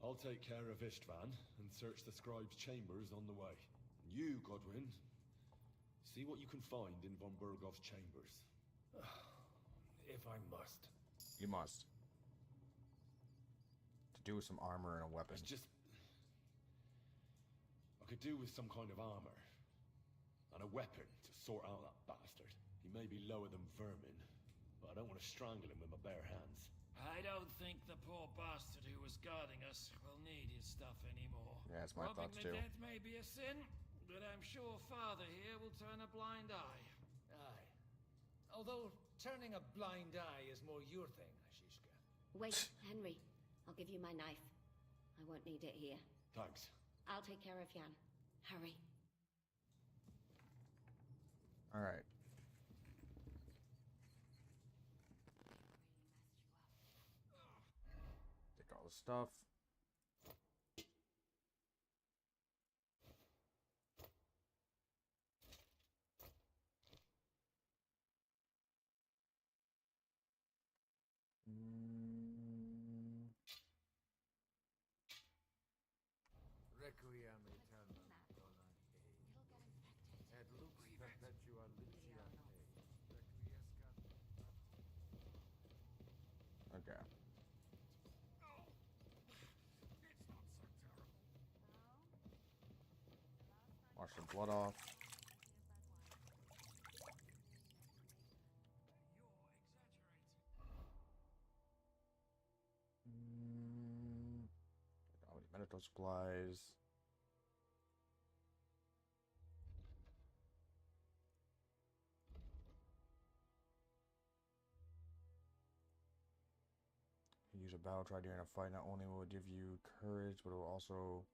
I'll take care of Istvan and search the scribe's chambers on the way. You, Godwin, see what you can find in von Berghoff's chambers. If I must. You must. To do with some armor and a weapon. It's just... I could do with some kind of armor. And a weapon to sort out that bastard. He may be lower than vermin, but I don't want to strangle him with my bare hands. I don't think the poor bastard who was guarding us will need his stuff anymore. Yeah, that's my thoughts Robbing too. the dead may be a sin, but I'm sure Father here will turn a blind eye. Aye. Although turning a blind eye is more your thing, Zizka. Wait, Henry. I'll give you my knife. I won't need it here. Thanks. I'll take care of Jan. Hurry. Alright. Take all the stuff. Requiem aeternam donan e. Et lux perpetua liceat e. Requiescat. Okay. Wash the blood off. All the medical supplies. battle try during a fight not only will it give you courage, but it will also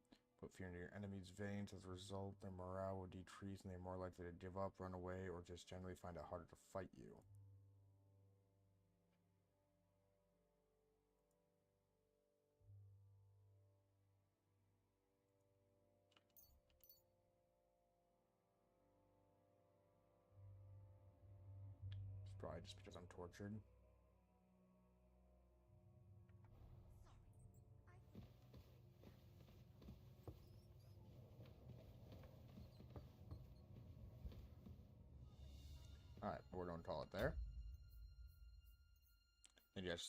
put fear into your enemies' veins. As a result, their morale will decrease and they're more likely to give up, run away, or just generally find it harder to fight you. It's probably just because I'm tortured. Alright, we're going to call it there. And yes,